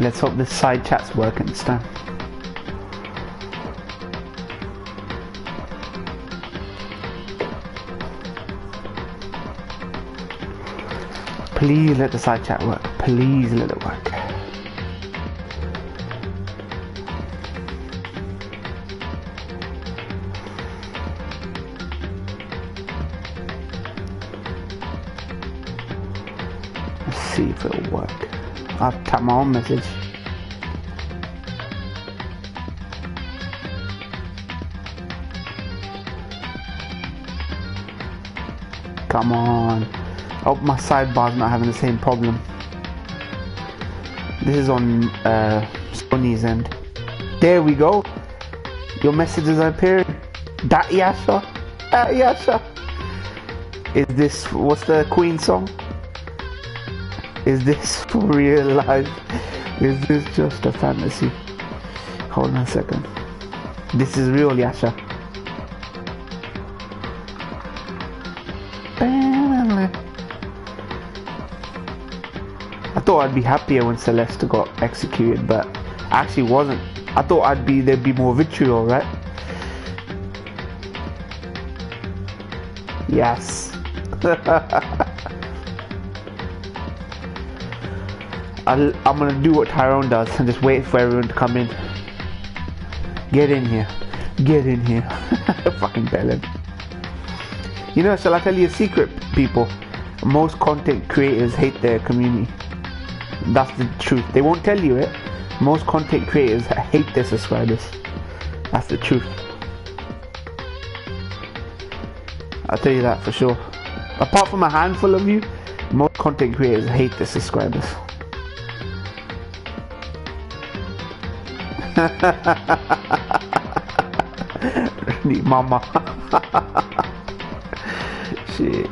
Let's hope this side chat's working this time. Please let the side chat work. Please let it work. Let's see if it'll work. I'll tap my own message. Come on. Oh, my sidebar's not having the same problem. This is on Sony's end. There we go. Your messages are appearing. That Yasha. That Yasha. Is this, what's the Queen song? Is this for real life? Is this just a fantasy? Hold on a second. This is real Yasha. I thought I'd be happier when Celeste got executed, but I actually wasn't. I thought there'd be more vitriol, right? Yes. I'm gonna do what Tyrone does and just wait for everyone to come in. Get in here. Get in here. Fucking bellend. You know, shall I tell you a secret, people? Most content creators hate their community. That's the truth. They won't tell you it. Most content creators hate their subscribers. That's the truth. I'll tell you that for sure. Apart from a handful of you, most content creators hate their subscribers. Mama. Shit.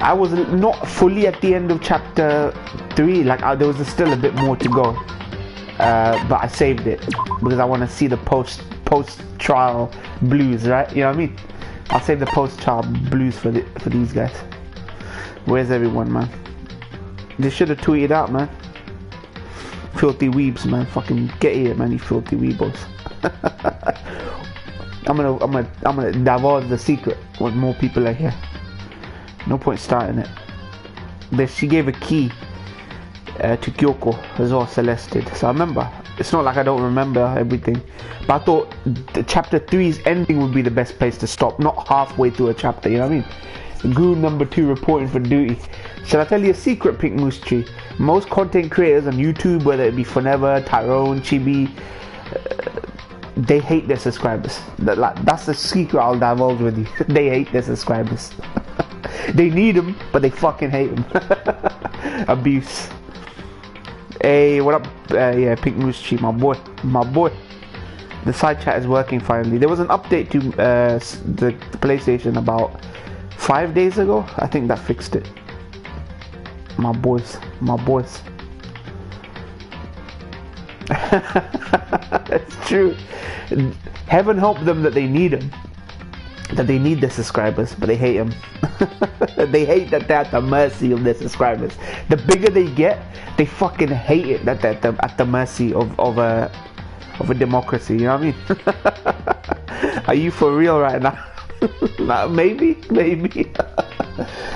I was not fully at the end of chapter 3. Like there was still a bit more to go. But I saved it because I want to see the post trial blues, right? You know what I mean? I'll save the post trial blues for these guys. Where's everyone, man? They should have tweeted out, man. Filthy weebs, man. Fucking get here, man, you filthy weebos. I'm gonna divulge the secret when more people are here. No point starting it. She gave a key to Kyoko as well, Celeste did. So I remember. It's not like I don't remember everything. But I thought the chapter 3's ending would be the best place to stop. Not halfway through a chapter, you know what I mean? Goon number 2 reporting for duty. Shall I tell you a secret, Pink Moose Tree? Most content creators on YouTube, whether it be Forever, Tyrone, Chibi, they hate their subscribers. That's the secret I'll divulge with you. They hate their subscribers. They need them, but they fucking hate them. Abuse. Hey, what up? Yeah, Pink Moose Tree, my boy. My boy. The side chat is working finally. There was an update to the PlayStation about 5 days ago. I think that fixed it. My boys. My boys. It's true. Heaven help them that they need them. That they need their subscribers, but they hate them. They hate that they're at the mercy of their subscribers. The bigger they get, they fucking hate it that they're at the mercy of a democracy. You know what I mean? Are you for real right now? Maybe.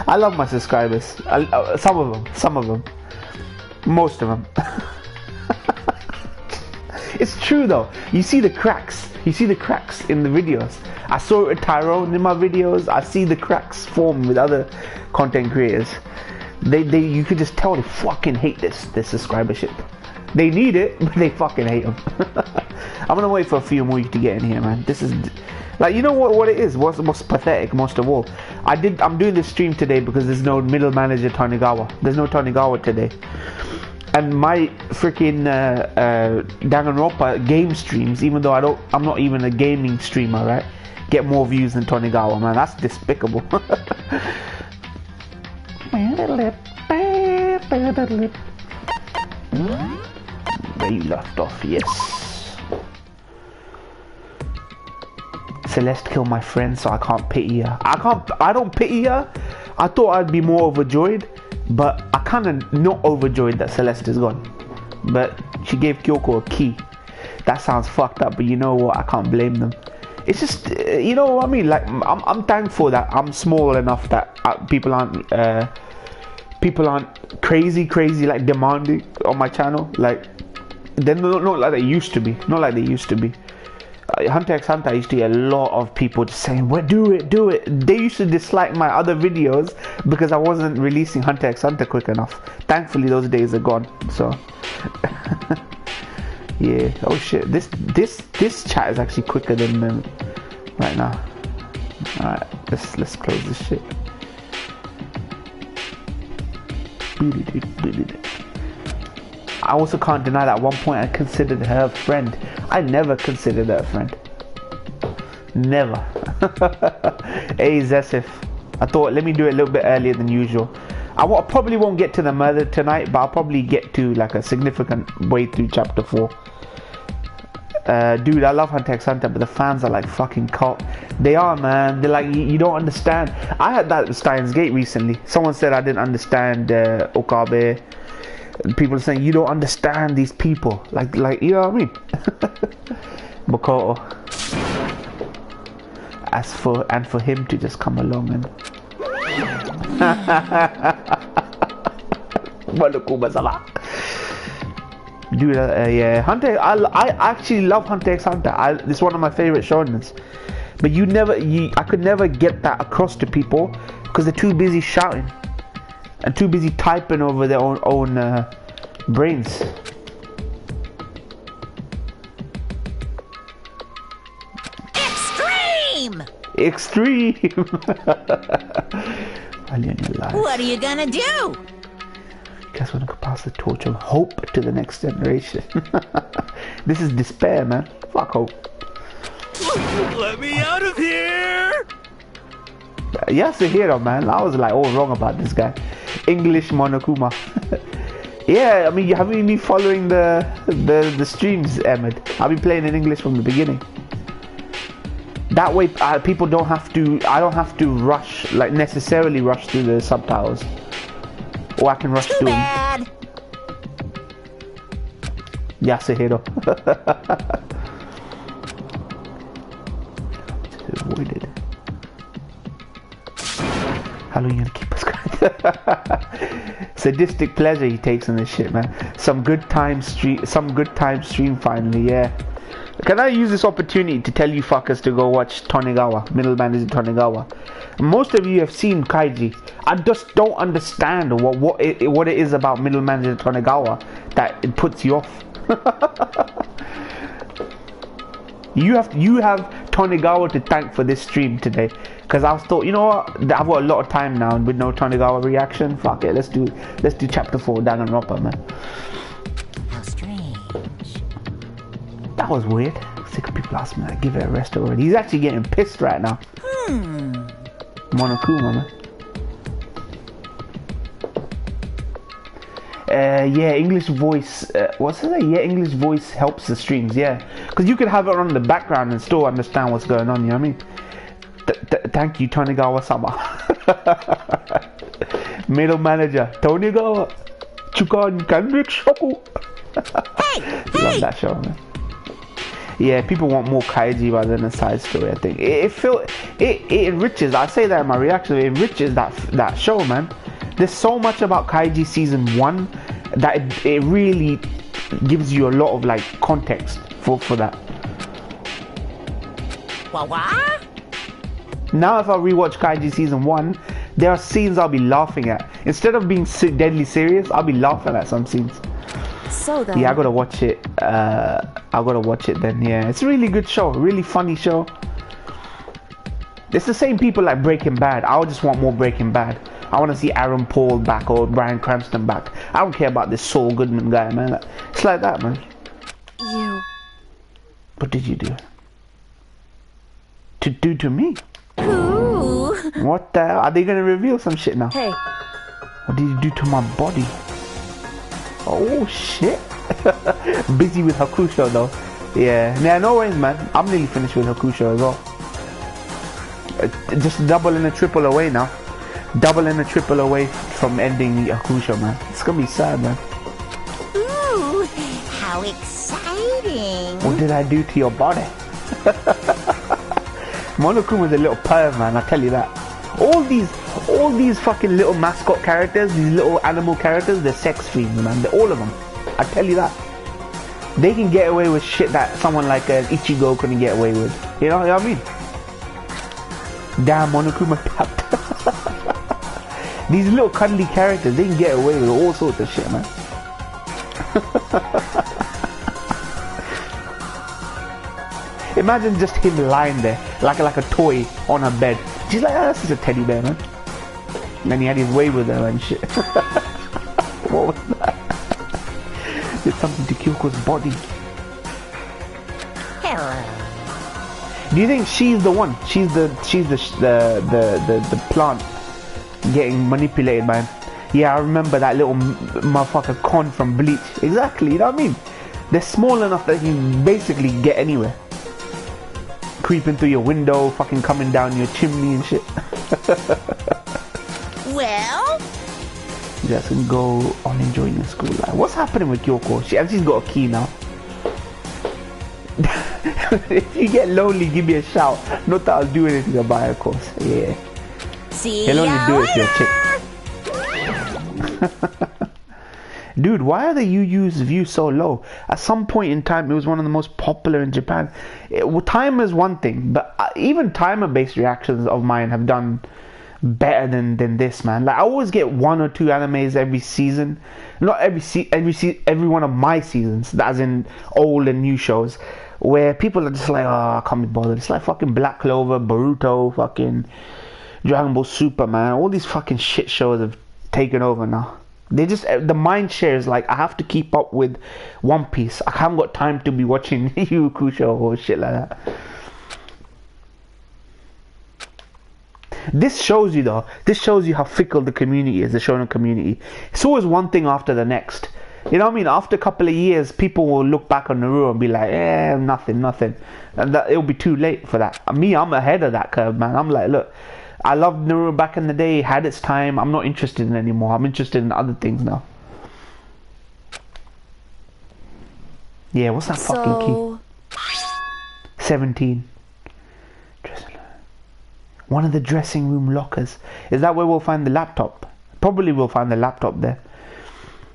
I love my subscribers. Some of them, most of them. It's true though. You see the cracks. You see the cracks in the videos. I saw it with Tyrone in my videos. I see the cracks form with other content creators. You could just tell they fucking hate this subscribership. They need it, but they fucking hate them. I'm gonna wait for a few more to get in here, man. This is like, you know what it is. What's pathetic most of all? I'm doing this stream today because there's no middle manager Tanigawa. There's no Tanigawa today. And my freaking Danganronpa game streams, even though I'm not even a gaming streamer, right? Get more views than Tanigawa, man. That's despicable. Where you left off, yes. Celeste killed my friend, so I can't pity her. I don't pity her. I thought I'd be more overjoyed. But I kind of not overjoyed that Celeste is gone. But she gave Kyoko a key. That sounds fucked up, but you know what? I can't blame them. It's just, you know what I mean? Like, I'm thankful that I'm small enough that people aren't crazy like demanding on my channel. Like, they're not like they used to be. Not like they used to be. Hunter x Hunter, I used to get a lot of people just saying, well, do it. They used to dislike my other videos because I wasn't releasing Hunter x Hunter quick enough. Thankfully, those days are gone. So, yeah. Oh shit. This chat is actually quicker than right now. All right, let's close this shit. I also can't deny that at one point I considered her a friend. I never considered her a friend. Never. Hey Zesif, I thought let me do it a little bit earlier than usual. I probably won't get to the murder tonight, but I'll probably get to like a significant way through chapter 4. Dude, I love Hunter x Hunter, but the fans are like fucking cult. They are, man. They're like, you don't understand. I had that with Steins Gate recently. Someone said I didn't understand Okabe. People are saying you don't understand these people. Like you know what I mean? Makoto. And for him to just come along and dude, yeah, Hunter. I actually love Hunter x Hunter. It's one of my favorite shonens. But I could never get that across to people because they're too busy shouting and too busy typing over their own brains. Extreme. What are you gonna do? Guess we're gonna pass the torch of hope to the next generation. This is despair, man. Fuck hope. Let me out of here! Yasuhiro, man. I was like all wrong about this guy. English Monokuma. Yeah, I mean, you haven't been following the streams, Emmett. I've been playing in English from the beginning. That way, people don't have to. I don't have to rush, like necessarily rush through the subtitles, or I can rush through them. Yasuhiro. Avoided. How long are you gonna keep us going? Sadistic pleasure he takes in this shit, man. Some good time stream finally, yeah. Can I use this opportunity to tell you fuckers to go watch Tonegawa, Middleman is in Tonegawa. Most of you have seen Kaiji. I just don't understand what it is about Middleman is in Tonegawa that it puts you off. You have Tonegawa to thank for this stream today, because I thought, you know what, I've got a lot of time now and with no Tonegawa reaction. Fuck it, let's do chapter 4 Danganronpa, man. How strange. That was weird. Sick of people asking me, give it a rest already. He's actually getting pissed right now. Monokuma, man. Yeah, English voice. What's it? Yeah, English voice helps the streams. Yeah, because you could have it on the background and still understand what's going on. You know what I mean? Thank you, Tonegawa-sama. Middle manager, Tonegawa. Chukan Kanrik Shoku. Love that show, man. Yeah, people want more Kaiji rather than a side story. I think it enriches. I say that in my reaction. It enriches that show, man. There's so much about Kaiji season 1 that it really gives you a lot of like context for that. What? Now if I rewatch Kaiji season 1, there are scenes I'll be laughing at. Instead of being deadly serious, I'll be laughing at some scenes. So then, yeah, I gotta watch it. I gotta watch it then. Yeah, it's a really good show, really funny show. It's the same people like Breaking Bad. I just want more Breaking Bad. I want to see Aaron Paul back or Bryan Cranston back. I don't care about this Saul Goodman guy, man. It's like that, man. you. What did you do? To do to me? Ooh. What the hell? Are they gonna reveal some shit now? Hey. What did you do to my body? Oh shit. Busy with Hakusho though. Yeah, no worries, man. I'm nearly finished with Hakusho as well. Just double and a triple away now. double and a triple away from ending Yakusho, man. It's gonna be sad, man. Ooh, how exciting. What did I do to your body? Monokuma's a little perv, man, I tell you that. All these fucking little mascot characters, these little animal characters, they're sex fiends, man. They're all of them. I tell you that. They can get away with shit that someone like Ichigo couldn't get away with. You know what I mean? Damn, Monokuma tapped. These little cuddly characters, they can get away with all sorts of shit, man. Imagine just him lying there, like a toy on her bed. She's like, oh, that's just a teddy bear, man. And then he had his way with her and shit. What was that? Did something to Kyoko's body. Hello. Do you think she's the one? She's the plant getting manipulated by him. Yeah, I remember that little motherfucker Con from Bleach. Exactly, you know what I mean? They're small enough that you can basically get anywhere. Creeping through your window, fucking coming down your chimney and shit. Well? You guys can go on enjoying your school life. What's happening with Kyoko? She's got a key now. If you get lonely, give me a shout. Not that I'll do anything about it, of course. Yeah. See He'll only ya do it if you're a chick. Dude, why are the UU's views so low? At some point in time, it was one of the most popular in Japan. Time is one thing, but even timer-based reactions of mine have done better than this, man. Like, I always get 1 or 2 animes every season. Not every one of my seasons, as in old and new shows, where people are just like, oh, I can't be bothered. It's like fucking Black Clover, Boruto, fucking Dragon Ball Super, man. All these fucking shit shows have taken over now. They just, the mind share is like, I have to keep up with One Piece. I haven't got time to be watching Yu Kusho or shit like that. This shows you though, this shows you how fickle the community is, the shonen community. It's always one thing after the next. You know what I mean? After a couple of years, people will look back on Naruto and be like, nothing. And that it'll be too late for that. Me, I'm ahead of that curve, man. I'm like, look, I loved Naruto back in the day, had its time. I'm not interested in it anymore. I'm interested in other things now. Yeah, what's that fucking key? 17. One of the dressing room lockers. Is that where we'll find the laptop? Probably we'll find the laptop there.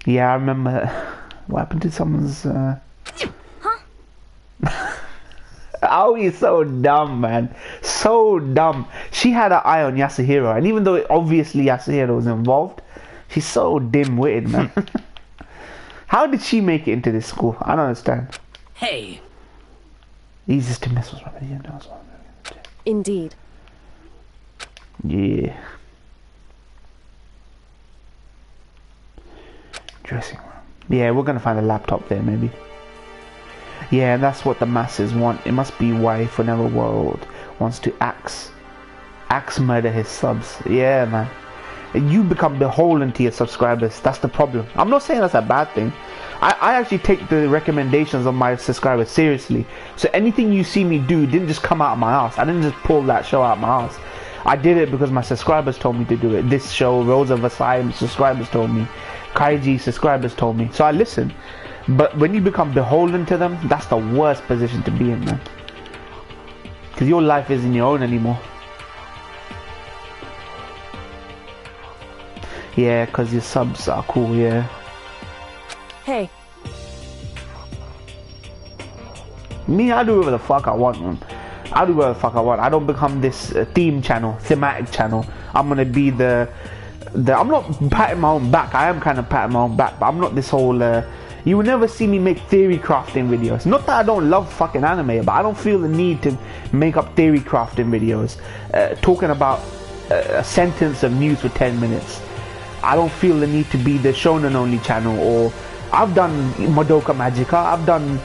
Yeah, I remember. What happened to someone's... Aoi's so dumb, man. So dumb. She had her eye on Yasuhiro, and even though obviously Yasuhiro was involved, she's so dim-witted, man. How did she make it into this school? I don't understand. Hey. Easiest to mess with. Indeed. Yeah. Dressing room. Yeah, we're gonna find a laptop there, maybe. Yeah, that's what the masses want. It must be why Forever World wants to axe murder his subs. Yeah, man. You become beholden to your subscribers. That's the problem. I'm not saying that's a bad thing. I actually take the recommendations of my subscribers seriously. So anything you see me do didn't just come out of my ass. I didn't just pull that show out of my ass. I did it because my subscribers told me to do it. This show, Rosa Versailles, subscribers told me. Kaiji, subscribers told me. So I listened. But when you become beholden to them, that's the worst position to be in, man. Because your life isn't your own anymore. Yeah, because your subs are cool, yeah. Hey. Me, I do whatever the fuck I want, man. I do whatever the fuck I want. I don't become this thematic channel. I'm gonna be the I'm not patting my own back. I am kind of patting my own back, but I'm not this whole you will never see me make theory crafting videos. Not that I don't love fucking anime, but I don't feel the need to make up theory crafting videos talking about a sentence of news for 10 minutes. I don't feel the need to be the shonen only channel. Or I've done Madoka Magica, I've done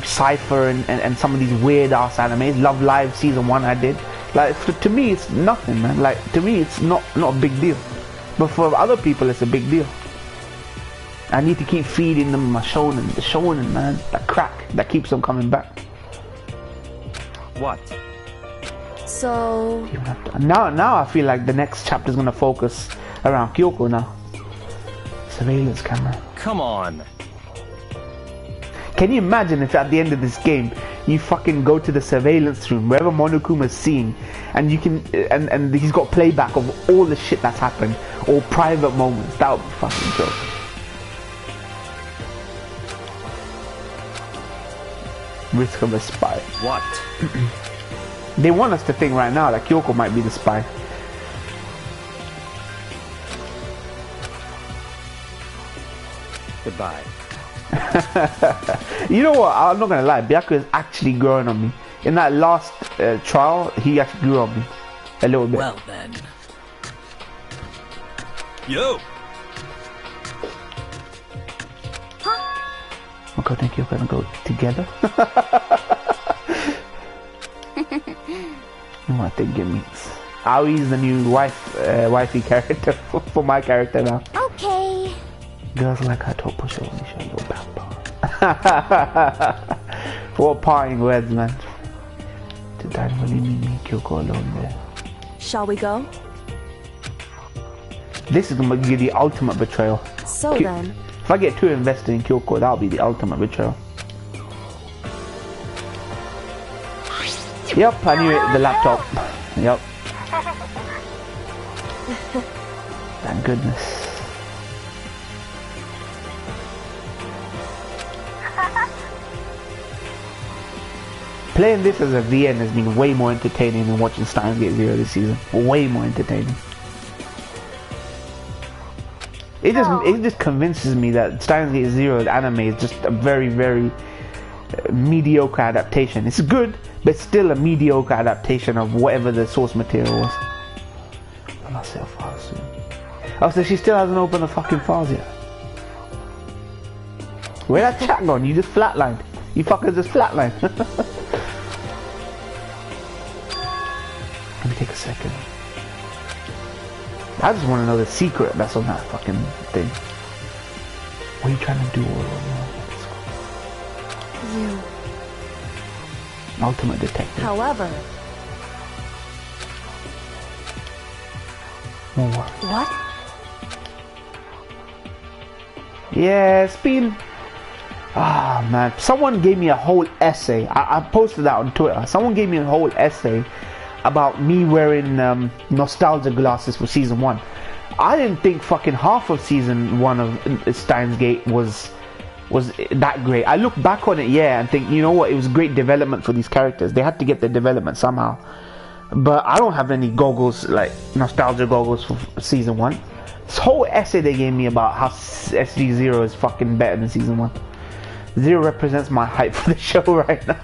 Cypher and some of these weird ass animes. Love Live season 1 I did. Like to me it's nothing, man. Like to me it's not a big deal, but for other people it's a big deal. I need to keep feeding them my shonen, man. That crack that keeps them coming back. What? So, Now I feel like the next chapter is gonna focus around Kyoko now. Surveillance camera. Come on. Can you imagine if at the end of this game you fucking go to the surveillance room wherever Monokuma's seen, and you can and he's got playback of all the shit that's happened, or private moments? That would be fucking dope. Risk of a spy. What? They want us to think right now that Kyoko might be the spy. Goodbye. You know what? I'm not gonna lie. Byaku is actually growing on me. In that last trial, he actually grew on me a little bit. Well then. Yo. Okay, I think you're gonna go together. You know what I think it means? Aoi's the new wifey character for my character now. okay. Girls like her to push over and show your back part. What parting words, man. Did that really mean me, Kyoko alone there? Shall we go? This is gonna be the ultimate betrayal. So then, If I get too invested in Kyoko, that'll be the ultimate betrayal. Yep, I knew it, the laptop. Yep. Thank goodness. Playing this as a VN has been way more entertaining than watching Steins Gate Zero this season. Way more entertaining. It just convinces me that Steins Gate Zero's anime is just a very, very mediocre adaptation. It's good, but still a mediocre adaptation of whatever the source material was. I'll see how far soon. Oh, so she still hasn't opened the fucking files yet. Where that chat gone? You just flatlined. You fuckers just flatlined. Let me take a second. I just want to know the secret that's on that fucking thing. What are you trying to do all along? you. Ultimate detective. However, More work. what? Yeah, it's been... Ah, man. Someone gave me a whole essay. I posted that on Twitter. Someone gave me a whole essay about me wearing nostalgia glasses for season 1. I didn't think fucking half of season 1 of Steins Gate was that great. I look back on it, yeah, and think, you know what, it was great development for these characters. They had to get their development somehow. But I don't have any goggles, like nostalgia goggles for season 1. This whole essay they gave me about how SG0 is fucking better than season 1. Zero represents my hype for the show right now.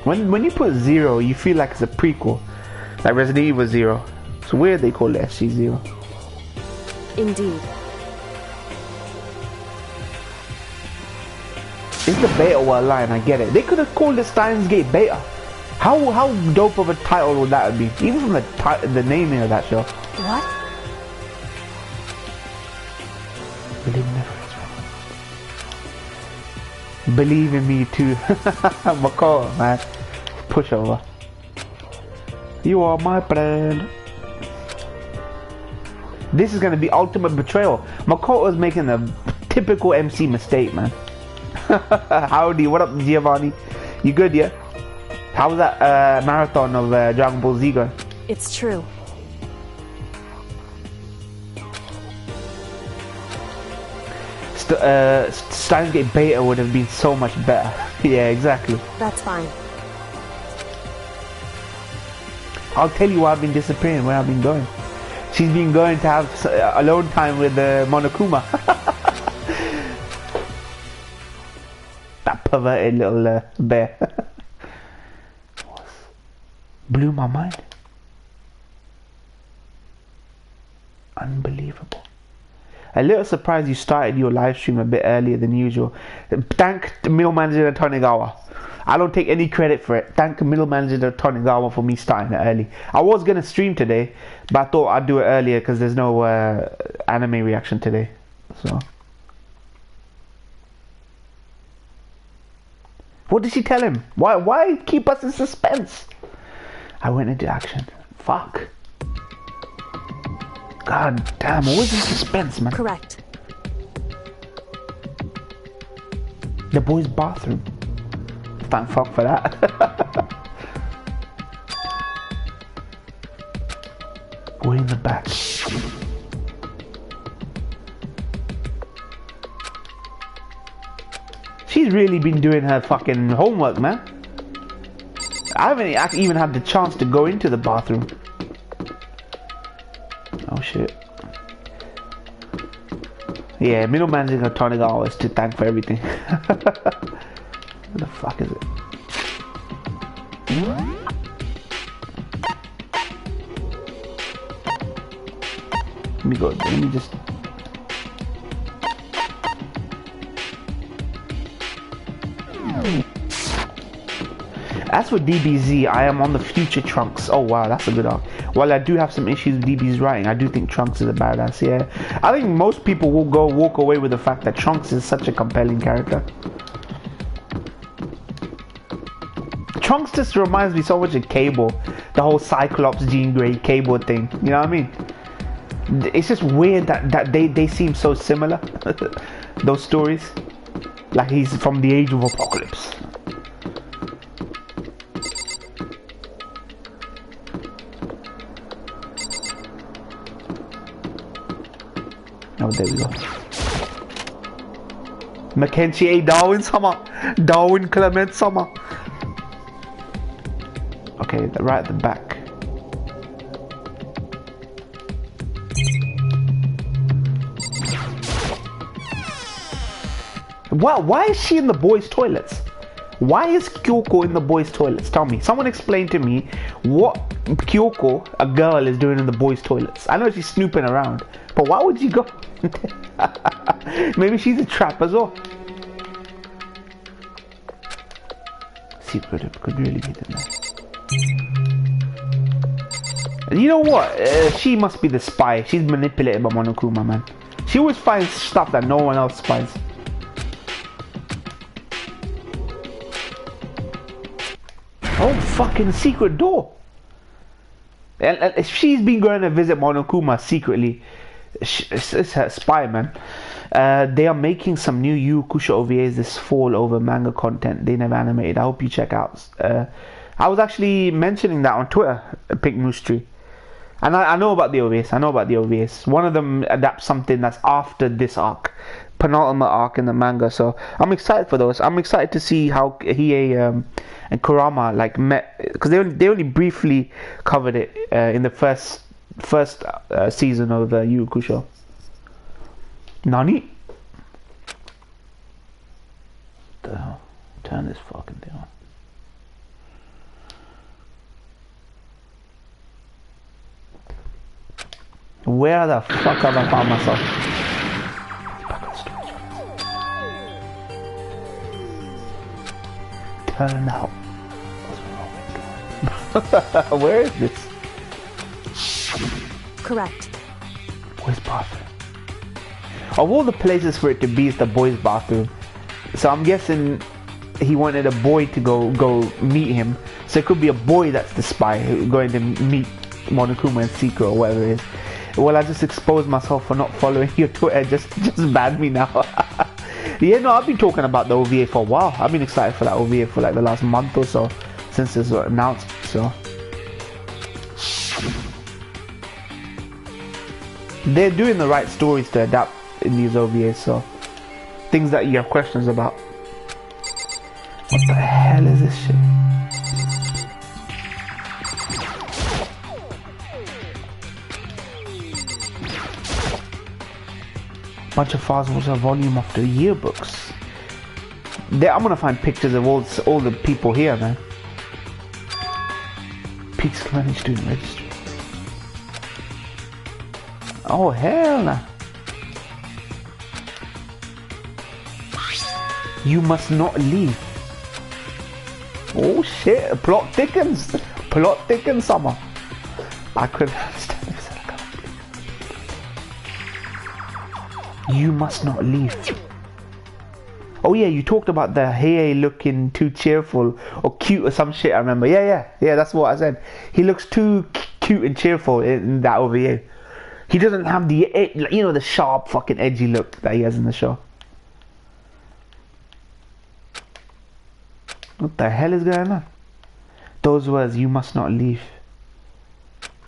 When you put 0, you feel like it's a prequel, like Resident Evil 0. It's weird they call it SG0. Indeed. It's the beta or line, I get it. They could have called it Steins Gate Beta. How dope of a title would that be? Even from the naming of that show. What? Believe never is. Believe in me too. Makoto, man. Pushover. You are my friend. This is gonna be ultimate betrayal. Makoto is making a typical MC mistake, man. Howdy, what up, Giovanni? You good, yeah? How was that marathon of Dragon Ball Z going? It's true. Steins Gate Beta would have been so much better. Yeah, exactly. That's fine. I'll tell you why I've been disappearing, where I've been going. She's been going to have alone time with Monokuma. That perverted little bear. Blew my mind. Unbelievable. A little surprised you started your live stream a bit earlier than usual. Thank middle manager Tonigawa. I don't take any credit for it. Thank middle manager Tonigawa for me starting it early. I was gonna stream today, but I thought I'd do it earlier because there's no anime reaction today. So What did she tell him? Why keep us in suspense? I went into action. Fuck. God damn, always in suspense, man. Correct. The boys' bathroom. Thank fuck for that. Way in the back. She's really been doing her fucking homework, man. I haven't even had the chance to go into the bathroom. Oh shit. Yeah, middleman's gonna turn it always to thank for everything. What the fuck is it? Let me just... As for DBZ, I am on the future Trunks. Oh wow, that's a good arc. While I do have some issues with DB's writing, I do think Trunks is a badass, yeah. I think most people will walk away with the fact that Trunks is such a compelling character. Trunks just reminds me so much of Cable. The whole Cyclops, Jean Grey, Cable thing. You know what I mean? It's just weird that they seem so similar. Those stories. Like he's from the age of Apocalypse. Oh, there we go. Mackenzie A. Darwin Summer. Darwin Clement Summer. Okay, right at the back. Why is she in the boys' toilets? Why is Kyoko in the boys' toilets? Tell me. Someone explain to me what Kyoko, a girl, is doing in the boys' toilets. I know she's snooping around, but why would you go? Maybe she's a trap as well. Secret could really be the man. You know what? She must be the spy. She's manipulated by Monokuma, man. She always finds stuff that no one else finds. Oh, fucking secret door. And she's been going to visit Monokuma secretly. It's her spy, man. They are making some new Yu Kusho OVAs this fall over manga content they never animated. I hope you check out. I was actually mentioning that on Twitter, Pink Moose Tree. And I know about the OVAs. One of them adapts something that's after this arc. Penultimate arc in the manga. So I'm excited for those. I'm excited to see how Hiei and Kurama like met. Because they only briefly covered it in the first season of Yu Kusho. Nani? What the hell? Turn this fucking thing on. Where the fuck have I found myself? Back on storage. Turn out. Where is this? Correct. Boys' bathroom. Of all the places for it to be, it's the boys' bathroom. So I'm guessing he wanted a boy to go meet him. So it could be a boy that's the spy who going to meet Monokuma in secret or whatever it is. Well, I just exposed myself for not following your Twitter. Just ban me now. Yeah, no, I've been talking about the OVA for a while. I've been excited for that OVA for like the last month or so since it's announced. So they're doing the right stories to adapt in these OVAs. So things that you have questions about. What the hell is this shit? Bunch of files was a volume of the yearbooks. I'm gonna find pictures of all the people here, man. Peaks Community Student Registry. Oh hell no. You must not leave. Oh shit, plot thickens. Plot thickens, summer. I couldn't understand this. You must not leave. Oh, Oh yeah, you talked about the Hey looking too cheerful or cute or some shit. I remember. Yeah, that's what I said. He looks too cute and cheerful in that OVA. He doesn't have the, you know, the sharp fucking edgy look that he has in the show. What the hell is going on? Those words, "you must not leave."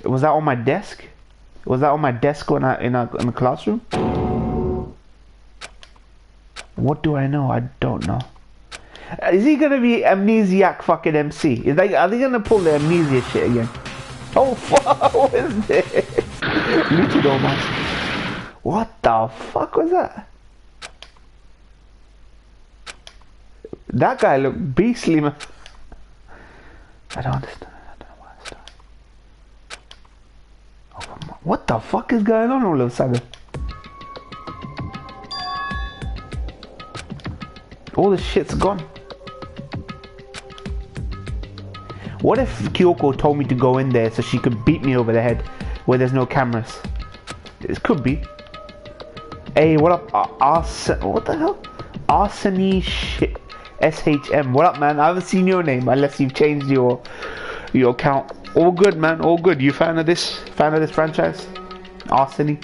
Was that on my desk? Was that on my desk when in the classroom? What do I know? I don't know. Is he gonna be amnesiac fucking MC? Are they gonna pull the amnesia shit again? Oh fuck! What is this? Luchador mask. What the fuck was that? That guy looked beastly, man. I don't understand. I don't know why I started. Oh, what the fuck is going on all of a sudden? All the shit's gone. What if Kyoko told me to go in there so she could beat me over the head where there's no cameras? It could be. Hey, what up? What the hell? Arseny shit. SHM. What up, man? I haven't seen your name unless you've changed your account. All good, man. All good. You fan of this? Fan of this franchise? Arseny.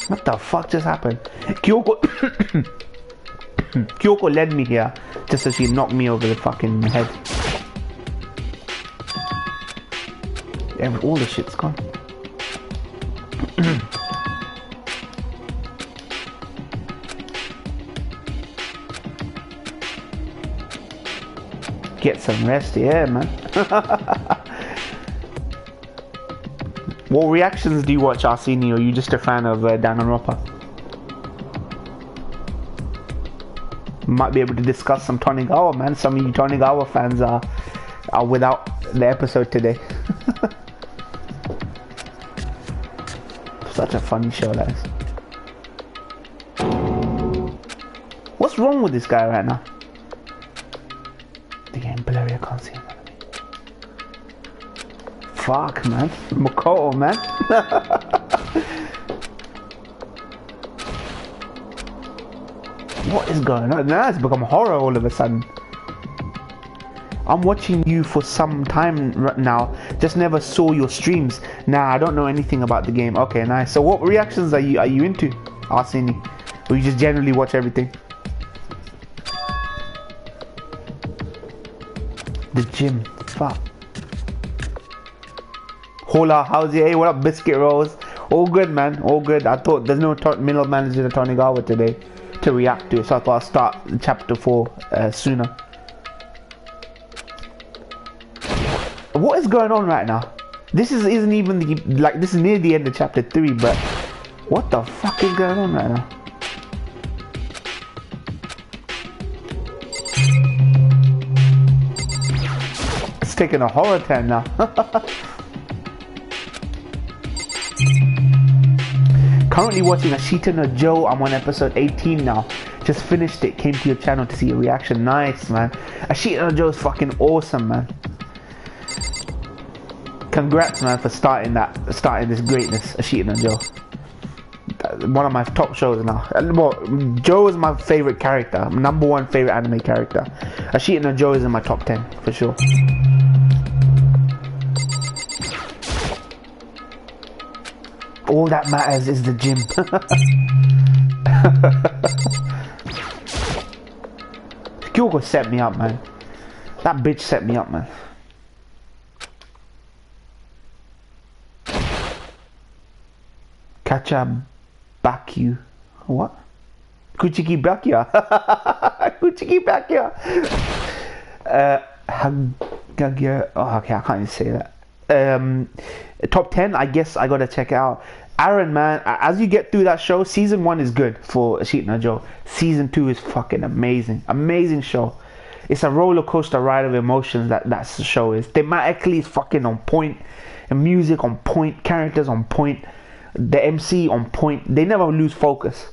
What the fuck just happened? Kyoko Kyoko led me here just so she knocked me over the fucking head. All the shit's gone. Get some rest, yeah, man. What reactions do you watch, Arseny, or are you just a fan of Danganronpa? Might be able to discuss some Tonigawa, man. Some of you Tonigawa fans are without the episode today. Such a funny show, that is. What's wrong with this guy right now? The game blurry, I can't see him. Fuck, man. Makoto, man. What is going on? Now it's become horror all of a sudden. I'm watching you for some time now. Just never saw your streams. Nah, I don't know anything about the game. Okay, nice. So what reactions are you into, Arseny? Or you just generally watch everything? The gym. Fuck. Hola, how's it? Hey, what up, Biscuit Rolls? All good, man. All good. I thought there's no middle manager in Tonigawa today to react to, so I thought I'll start chapter 4 sooner. What is going on right now? This isn't even this is near the end of chapter 3, but what the fuck is going on right now? It's taking a horror turn now. Currently watching Ashita no Joe. I'm on episode 18 now. Just finished it. Came to your channel to see a reaction. Nice, man. Ashita no Joe is fucking awesome, man. Congrats, man, for starting this greatness. Ashita no Joe. One of my top shows now. Well, Joe is my favorite character. #1 favorite anime character. Ashita no Joe is in my top 10 for sure. All that matters is the gym. Kyoko set me up, man. That bitch set me up, man. Kacha Bakyu. What? Kuchiki Bakya. Kuchiki Bakya. Hagagya. Oh, okay, I can't even say that. Top 10, I guess I gotta check it out. Aaron, man, as you get through that show, season 1 is good for Ashita no Joe. Season 2 is fucking amazing. Amazing show. It's a roller coaster ride of emotions that show is. Thematically, it's fucking on point. And music on point. Characters on point. The MC on point. They never lose focus.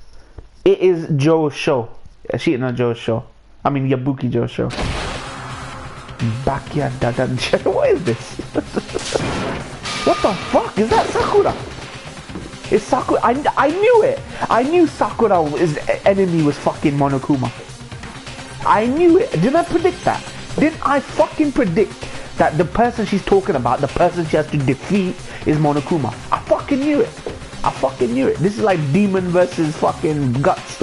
It is Joe's show. Ashita no Joe's show. I mean, Yabuki Joe's show. Backyard Dadan. What is this? What the fuck? Is that Sakura? It's Sakura. I knew it. I knew Sakura's enemy was fucking Monokuma. I knew it. Didn't I predict that? Didn't I fucking predict that the person she's talking about, the person she has to defeat, is Monokuma? I fucking knew it. I fucking knew it. This is like Demon versus fucking Guts.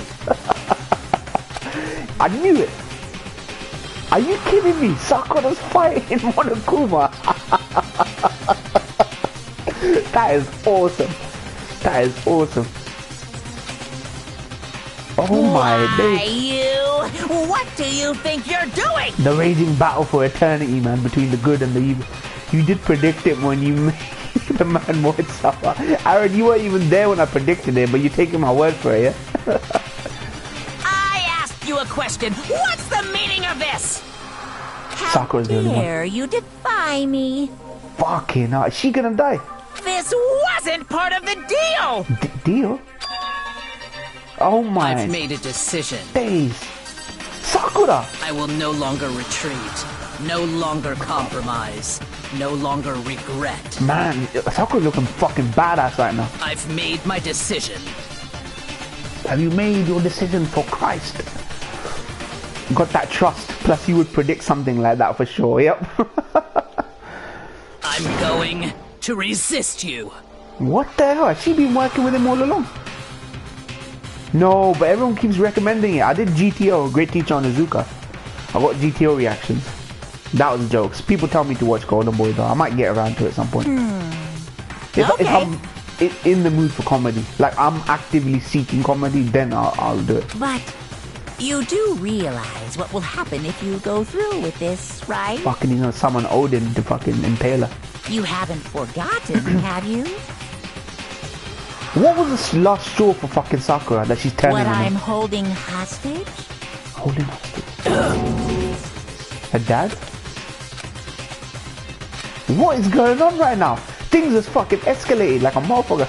I knew it. Are you kidding me? Sakura's fighting Monokuma. That is awesome. That is awesome. Oh my days. You? What do you think you're doing? The raging battle for eternity, man, between the good and the evil. You did predict it when you made the man more suffer. Aaron, you weren't even there when I predicted it, but you're taking my word for it, yeah? I asked you a question. What's the meaning of this? Sakura's the only one. Dare you defy me? Fucking hell. Is she gonna die? This wasn't part of the deal! Deal? Oh my I've made a decision. days. Sakura! I will no longer retreat, no longer compromise, no longer regret. Man, Sakura's looking fucking badass right now. I've made my decision. Have you made your decision for Christ? Got that trust, plus you would predict something like that for sure, yep. I'm going to resist you. What the hell? Has she been working with him all along? No, but everyone keeps recommending it. I did GTO, Great Teacher on Izuka. I got GTO reactions. That was jokes. People tell me to watch Golden Boy though. I might get around to it at some point. If I'm in the mood for comedy, like I'm actively seeking comedy, then I'll do it. But you do realize what will happen if you go through with this, right? Fucking, you know, summon Odin to fucking impale her. You haven't forgotten, have you? What was the last straw for fucking Sakura that she's turning What on I'm him? holding hostage? Holding hostage. Her dad? What is going on right now? Things is fucking escalated like a motherfucker.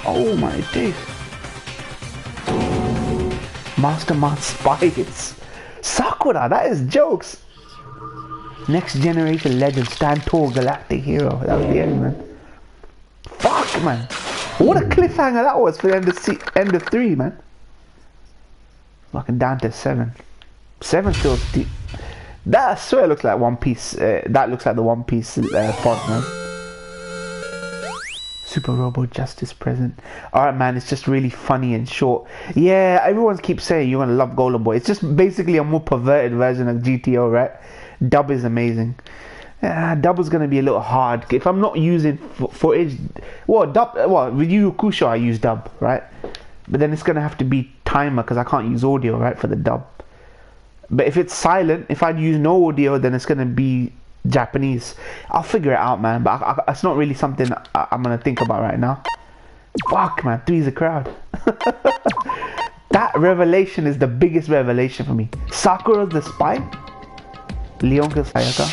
Oh my days. Mastermind spies. Sakura, that is jokes. Next generation legend, stand tall, galactic hero. That was the end, man. Fuck, man. What a cliffhanger that was for the end of 3, man. Fucking down to 7. 7 still deep. That I swear looks like One Piece. That looks like the One Piece font, man. Super Robo Justice present. Alright, man, it's just really funny and short. Yeah, everyone keeps saying you're gonna love Golden Boy. It's just basically a more perverted version of GTO, right? Dub is amazing. Dub is gonna be a little hard if I'm not using footage. Well, with Yu Yu Hakusho I use dub, right? But then it's gonna have to be timer because I can't use audio, right, for the dub. But if it's silent, if I use no audio, then it's gonna be Japanese. I'll figure it out, man. But it's not really something I'm gonna think about right now. Fuck, man, 3's a crowd. That revelation is the biggest revelation for me. Sakura's the spy. Leon kills Sayaka.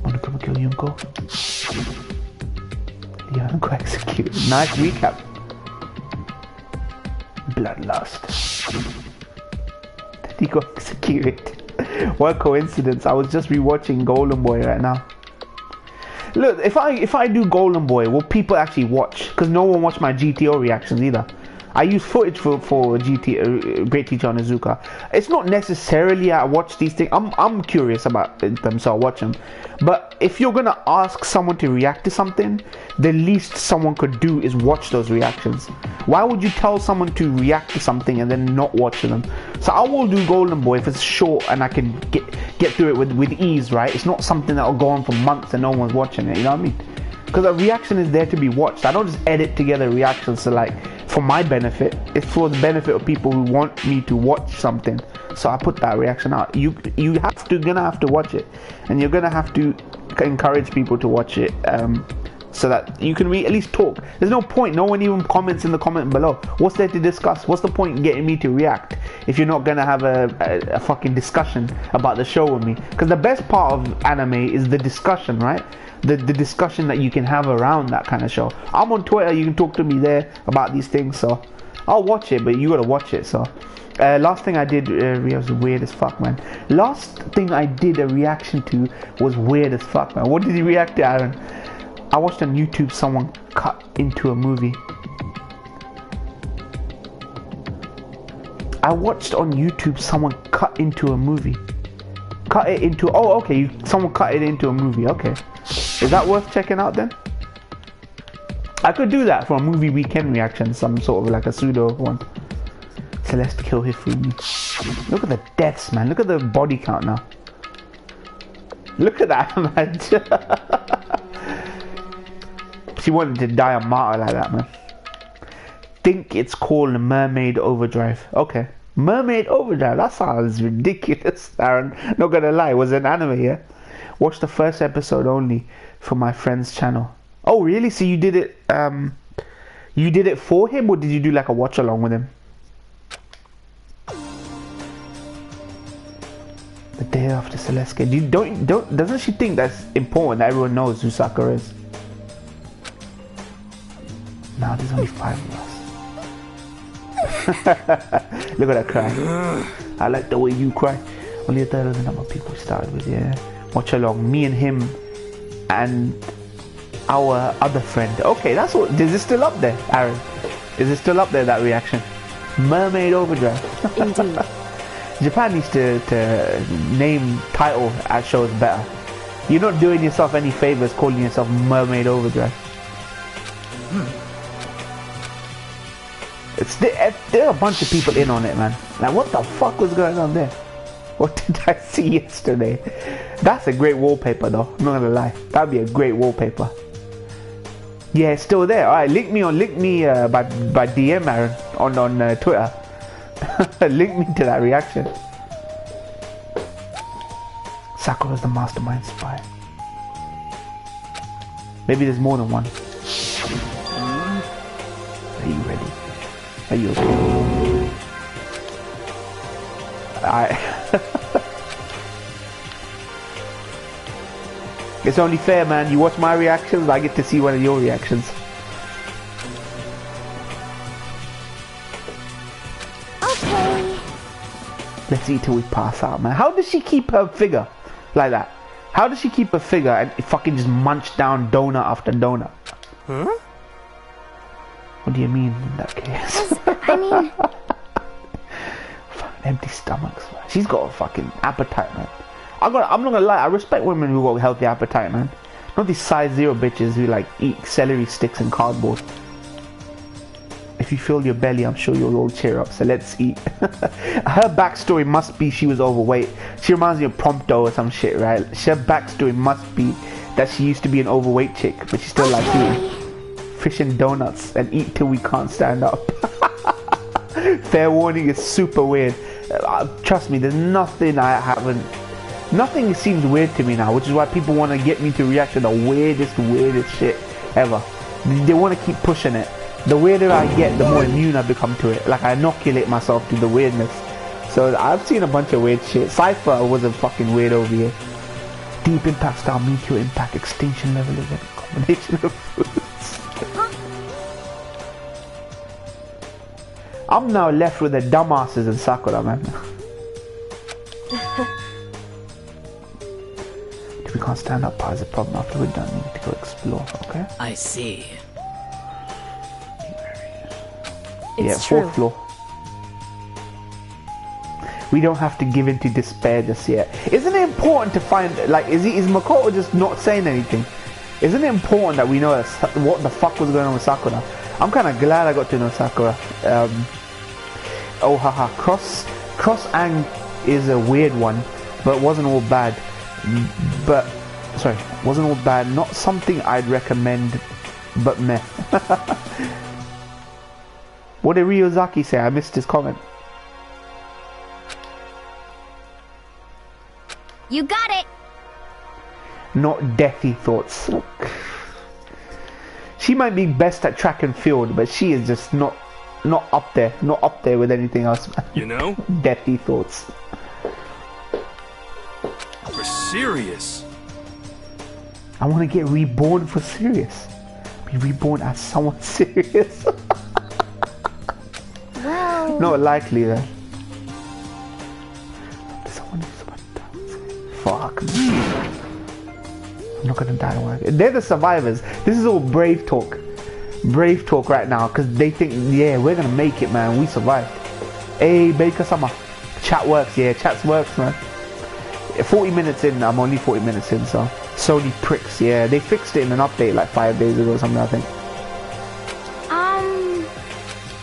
Monokuma kill Yunko. Leon go execute. Nice recap. Bloodlust. Then he got executed. What coincidence. I was just rewatching Golden Boy right now. Look, if I do Golden Boy, will people actually watch? Because no one watched my GTO reactions either. I use footage for Great Teacher on Izuka. It's not necessarily I watch these things. I'm curious about them, so I watch them. But if you're gonna ask someone to react to something, the least someone could do is watch those reactions. Why would you tell someone to react to something and then not watch them? So I will do Golden Boy if it's short and I can get through it with ease, right? It's not something that will go on for months and no one's watching it. You know what I mean? Because a reaction is there to be watched. I don't just edit together reactions so like for my benefit. It's for the benefit of people who want me to watch something. So I put that reaction out. Gonna have to watch it, and you're gonna have to encourage people to watch it, so that you can at least talk. There's no point. No one even comments in the comment below. What's there to discuss? What's the point in getting me to react if you're not gonna have a fucking discussion about the show with me? Because the best part of anime is the discussion, right? The discussion that you can have around that kind of show. I'm on Twitter, you can talk to me there about these things, so I'll watch it, but you gotta watch it. So last thing I did was weird as fuck, man. Last thing I did a reaction to was weird as fuck, man. What did you react to, Aaron? I watched on YouTube someone cut into a movie. I watched on YouTube someone cut into a movie. Cut it into, oh okay, someone cut it into a movie, okay. Is that worth checking out then? I could do that for a movie weekend reaction, some sort of like a pseudo one. Celeste kill Hifumi. Look at the deaths, man. Look at the body count now. Look at that, man. She wanted to die a martyr like that, man. Think it's called Mermaid Overdrive. Okay. Mermaid Overdrive. That sounds ridiculous, Aaron. Not gonna lie. It was an anime, yeah? Watch the first episode only for my friend's channel. Oh, really? So you did it, you did it for him, or did you do like a watch along with him? The day after Celeste. Doesn't she think that's important that everyone knows who Sakura is? Now there's only 5 of us. Look at that cry. I like the way you cry. Only a third of the number of people we started with, yeah. Watch along. Me and him and our other friend. Okay, that's what. Is it still up there, Aaron? Is it still up there, that reaction? Mermaid Overdrive. Indeed. Japan needs to name title at shows better. You're not doing yourself any favors calling yourself Mermaid Overdrive. There are a bunch of people in on it, man. Like, what the fuck was going on there? What did I see yesterday? That's a great wallpaper, though. I'm not gonna lie. That'd be a great wallpaper. Yeah, it's still there. All right, link me by DM, Aaron, on Twitter. Link me to that reaction. Sakura's the mastermind spy. Maybe there's more than one. Are you ready? Are you okay? It's only fair, man. You watch my reactions, I get to see one of your reactions. Okay. Let's eat till we pass out, man. How does she keep her figure like that? How does she keep her figure and fucking just munch down donut after donut? Huh? What do you mean in that case? I mean... Fucking empty stomachs, man. She's got a fucking appetite, man. I'm not gonna lie, I respect women who got healthy appetite, man. Not these size 0 bitches who like eat celery sticks and cardboard. If you fill your belly, I'm sure you'll all cheer up, so let's eat. Her backstory must be she was overweight. She reminds me of Prompto or some shit, right? Her backstory must be that she used to be an overweight chick, but she still likes eating fish and donuts and eat till we can't stand up. Fair warning, is super weird. Trust me, there's nothing I haven't... Nothing seems weird to me now, which is why people want to get me to react to the weirdest shit ever. They want to keep pushing it. The weirder I get, the more immune I become to it. Like, I inoculate myself to the weirdness. So I've seen a bunch of weird shit. Cypher was a fucking weird over here. Deep impact style, meteor impact, extinction level event, combination of foods. I'm now left with the dumbasses in Sakura, man. We can't stand up part is a problem. After we're done, we need to go explore, okay? I see. It's yeah, true. 4th floor. We don't have to give in to despair just yet. Isn't it important to find, like, is Makoto just not saying anything? Isn't it important that we know what the fuck was going on with Sakura? I'm kind of glad I got to know Sakura. Oh haha, Cross Ang is a weird one, but it wasn't all bad. Wasn't all bad. Not something I'd recommend, but meh. What did Ryozaki say? I missed his comment. You got it. Not deathy thoughts. She might be best at track and field, but she is just not up there with anything else. You know? Deathy thoughts. For serious. I want to get reborn for serious. Be reborn as someone serious. Well... Not likely then. Someone is about to fuck me. I'm not gonna die. They're the survivors. This is all brave talk. Brave talk right now, because they think, yeah, we're gonna make it, man. We survived. Hey, Baker Summer. Chat works, yeah, chat works, man. 40 minutes in, I'm only 40 minutes in, so. Sony pricks, yeah. They fixed it in an update like 5 days ago or something, I think.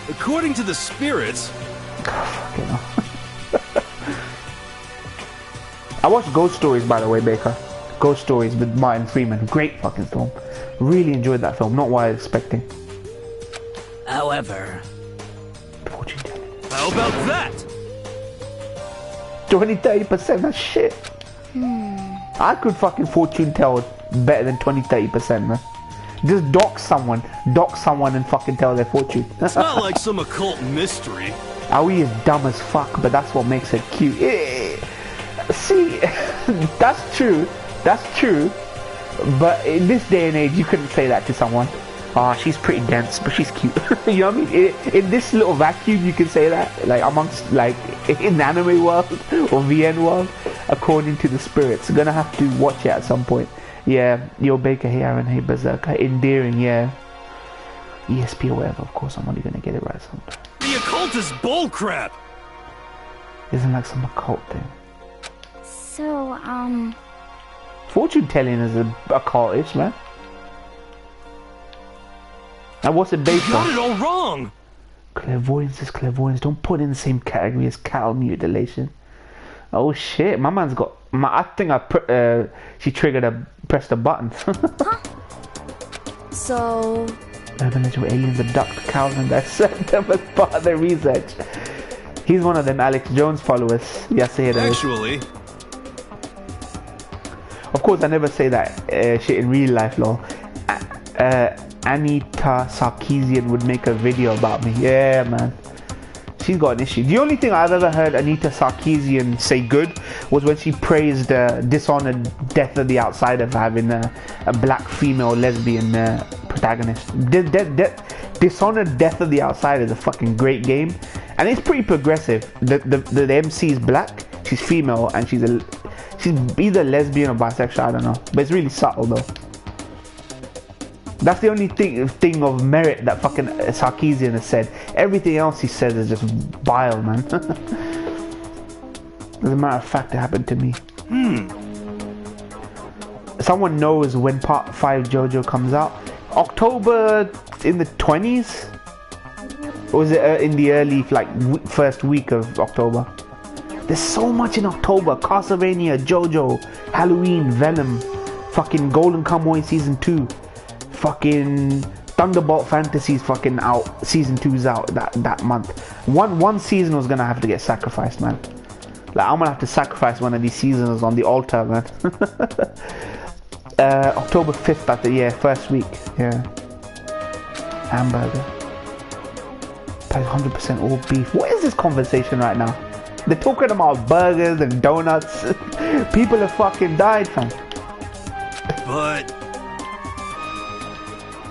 According to the spirits... Fucking hell. I watched Ghost Stories, by the way, Baker. Ghost Stories with Martin Freeman. Great fucking film. Really enjoyed that film. Not what I was expecting. However... How about that? 20-30%, that's shit. I could fucking fortune tell better than 20-30%, man. Just dox someone and fucking tell their fortune. It's not like some occult mystery. Aoi is dumb as fuck, but that's what makes her cute. See, that's true. But in this day and age, you couldn't say that to someone. Oh, she's pretty dense, but she's cute. You know what I mean? In this little vacuum, you can say that. Like, amongst, like, in the anime world or VN world, according to the spirits. You're gonna have to watch it at some point. Yeah, yo, Baker, hey, Aaron, hey, Berserker. Endearing, yeah. ESP or whatever, of course, I'm only gonna get it right sometime. The occult is bullcrap! Isn't like some occult thing. So, Fortune telling is a occultish, man. And what's it based You got on? it all wrong! Clairvoyance is clairvoyance. Don't put it in the same category as cattle mutilation. Oh shit, my man's got. I think she pressed a button. so... Urban legend where aliens abduct cows and dissect them as part of their research. He's one of them Alex Jones followers. Yes, I hear that. Actually... Of course, I never say that shit in real life, lol. Anita Sarkeesian would make a video about me. Yeah, man. She's got an issue. The only thing I've ever heard Anita Sarkeesian say good was when she praised Dishonored Death of the Outsider for having a black female lesbian protagonist. Dishonored Death of the Outsider is a fucking great game, and it's pretty progressive. The MC is black, she's female, and she's either lesbian or bisexual, I don't know. But it's really subtle though. That's the only thing of merit that fucking Sarkeesian has said. Everything else he says is just vile, man. As a matter of fact, it happened to me. Someone knows when part 5 JoJo comes out. October in the 20s? Or was it in the early, like, first week of October? There's so much in October. Castlevania, JoJo, Halloween, Venom, fucking Golden Kamuy Season 2. Fucking Thunderbolt Fantasy's fucking out. Season 2's out that month. One season was gonna have to get sacrificed, man. Like, I'm gonna have to sacrifice one of these seasons on the altar, man. October 5th, I think, yeah, first week, yeah. Hamburger. 100% all beef. What is this conversation right now? They're talking about burgers and donuts. People have fucking died, fam. But...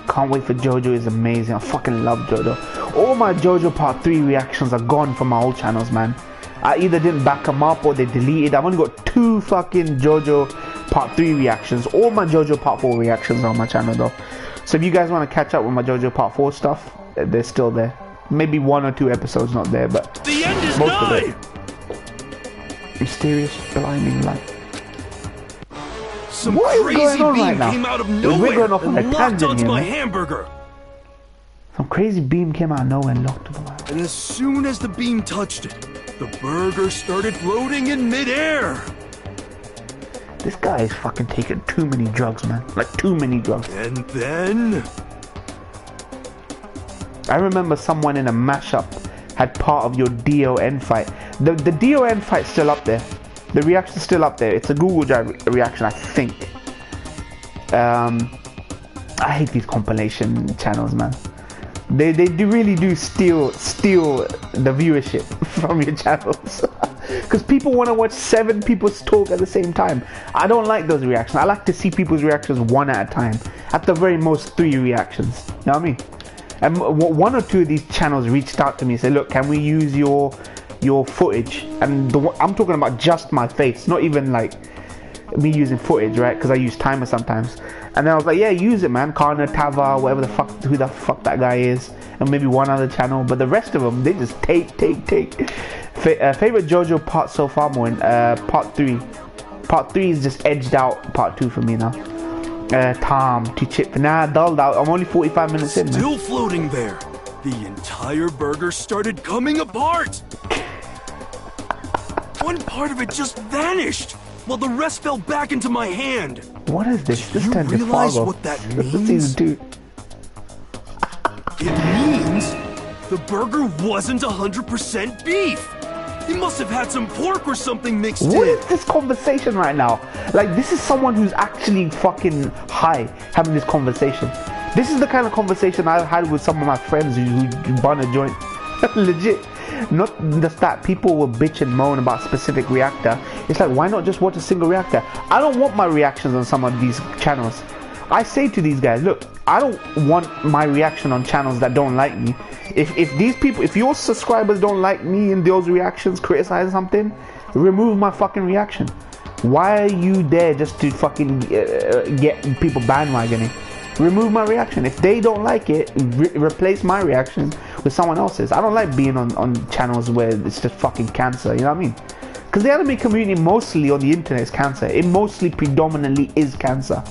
Can't wait for JoJo is amazing. I fucking love JoJo. All my JoJo Part 3 reactions are gone from my old channels, man. I either didn't back them up or they deleted. I've only got 2 fucking JoJo Part 3 reactions. All my JoJo Part 4 reactions are on my channel though. So if you guys want to catch up with my JoJo Part 4 stuff, they're still there. Maybe 1 or 2 episodes not there, but the end is most nigh! of it. Mysterious blinding light. Some What is crazy going on beam right now? came out of We're nowhere going off on a and locked tangent onto here, my man. hamburger. Some crazy beam came out of nowhere and locked them out. And as soon as the beam touched it, the burger started floating in midair. This guy is fucking taking too many drugs, man. Like, too many drugs. And then... I remember someone in a mashup had part of your DON fight. The DON fight's still up there. The reaction's still up there. It's a Google Drive reaction, I think. I hate these compilation channels, man. They really do steal the viewership from your channels. Because people want to watch 7 people talk at the same time. I don't like those reactions. I like to see people's reactions one at a time. At the very most 3 reactions. You know what I mean? And 1 or 2 of these channels reached out to me and said, look, can we use your footage? And I'm talking about just my face, not even like me using footage, right? Because I use timer sometimes. And then I was like, yeah, use it, man. Kana, Tava, whatever the fuck, who the fuck that guy is, and maybe one other channel. But the rest of them, they just take. Favorite JoJo part so far, more part 3. Part 3 is just edged out part 2 for me now. Tom to chip. Nah, dulled out. I'm only 45 minutes in. Still floating there. The entire burger started coming apart. One part of it just vanished, while the rest fell back into my hand. What is this? Do This you turned to realize Fargo. what that Season means? 2. It means the burger wasn't 100% beef. He must have had some pork or something mixed What in. is this conversation right now? Like, this is someone who's actually fucking high having this conversation. This is the kind of conversation I've had with some of my friends who bun a joint. Legit. Not just that people will bitch and moan about specific reactor. It's like, why not just watch a single reactor? I don't want my reactions on some of these channels. I say to these guys, look, I don't want my reaction on channels that don't like me. If these people, if your subscribers don't like me in those reactions, criticize something, remove my fucking reaction. Why are you there just to fucking get people bandwagoning? Remove my reaction. If they don't like it, replace my reaction with someone else's. I don't like being on channels where it's just fucking cancer, you know what I mean? Because the anime community mostly on the internet is cancer. It mostly predominantly is cancer.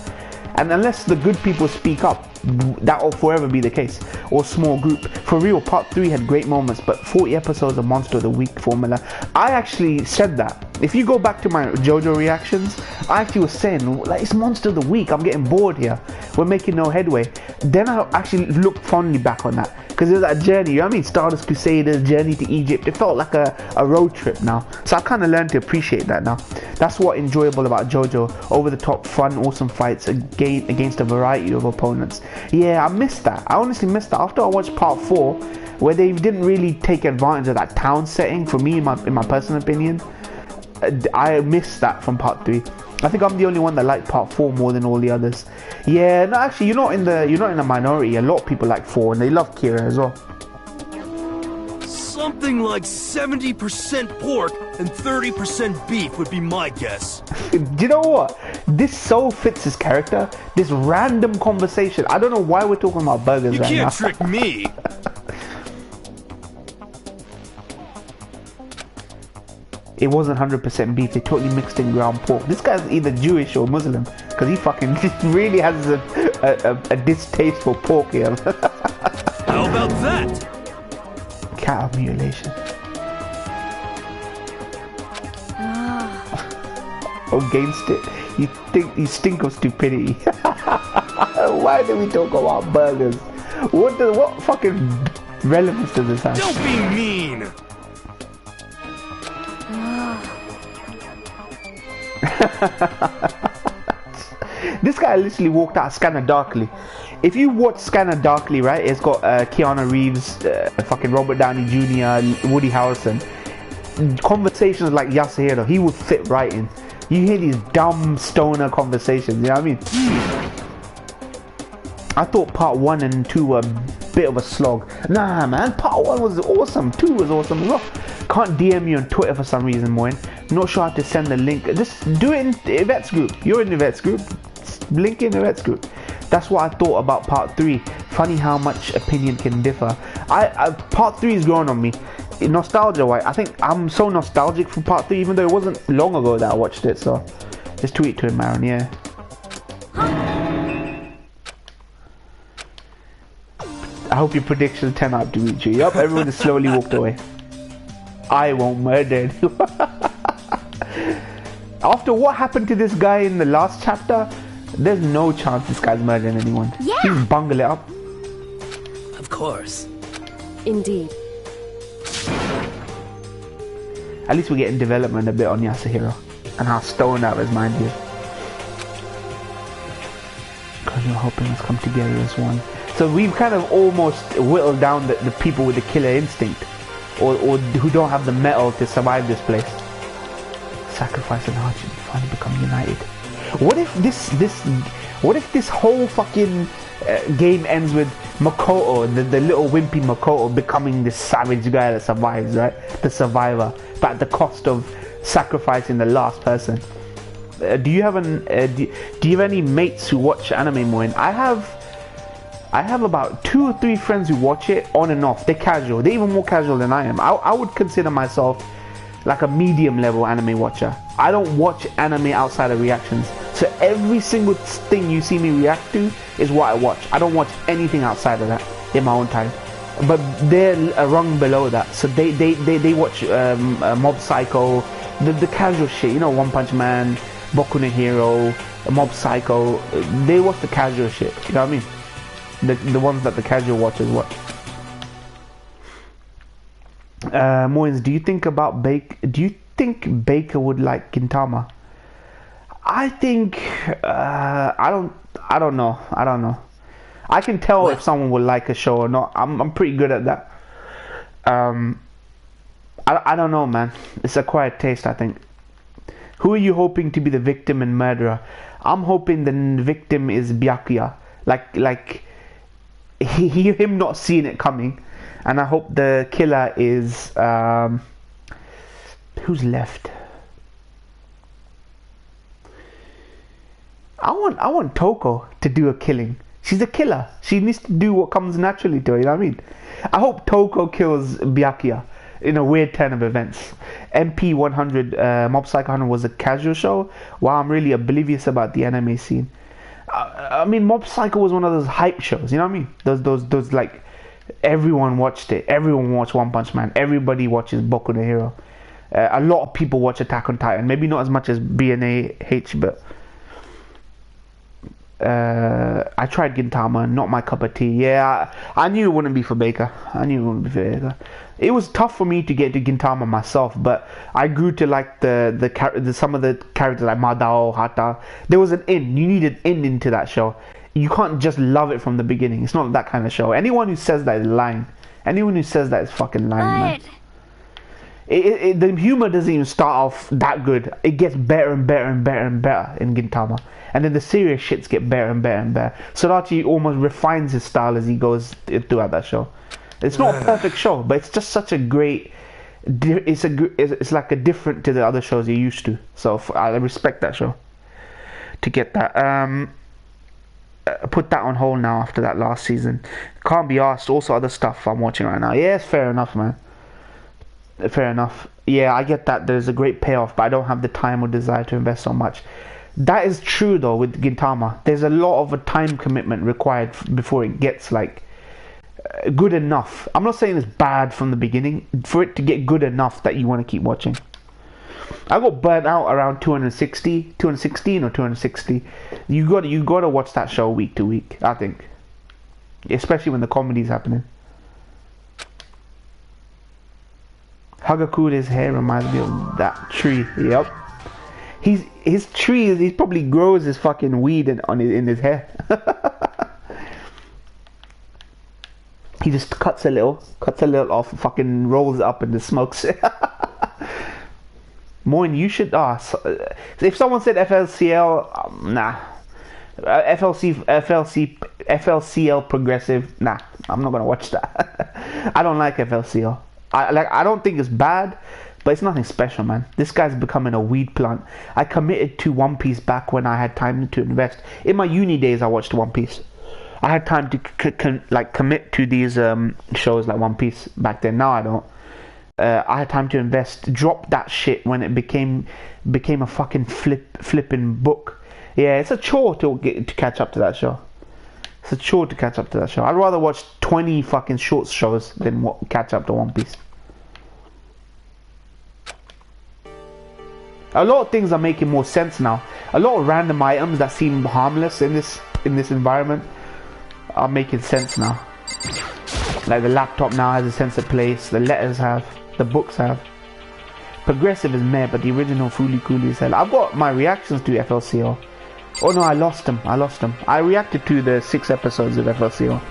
And unless the good people speak up, that will forever be the case. Or small group. For real, part 3 had great moments, but 40 episodes of Monster of the Week formula. I actually said that. If you go back to my JoJo reactions, I actually was saying, like, it's Monster of the Week, I'm getting bored here. We're making no headway. Then I actually looked fondly back on that. Because it was that journey, you know what I mean? Stardust Crusaders, journey to Egypt. It felt like a road trip now. So I kind of learned to appreciate that now. That's what enjoyable about JoJo. Over the top, fun, awesome fights against a variety of opponents. Yeah, I missed that. I honestly missed that. After I watched part 4, where they didn't really take advantage of that town setting, for me, in my personal opinion, I missed that from part 3. I think I'm the only one that liked part 4 more than all the others. Yeah, no, actually, you're not in the minority. A lot of people like 4, and they love Kira as well. Something like 70% pork and 30% beef would be my guess. Do you know what? This so fits his character. This random conversation. I don't know why we're talking about burgers You right now. can't trick me. It wasn't 100% beef. They totally mixed in ground pork. This guy's either Jewish or Muslim, because he fucking really has a distaste for pork here. How about that? Cat mutilation. Against it. You stink of stupidity. Why do we talk about burgers? What fucking relevance does this have? Don't be mean. This guy literally walked out Scanner Darkly. If you watch Scanner Darkly, right, it's got Keanu Reeves, fucking Robert Downey Jr., Woody Harrelson. Conversations like Yasuhiro, he would fit right in. You hear these dumb stoner conversations, you know what I mean? I thought part 1 and 2 were a bit of a slog. Nah, man, part 1 was awesome. 2 was awesome as well. Can't DM you on Twitter for some reason, Moin. Not sure how to send the link. Just do it in Yvette's group. You're in Yvette's group. Link in Yvette's group. That's what I thought about part 3. Funny how much opinion can differ. Part 3 is growing on me. Nostalgia wise, I think I'm so nostalgic for part 3, even though it wasn't long ago that I watched it. So just tweet to him, Maron. Yeah. I hope your predictions turn out to reach you. Yup, everyone has slowly walked away. I won't murder you. After what happened to this guy in the last chapter, there's no chance this guy's murdering anyone. Yeah. He's bungled it up. Of course. Indeed. At least we're getting development a bit on Yasuhiro and how stoned out his mind is. Because you're helping us come together as one. So we've kind of almost whittled down the people with the killer instinct, or who don't have the metal to survive this place. Sacrifice and hardship finally become united. What if this whole fucking game ends with Makoto, the little wimpy Makoto, becoming this savage guy that survives, right? The survivor, but at the cost of sacrificing the last person. Do you have do you have any mates who watch anime more? I have about 2 or 3 friends who watch it on and off. They're casual. They're even more casual than I am. I would consider myself like a medium level anime watcher. I don't watch anime outside of reactions. So every single thing you see me react to is what I watch. I don't watch anything outside of that in my own time. But they're a rung below that. So they watch Mob Psycho, the casual shit. You know, One Punch Man, Boku no Hero, Mob Psycho. They watch the casual shit. You know what I mean? The ones that the casual watchers watch. Moins, do you think Baker would like Gintama? I think I don't know. I can tell if someone would like a show or not. I'm pretty good at that. I don't know, man. It's acquired taste, I think. Who are you hoping to be the victim and murderer? I'm hoping the victim is Byakuya. Like him not seeing it coming. And I hope the killer is who's left? I want Toko to do a killing. She's a killer. She needs to do what comes naturally to her, you know what I mean? I hope Toko kills Byakuya in a weird turn of events. MP 100 Mob Psycho 100 was a casual show, while I'm really oblivious about the anime scene. I mean, Mob Psycho was one of those hype shows, you know what I mean? Those like, everyone watched it. Everyone watched One Punch Man. Everybody watches Boku no Hero. A lot of people watch Attack on Titan. Maybe not as much as BNAH, but I tried Gintama, not my cup of tea. Yeah, I knew it wouldn't be for Baker. It was tough for me to get to Gintama myself, but I grew to like the some of the characters like Madao, Hata. There was an end. You needed an end into that show. You can't just love it from the beginning. It's not that kind of show. Anyone who says that is lying. Anyone who says that is fucking lying, man. The humor doesn't even start off that good. It gets better and better and better and better in Gintama. And then the serious shits get better and better and better. Sodachi almost refines his style as he goes throughout that show. It's not a perfect show, but it's just such a great... It's like a different to the other shows you're used to. So I respect that show. To get that. Put that on hold now after that last season. Can't be asked. Also other stuff I'm watching right now. Yeah, it's fair enough, man. Fair enough. Yeah, I get that there's a great payoff, but I don't have the time or desire to invest so much. That is true though with Gintama. There's a lot of a time commitment required before it gets like good enough. I'm not saying it's bad from the beginning. For it to get good enough that you want to keep watching. I got burnt out around 216 or 260. You got to watch that show week to week, I think. Especially when the comedy's happening. Hagakure's hair reminds me of that tree. Yep. His tree, he probably grows his fucking weed in his hair. He just cuts a little off, fucking rolls it up and just smokes it. Moin, you should ask. If someone said FLCL, nah. FLCL progressive, nah. I'm not gonna watch that. I don't like FLCL. I don't think it's bad, but it's nothing special, man. This guy's becoming a weed plant. I committed to One Piece back when I had time to invest. In my uni days, I watched One Piece. I had time to commit to these shows like One Piece back then. Now I don't. I had time to invest. Drop that shit when it became a fucking flipping book. Yeah, it's a chore to catch up to that show. It's a chore to catch up to that show. I'd rather watch 20 fucking short shows than catch up to One Piece. A lot of things are making more sense now. A lot of random items that seem harmless in this environment are making sense now. Like the laptop now has a sense of place. The letters have. The books have. Progressive is meh, but the original Fooly Cooly is hell. I've got my reactions to FLCL. Oh no, I lost them. I reacted to the 6 episodes of FLCL.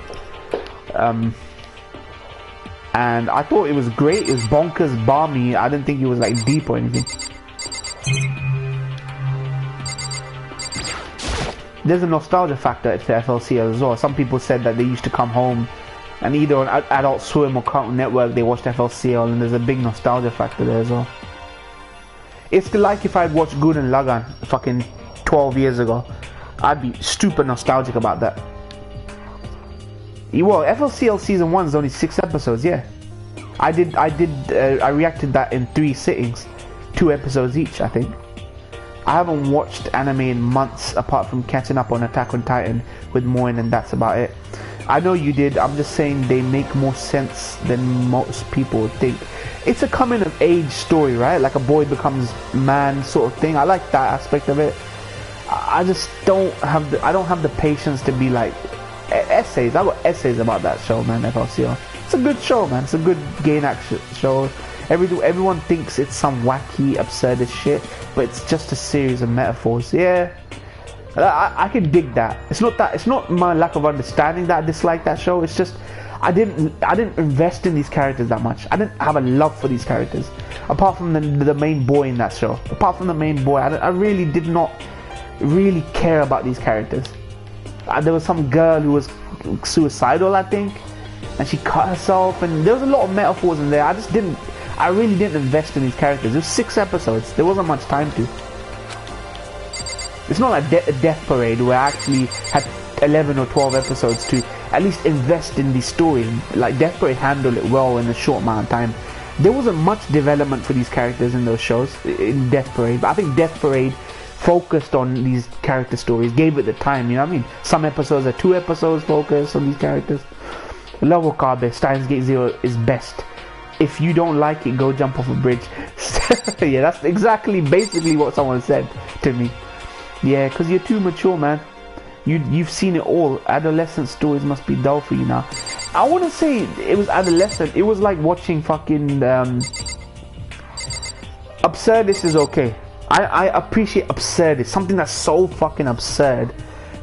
And I thought it was great. It was bonkers, balmy. I didn't think it was like deep or anything. There's a nostalgia factor to FLCL as well. Some people said that they used to come home and either on Adult Swim or Cartoon Network they watched FLCL, and there's a big nostalgia factor there as well. It's like if I'd watched Gurren Lagann fucking 12 years ago. I'd be stupid nostalgic about that. Well, FLCL season 1 is only 6 episodes, yeah. I reacted that in 3 sittings. 2 episodes each, I think. I haven't watched anime in months apart from catching up on Attack on Titan with Moin, and that's about it. I know you did. I'm just saying they make more sense than most people would think. It's a coming of age story, right? Like a boy becomes man sort of thing. I like that aspect of it. I just don't have the patience to be like essays. I got essays about that show, man. FLCL. It's a good show, man. It's a good gain action show. Everyone thinks it's some wacky, absurdist shit, but it's just a series of metaphors. Yeah, I can dig that. It's not my lack of understanding that I dislike that show. It's just I didn't invest in these characters that much. I didn't have a love for these characters, apart from the main boy in that show. Apart from the main boy, I really did not really care about these characters. There was some girl who was suicidal, I think, and she cut herself, and there was a lot of metaphors in there. I really didn't invest in these characters. It was 6 episodes. There wasn't much time to. It's not like Death Parade where I actually had 11 or 12 episodes to at least invest in these stories. Like Death Parade handled it well in a short amount of time. There wasn't much development for these characters in those shows, in Death Parade. But I think Death Parade focused on these character stories, gave it the time, you know what I mean? Some episodes are 2 episodes focused on these characters. Love Okabe, Steins Gate Zero is best. If you don't like it, go jump off a bridge. Yeah, that's basically what someone said to me. Yeah, because you're too mature, man. You've seen it all. Adolescent stories must be dull for you now. I wouldn't say it was adolescent. It was like watching fucking Absurdist is okay. I appreciate Absurdist. Something that's so fucking absurd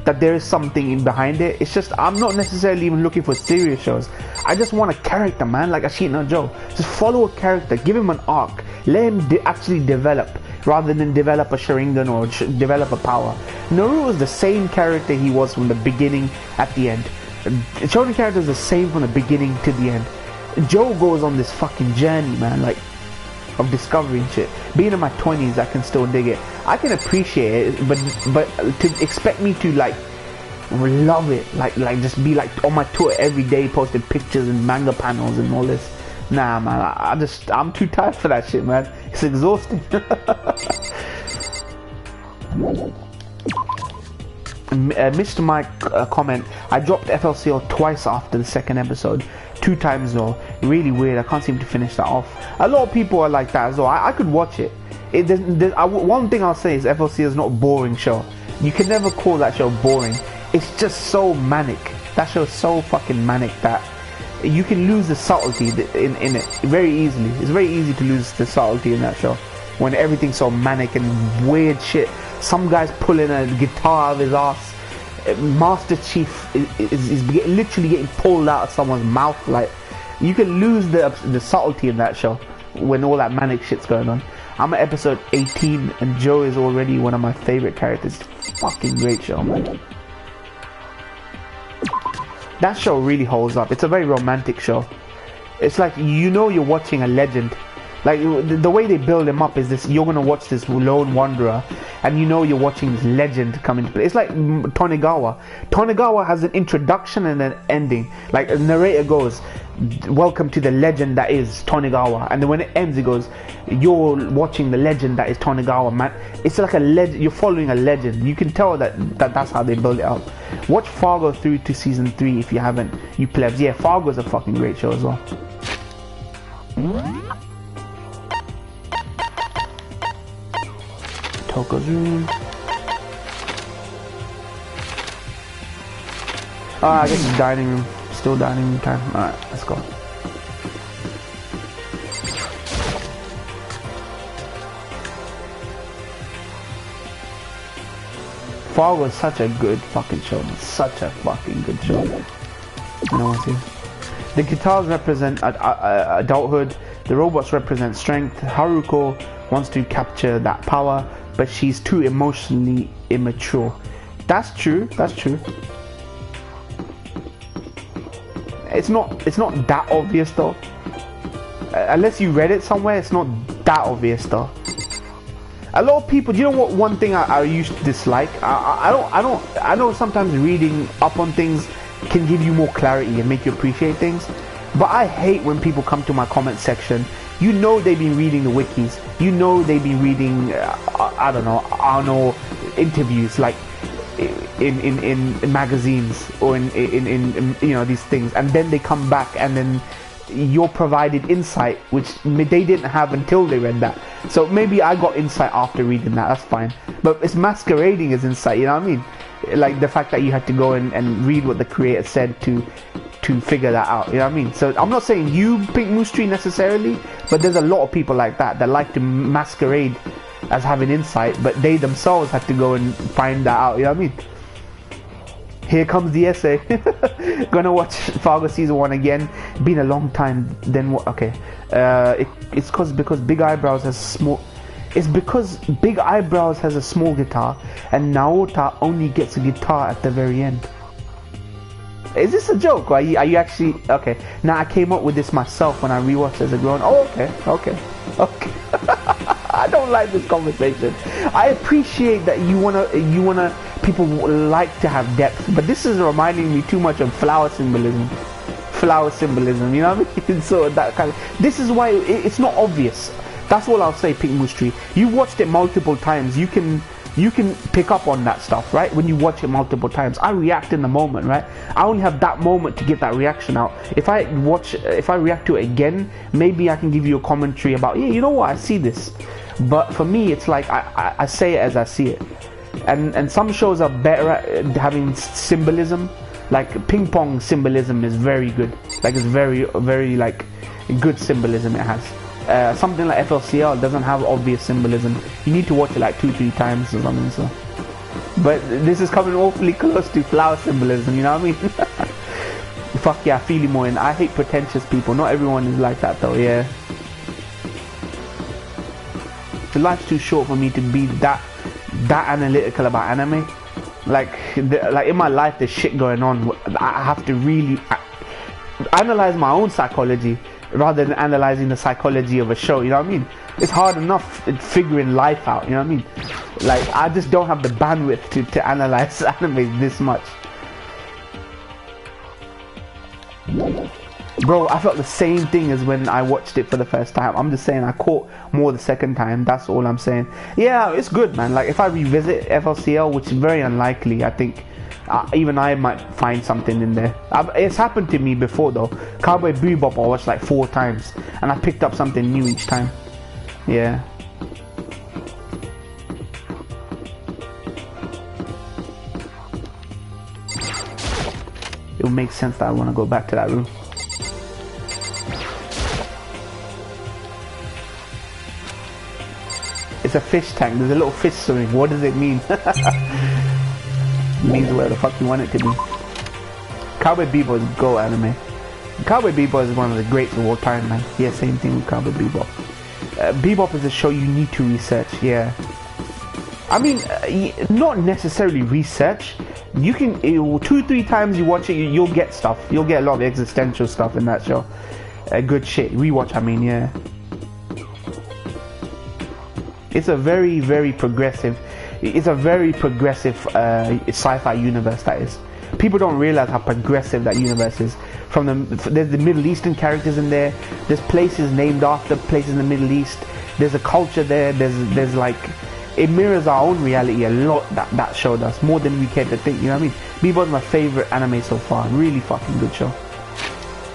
that there is something in behind it. It's just I'm not necessarily even looking for serious shows. I just want a character, man, like Ashita no Joe. Just follow a character, give him an arc, let him actually develop, rather than develop a Sharingan or develop a power. Naruto is the same character he was from the beginning at the end. Shonen character is the same from the beginning to the end. Joe goes on this fucking journey, man, like of discovering shit. Being in my 20s, I can still dig it. I can appreciate it, but to expect me to like love it, like just be like on my Twitter every day posting pictures and manga panels and all this, nah, man, I'm too tired for that shit, man. It's exhausting. Mr. Mike comment, I dropped FLCL twice after the 2nd episode. 2 times though. Really weird. I can't seem to finish that off. A lot of people are like that as well. I could watch it. One thing I'll say is FLCL is not a boring show. You can never call that show boring. It's just so manic. That show is so fucking manic that you can lose the subtlety in it very easily. It's very easy to lose the subtlety in that show when everything's so manic and weird shit. Some guy's pulling a guitar out of his ass. Master Chief is literally getting pulled out of someone's mouth. Like, you can lose the subtlety in that show when all that manic shit's going on. I'm at episode 18 and Joe is already one of my favorite characters. Fucking great show, man. That show really holds up. It's a very romantic show. It's like, you know, you're watching a legend. Like, the way they build him up is this: you're gonna watch this lone wanderer, and you know you're watching this legend come into play. It's like Tonegawa. Tonegawa has an introduction and an ending. Like, the narrator goes, welcome to the legend that is Tonegawa, and then when it ends, it goes, you're watching the legend that is Tonegawa, man. It's like a legend. You're following a legend. You can tell that's how they build it up. Watch Fargo through to season 3 if you haven't, you plebs. Yeah, Fargo's a fucking great show as well. Toko's room. I guess it's dining room. Still dining room time. Alright, let's go. Fargo is such a good fucking show. Such a fucking good show. You know what I'm saying? The guitars represent adulthood. The robots represent strength. Haruko wants to capture that power, but she's too emotionally immature. That's true. That's true. It's not that obvious though. Unless you read it somewhere, it's not that obvious though. A lot of people, you know what? One thing I used to dislike. I know sometimes reading up on things can give you more clarity and make you appreciate things. But I hate when people come to my comment section. You know they've been reading the wikis. You know they've been reading, I don't know, interviews like in magazines or in you know these things, and then they come back and then you're provided insight which they didn't have until they read that. So maybe I got insight after reading that. That's fine. But it's masquerading as insight. You know what I mean? Like the fact that you had to go and read what the creator said to figure that out, you know what I mean? So I'm not saying you, Pink Moose Tree, necessarily, but there's a lot of people like that like to masquerade as having insight, but they themselves have to go and find that out, you know what I mean? Here comes the essay. Gonna watch Fargo season 1 again. Been a long time. Then what? Okay. It's because Big Eyebrows has small. It's because Big Eyebrows has a small guitar, and Naota only gets a guitar at the very end. Is this a joke? Or are you actually okay? Now I came up with this myself when I rewatched as a grown. Oh, okay. I don't like this conversation. I appreciate that you wanna people like to have depth, but this is reminding me too much of flower symbolism, you know what I mean? So that kind of, this is why it's not obvious. That's all I'll say, Pink Moose Tree. You watched it multiple times, you can pick up on that stuff, right? When you watch it multiple times, I react in the moment, right? I only have that moment to get that reaction out. If I react to it again, maybe I can give you a commentary about, yeah, you know what, I see this. But for me, it's like I say it as I see it. And some shows are better at having symbolism. Like ping pong symbolism is very good. Like it's very, very like good symbolism it has. Something like FLCL doesn't have obvious symbolism. You need to watch it like 2-3 times or something. So, but this is coming awfully close to flower symbolism. You know what I mean? Fuck yeah, I feel you more. And I hate pretentious people. Not everyone is like that though. Yeah. The life's too short for me to be that analytical about anime. Like in my life, there's shit going on. I have to really analyze my own psychology rather than analyzing the psychology of a show, you know what I mean? It's hard enough figuring life out, you know what I mean? Like, I just don't have the bandwidth to analyze anime this much. Bro, I felt the same thing as when I watched it for the first time. I'm just saying I caught more the second time, that's all I'm saying. Yeah, it's good, man. Like, if I revisit FLCL, which is very unlikely, I think even I might find something in there. It's happened to me before though. Cowboy Bebop I watched like 4 times and I picked up something new each time. Yeah. It would make sense that I want to go back to that room. It's a fish tank. There's a little fish swimming. What does it mean? Means where the fuck you want it to be. Cowboy Bebop is go anime. Cowboy Bebop is one of the greats of all time, man. Yeah, same thing with Cowboy Bebop. Bebop is a show you need to research. Yeah. I mean, not necessarily research. You can 2-3 times you watch it, you'll get stuff. You'll get a lot of existential stuff in that show. Good shit. Rewatch. I mean, yeah. It's a very, very progressive. It's a very progressive sci-fi universe, that is. People don't realize how progressive that universe is. There's the Middle Eastern characters in there. There's places named after places in the Middle East. There's a culture there. There's like, it mirrors our own reality a lot. That show does more than we care to think. You know what I mean? Bebop's my favorite anime so far. Really fucking good show.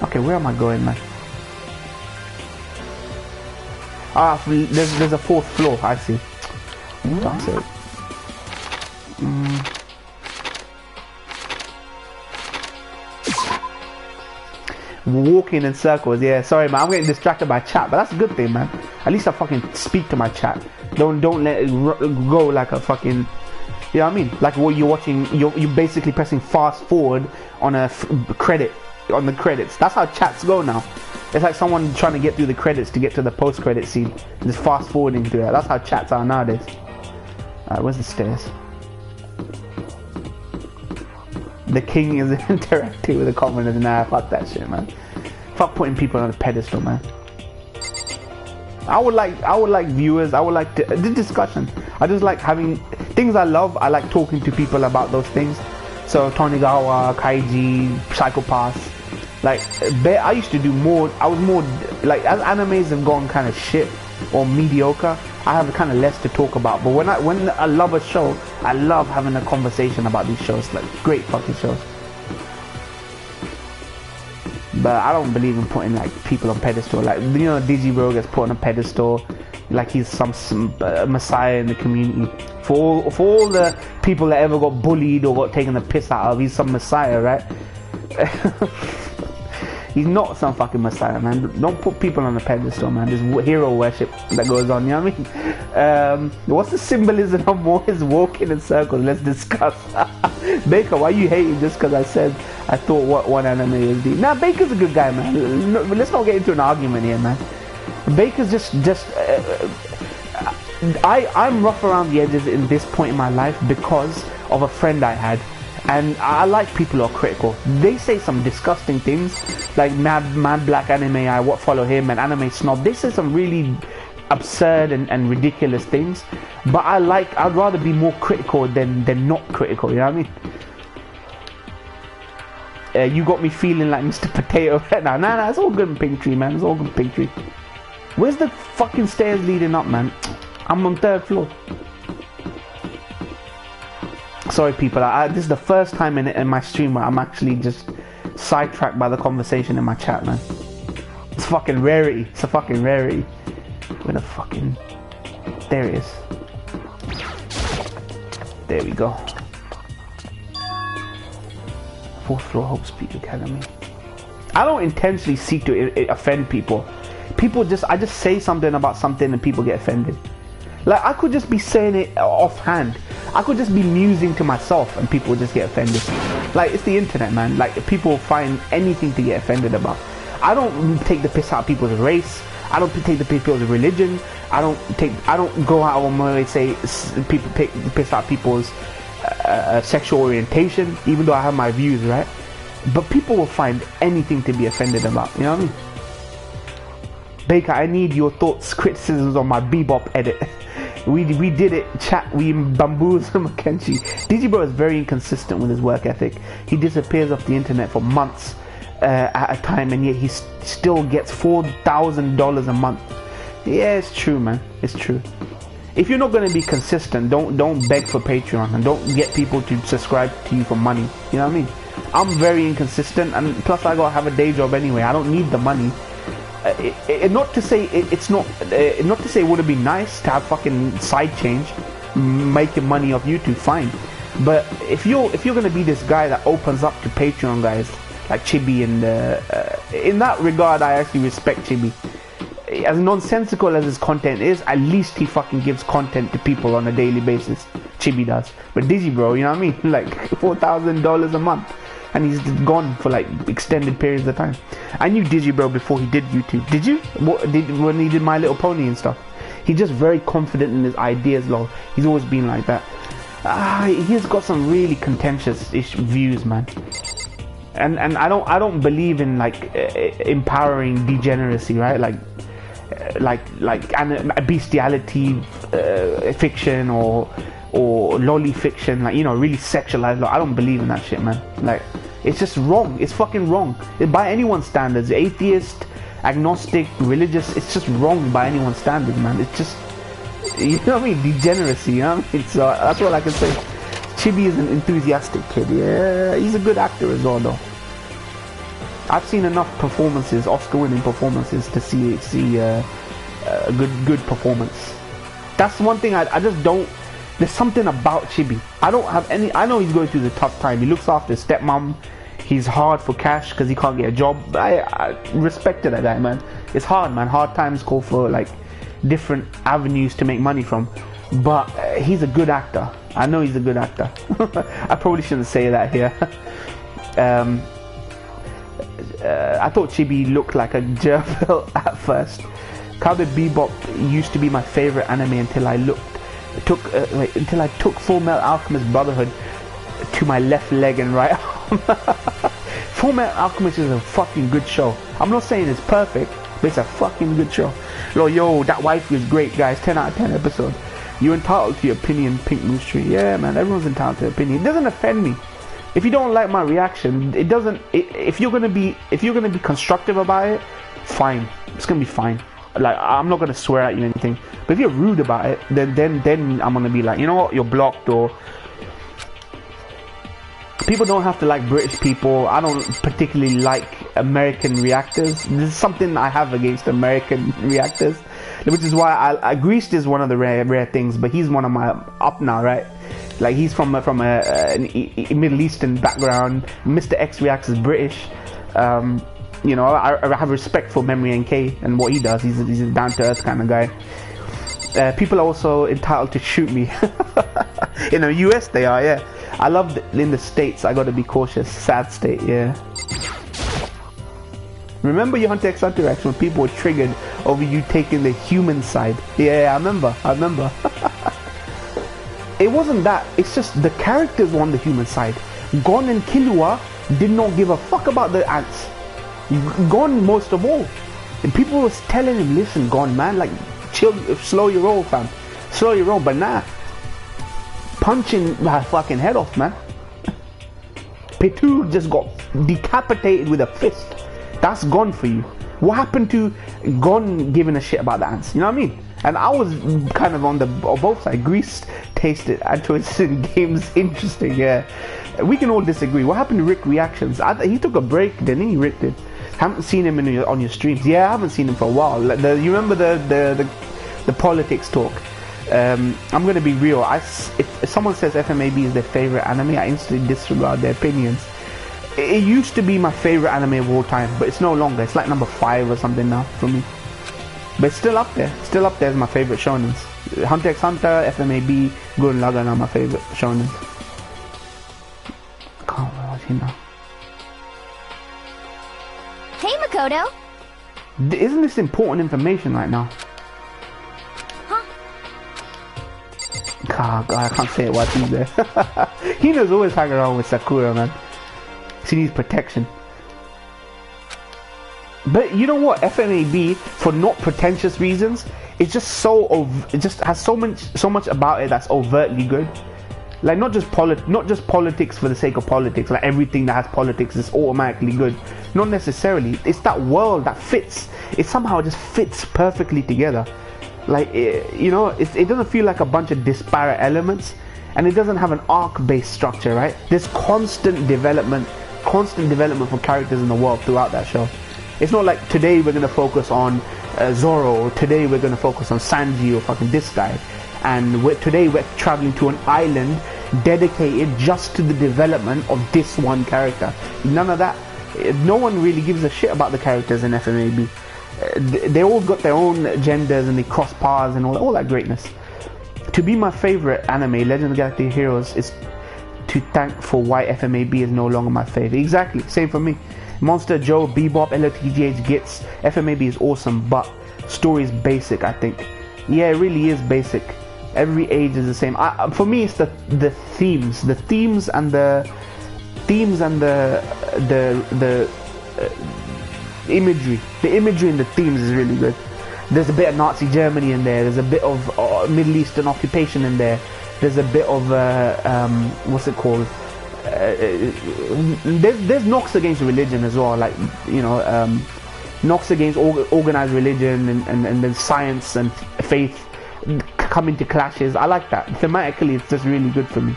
Okay, where am I going, man? There's a 4th floor. I see. That's it. Walking in circles, yeah. Sorry, man. I'm getting distracted by chat, but that's a good thing, man. At least I fucking speak to my chat. Don't let it go like a fucking. You know what I mean? Like what you're watching. You're basically pressing fast forward on a credit on the credits. That's how chats go now. It's like someone trying to get through the credits to get to the post-credit scene. Just fast forwarding through that. That's how chats are nowadays. Alright, where's the stairs? The king is interacting with the commoners. Nah, fuck that shit, man. Fuck putting people on a pedestal, man. I would like viewers. I would like the discussion. I just like having things I love. I like talking to people about those things. So Tonigawa, Kaiji, Psychopaths. Like I used to do more. I was more like, as animes have gone kind of shit or mediocre, I have kind of less to talk about. But when I love a show, I love having a conversation about these shows. Like great fucking shows. But I don't believe in putting like people on pedestal. Like, you know, Digibro gets put on a pedestal like he's some messiah in the community. For all the people that ever got bullied or got taken the piss out of, he's some messiah, right? He's not some fucking messiah, man. Don't put people on a pedestal, man. There's hero worship that goes on, you know what I mean? What's the symbolism of Moyes walking in circles? Let's discuss. Baker, why you hating just because I said I thought what one anime is deep? Nah, Baker's a good guy, man. No, let's not get into an argument here, man. Baker's just I'm rough around the edges in this point in my life because of a friend I had. And I like people who are critical. They say some disgusting things, like Mad Black Anime, I follow him, and Anime Snob. They say some really absurd and ridiculous things. But I'd rather be more critical than not critical, you know what I mean? You got me feeling like Mr. Potato right now. Nah, it's all good in Pink Tree, man. It's all good in Pink Tree. Where's the fucking stairs leading up, man? I'm on 3rd floor. Sorry people, this is the first time in my stream where I'm actually just sidetracked by the conversation in my chat, man. It's fucking rarity. It's a fucking rarity. Where the fucking... There it is. There we go. 4th floor Hope Speak Academy. I don't intentionally seek to offend people. I just say something about something and people get offended. Like, I could just be saying it offhand. I could just be musing to myself and people just get offended. Like, it's the internet, man. Like, people find anything to get offended about. I don't take the piss out of people's race. I don't take the piss out of people's religion. I don't go out of my way to say people take the piss out of people's sexual orientation, even though I have my views, right? But people will find anything to be offended about, you know what I mean? Baker, I need your thoughts, criticisms on my Bebop edit. We did it, chat. We bamboozled Makenshi. Digibro is very inconsistent with his work ethic. He disappears off the internet for months at a time, and yet he still gets $4,000 a month. Yeah, it's true, man. It's true. If you're not going to be consistent, don't beg for Patreon, and don't get people to subscribe to you for money. You know what I mean? I'm very inconsistent, and plus I gotta have a day job anyway. I don't need the money. Not to say it wouldn't be nice to have fucking side change, making money off YouTube, fine. But if you're gonna be this guy that opens up to Patreon guys like Chibi, and in that regard, I actually respect Chibi. As nonsensical as his content is, at least he fucking gives content to people on a daily basis. Chibi does. But Digibro, you know what I mean? Like $4,000 a month. And he's gone for like extended periods of time. I knew Digibro before he did YouTube. Did you? When he did My Little Pony and stuff. He's just very confident in his ideas, lol. He's always been like that. He's got some really contentious-ish views, man. And I don't believe in like empowering degeneracy, right? Like bestiality fiction or lolly fiction, like, you know, really sexualized. Like, I don't believe in that shit, man. Like, it's just wrong. It's fucking wrong by anyone's standards. Atheist, agnostic, religious, it's just wrong by anyone's standards, man. It's just, you know what I mean, degeneracy, you know what I mean? So that's all I can say. Chibi is an enthusiastic kid. Yeah, he's a good actor as well, though. I've seen enough performances, Oscar-winning performances, to see a good performance. That's one thing I just don't. There's something about Chibi. I don't have any. I know he's going through the tough time. He looks after his stepmom. He's hard for cash because he can't get a job. I respect that guy, man. It's hard, man. Hard times call for like different avenues to make money from. But he's a good actor. I know he's a good actor. I probably shouldn't say that here. I thought Chibi looked like a gerbil at first. Cowboy Bebop used to be my favorite anime until I took Full Metal Alchemist Brotherhood to my left leg and right arm. Full Metal Alchemist is a fucking good show. I'm not saying it's perfect, But it's a fucking good show. Yo, that wife is great, guys. 10 out of 10 episode. You're entitled to your opinion, Pink Moose Tree. Yeah, man, everyone's entitled to their opinion. It doesn't offend me. If you don't like my reaction, it doesn't. If you're gonna be constructive about it, fine. It's gonna be fine. Like, I'm not gonna swear at you or anything. But if you're rude about it, then I'm gonna be like, you know what, you're blocked. Or people don't have to like British people. I don't particularly like American reactors. This is something I have against American reactors, which is why Greased is one of the rare things. But he's one of my up now, right? Like, he's from a Middle Eastern background. Mr. X Reacts is British. You know, I have respect for Memory NK and what he does. He's a down-to-earth kind of guy. People are also entitled to shoot me. In the US they are, yeah. I love in the States, I gotta be cautious. Sad state, yeah. Remember your Hunter x Hunter reaction when people were triggered over you taking the human side? Yeah, I remember. It wasn't that, it's just the characters were on the human side. Gon and Killua did not give a fuck about the ants. Gon most of all. And people was telling him, listen, Gon, man, like, chill, slow your roll, fam. Slow your roll, but nah. Punching my fucking head off, man. Pitu just got decapitated with a fist. That's Gon for you. What happened to Gon giving a shit about the ants? You know what I mean? And I was kind of on both sides. Grease tasted and twisted games interesting, yeah. We can all disagree. What happened to Rick reactions? He took a break, didn't he? Rick did. Haven't seen him on your streams. Yeah, I haven't seen him for a while. You remember the politics talk? I'm gonna be real. If someone says FMAB is their favorite anime, I instantly disregard their opinions. It used to be my favorite anime of all time, but it's no longer. It's like number 5 or something now for me. But it's still up there. Still up there as my favorite shonens. Hunter x Hunter, FMAB, Gurren Lagann are my favorite shonens. I can't watch him now. Hey, Makoto. Isn't this important information right now? Huh? God, I can't say it while he's there. Hino's always hanging around with Sakura, man. She needs protection. But you know what? FMAB, for not pretentious reasons, it's just it just has so much about it that's overtly good. Like, not just politics for the sake of politics. Like, everything that has politics is automatically good. Not necessarily. It's that world that fits. It somehow just fits perfectly together. Like, you know, it doesn't feel like a bunch of disparate elements, and it doesn't have an arc-based structure, right? There's constant development for characters in the world throughout that show. It's not like today we're gonna focus on Zoro, or today we're gonna focus on Sanji, or fucking this guy. And today we're traveling to an island dedicated just to the development of this one character. None of that. No one really gives a shit about the characters in FMAB. They all got their own agendas and they cross paths and all that greatness. To be my favorite anime, Legend of the Galactic Heroes, is to thank for why FMAB is no longer my favorite. Exactly, same for me. Monster Joe, Bebop, LOTGH gets FMAB is awesome, but story is basic, I think. Yeah, it really is basic. Every age is the same. For me, it's the themes and the imagery. The imagery and the themes is really good. There's a bit of Nazi Germany in there. There's a bit of Middle Eastern occupation in there. There's a bit of what's it called? There's knocks against religion as well. Like, you know, knocks against organized religion and then science and faith come into clashes. I like that. Thematically, it's just really good for me.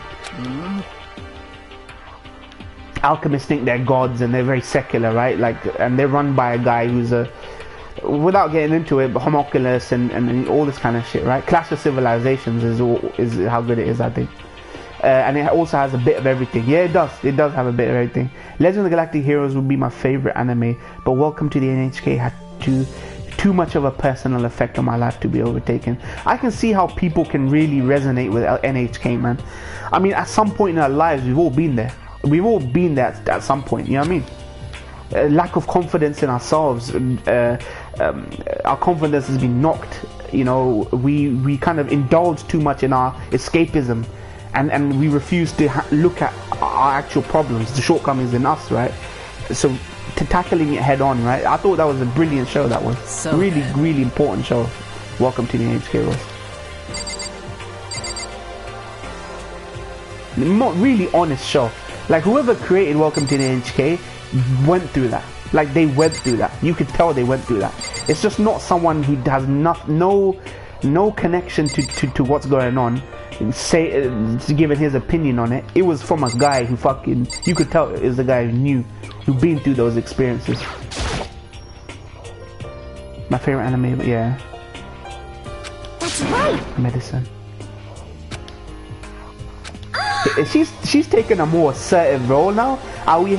Alchemists think they're gods and they're very secular, right? Like, and they're run by a guy who's without getting into it, but homunculus and all this kind of shit, right? Clash of Civilizations is how good it is, I think. And it also has a bit of everything. Yeah, it does have a bit of everything. Legend of the Galactic Heroes would be my favorite anime, but Welcome to the NHK had too much of a personal effect on my life to be overtaken. I can see how people can really resonate with NHK, man. I mean, at some point in our lives, we've all been there. We've all been there at some point, you know what I mean? Lack of confidence in ourselves. Our confidence has been knocked. You know, we kind of indulge too much in our escapism, and we refuse to look at our actual problems, the shortcomings in us, right? So to tackling it head on, right? I thought that was a brilliant show. That was So really, then. really important show. Welcome to the HK was. Really honest show. Like whoever created Welcome to the HK went through that. Like they went through that. You could tell they went through that. It's just not someone who has no connection to what's going on. Giving his opinion on it. It was from a guy who fucking, you could tell it was a guy who knew, who'd been through those experiences. My favorite anime, yeah. That's right. Medicine. She's taken a more assertive role now. Aoi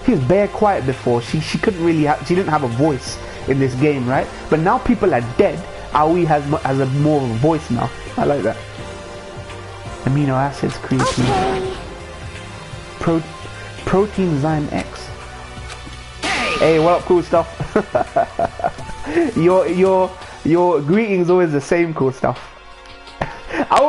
he was bare quiet before. She couldn't really she didn't have a voice in this game, right? But now people are dead. Aoi has a more of a voice now. I like that. Amino acids, creatine. Okay. Protein Zyme X. Hey, what up, cool stuff? your greetings always the same, cool stuff.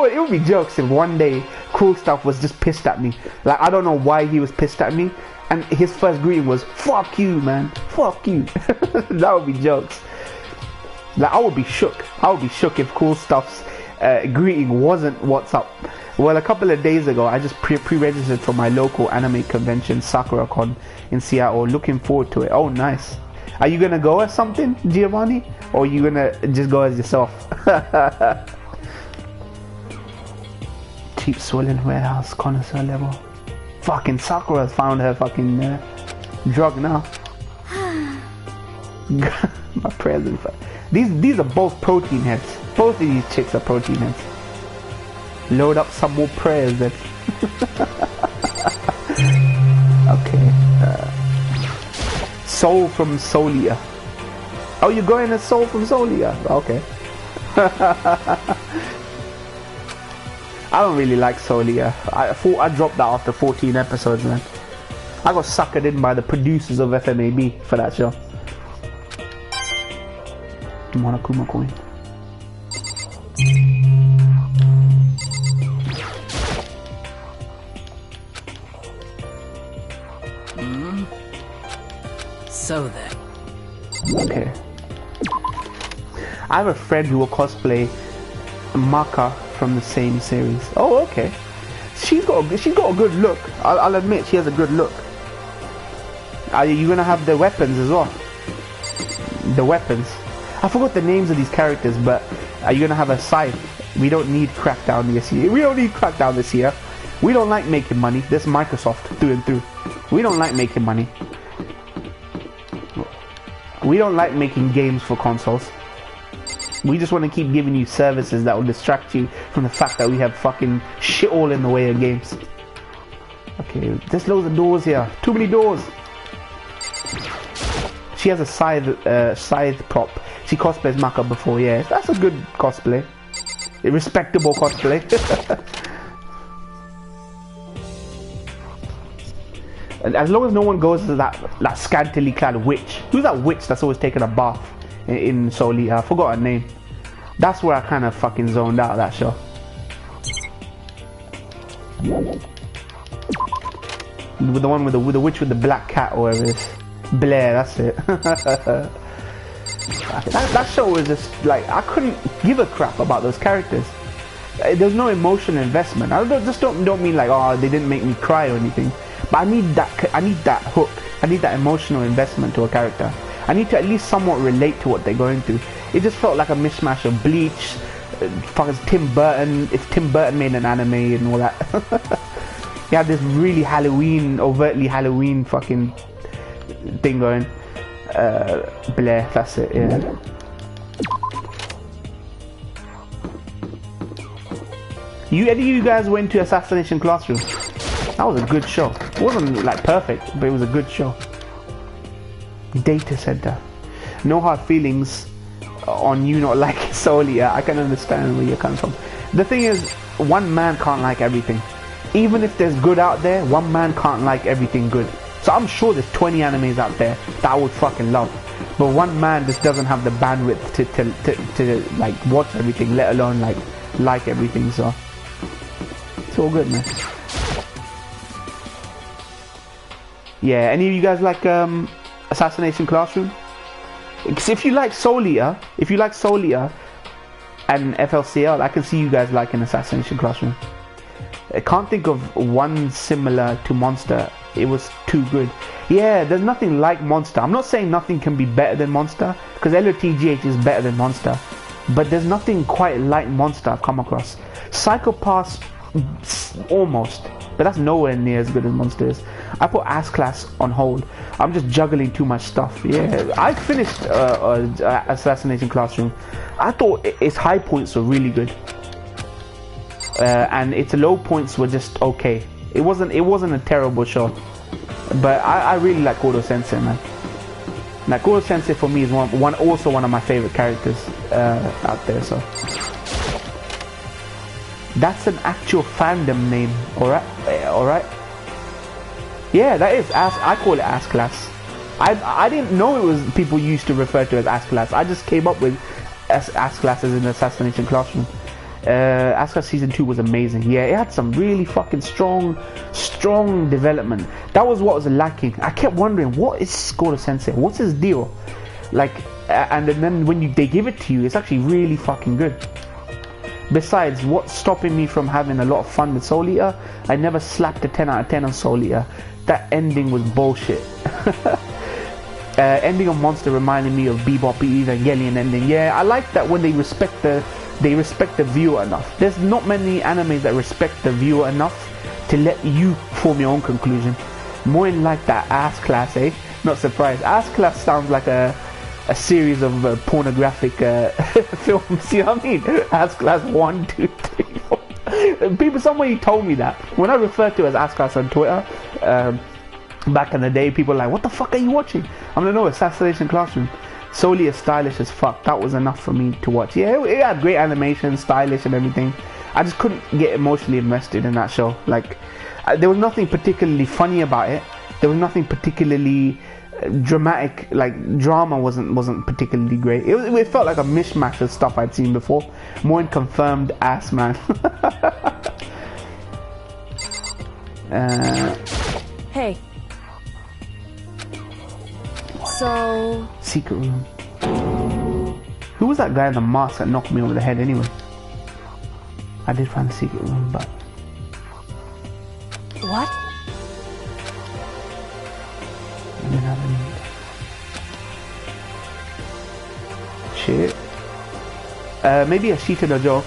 It would be jokes if one day cool stuff was just pissed at me. Like I don't know why he was pissed at me, and his first greeting was "fuck you, man, fuck you." That would be jokes. Like I would be shook. I would be shook if cool stuff's greeting wasn't "what's up." Well, a couple of days ago, I just pre-registered for my local anime convention, SakuraCon in Seattle. Looking forward to it. Oh, nice. Are you gonna go as something, Giovanni, or are you gonna just go as yourself? Cheap swollen warehouse connoisseur level. Fucking Sakura's found her fucking drug now. My present. These are both protein heads. Both of these chicks are protein heads. Load up some more prayers then. Okay. Soul from Solia. Oh, you're going as Soul from Solia? Okay. I don't really like Solia. I thought I dropped that after 14 episodes, man. I got suckered in by the producers of FMAB for that show. Monokuma coin. So then. Okay. I have a friend who will cosplay Maka from the same series. Oh, okay. She's got a good look. I'll admit she has a good look. Are you gonna have the weapons as well? The weapons. I forgot the names of these characters, but are you gonna have a scythe? We don't need Crackdown this year. We don't need Crackdown this year. We don't like making money. This is Microsoft through and through. We don't like making money. We don't like making games for consoles. We just want to keep giving you services that will distract you from the fact that we have fucking shit all in the way of games. Okay, there's loads of doors here. Too many doors. She has a scythe prop. She cosplays Maka before, yeah. That's a good cosplay. A respectable cosplay. And as long as no one goes to that scantily clad witch. Who's that witch that's always taking a bath in Solia? I forgot her name. That's where I kind of fucking zoned out of that show. With the one with the witch with the black cat or whatever it is. Blair, that's it. that show was just like, I couldn't give a crap about those characters. There's no emotional investment. I don't mean like, oh, they didn't make me cry or anything. But I need that hook. I need that emotional investment to a character. I need to at least somewhat relate to what they're going through. It just felt like a mishmash of Bleach, fucking Tim Burton, if Tim Burton made an anime and all that. He had this really overtly Halloween fucking thing going. Blair, that's it, yeah. Any of you guys went to Assassination Classroom? That was a good show. It wasn't like perfect, but it was a good show. Data center. No hard feelings on you not liking Solia. I can understand where you're coming from. The thing is, one man can't like everything. Even if there's good out there, one man can't like everything good. So I'm sure there's 20 animes out there that I would fucking love. But one man just doesn't have the bandwidth to like watch everything, let alone like everything, so it's all good, man. Yeah, any of you guys like Assassination Classroom. Because if you like Soul Eater, and FLCL, I can see you guys liking Assassination Classroom. I can't think of one similar to Monster. It was too good. Yeah, there's nothing like Monster. I'm not saying nothing can be better than Monster, because LOTGH is better than Monster, but there's nothing quite like Monster I've come across. Psychopaths, almost, but that's nowhere near as good as Monster is. I put Ass Class on hold. I'm just juggling too much stuff. Yeah, I finished Assassination Classroom. I thought its high points were really good, and its low points were just okay. It wasn't a terrible show, but I really like Gordo Sensei, man. Like, Gordo Sensei for me is also one of my favorite characters out there. So that's an actual fandom name, alright. Yeah, that is Ass. I call it Ass Class. I didn't know it was people used to refer to as Ass Class. I just came up with Ass Class as an Assassination Classroom. Ass Class Season 2 was amazing. Yeah, it had some really fucking strong development. That was what was lacking. I kept wondering, what is Gordo Sensei? What's his deal? Like, and then when they give it to you, it's actually really fucking good. Besides, what's stopping me from having a lot of fun with Soul Eater? I never slapped a 10 out of 10 on Soul Eater. That ending was bullshit. Ending of Monster reminded me of Bebop Evangelion ending. Yeah, I like that when they respect the viewer enough. There's not many animes that respect the viewer enough to let you form your own conclusion. More in like that Ass Class, eh? Not surprised. Ass Class sounds like a series of pornographic films. You know what I mean? Ass Class 1, 2, 3, 4. Somebody told me that when I referred to it as Ass Class on Twitter. Back in the day, people were like, what the fuck are you watching? I'm like, no, Assassination Classroom. Solely as stylish as fuck. That was enough for me to watch. Yeah, it had great animation, stylish and everything. I just couldn't get emotionally invested in that show. Like, there was nothing particularly funny about it. There was nothing particularly dramatic. Like, drama wasn't particularly great. It felt like a mishmash of stuff I'd seen before. More in confirmed ass, man. Hey. So... Secret room. Who was that guy in the mask that knocked me over the head anyway? I did find the secret room, but... What? I didn't have any... Shit. Maybe a Shita Dojo.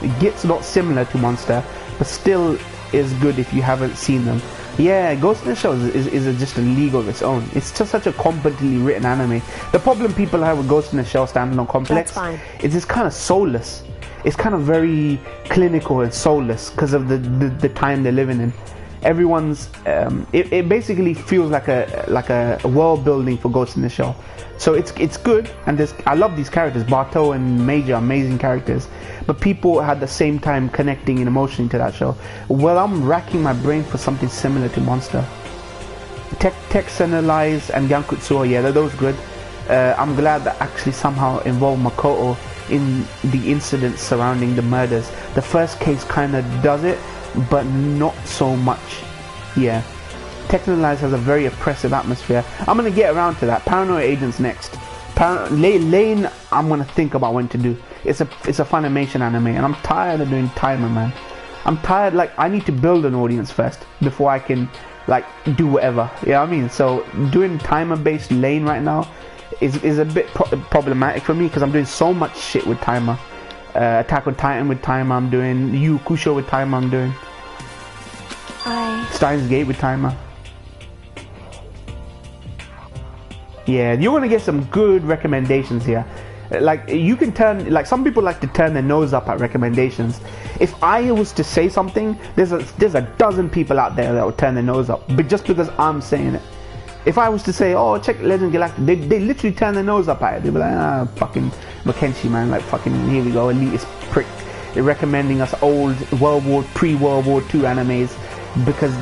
It gets not similar to Monster, but still is good if you haven't seen them. Yeah, Ghost in the Shell is just a league of its own. It's just such a competently written anime. The problem people have with Ghost in the Shell Standalone Complex is it's kind of soulless. It's kind of very clinical and soulless because of the time they're living in. Everyone's it basically feels like a world building for Ghost in the Shell. So it's good, and I love these characters. Barto and Major, amazing characters. But people had the same time connecting and emotionally to that show. Well, I'm racking my brain for something similar to Monster. Texanalize and Gankutsuo, yeah, those good. I'm glad that actually somehow involved Makoto in the incidents surrounding the murders. The first case kind of does it, but not so much. Yeah. Technolize has a very oppressive atmosphere. I'm gonna get around to that. Paranoid Agent's next. Lane, I'm gonna think about when to do. It's a Funimation anime, and I'm tired of doing timer, man. I'm tired. Like, I need to build an audience first before I can like do whatever. You know what I mean? So doing timer-based Lane right now is a bit problematic for me because I'm doing so much shit with timer. Attack on Titan with timer. I'm doing Yu Kusho with timer. I'm doing Steins Gate with timer. Yeah, you're gonna get some good recommendations here. Like, you can turn, like, some people like to turn their nose up at recommendations. If I was to say something, there's a dozen people out there that would turn their nose up, but just because I'm saying it. If I was to say, oh, check Legend Galactic, they literally turn their nose up at it. They'd be like, ah, fucking Makenshi, man, like, fucking, here we go, elitist prick. They're recommending us old pre-World War II animes because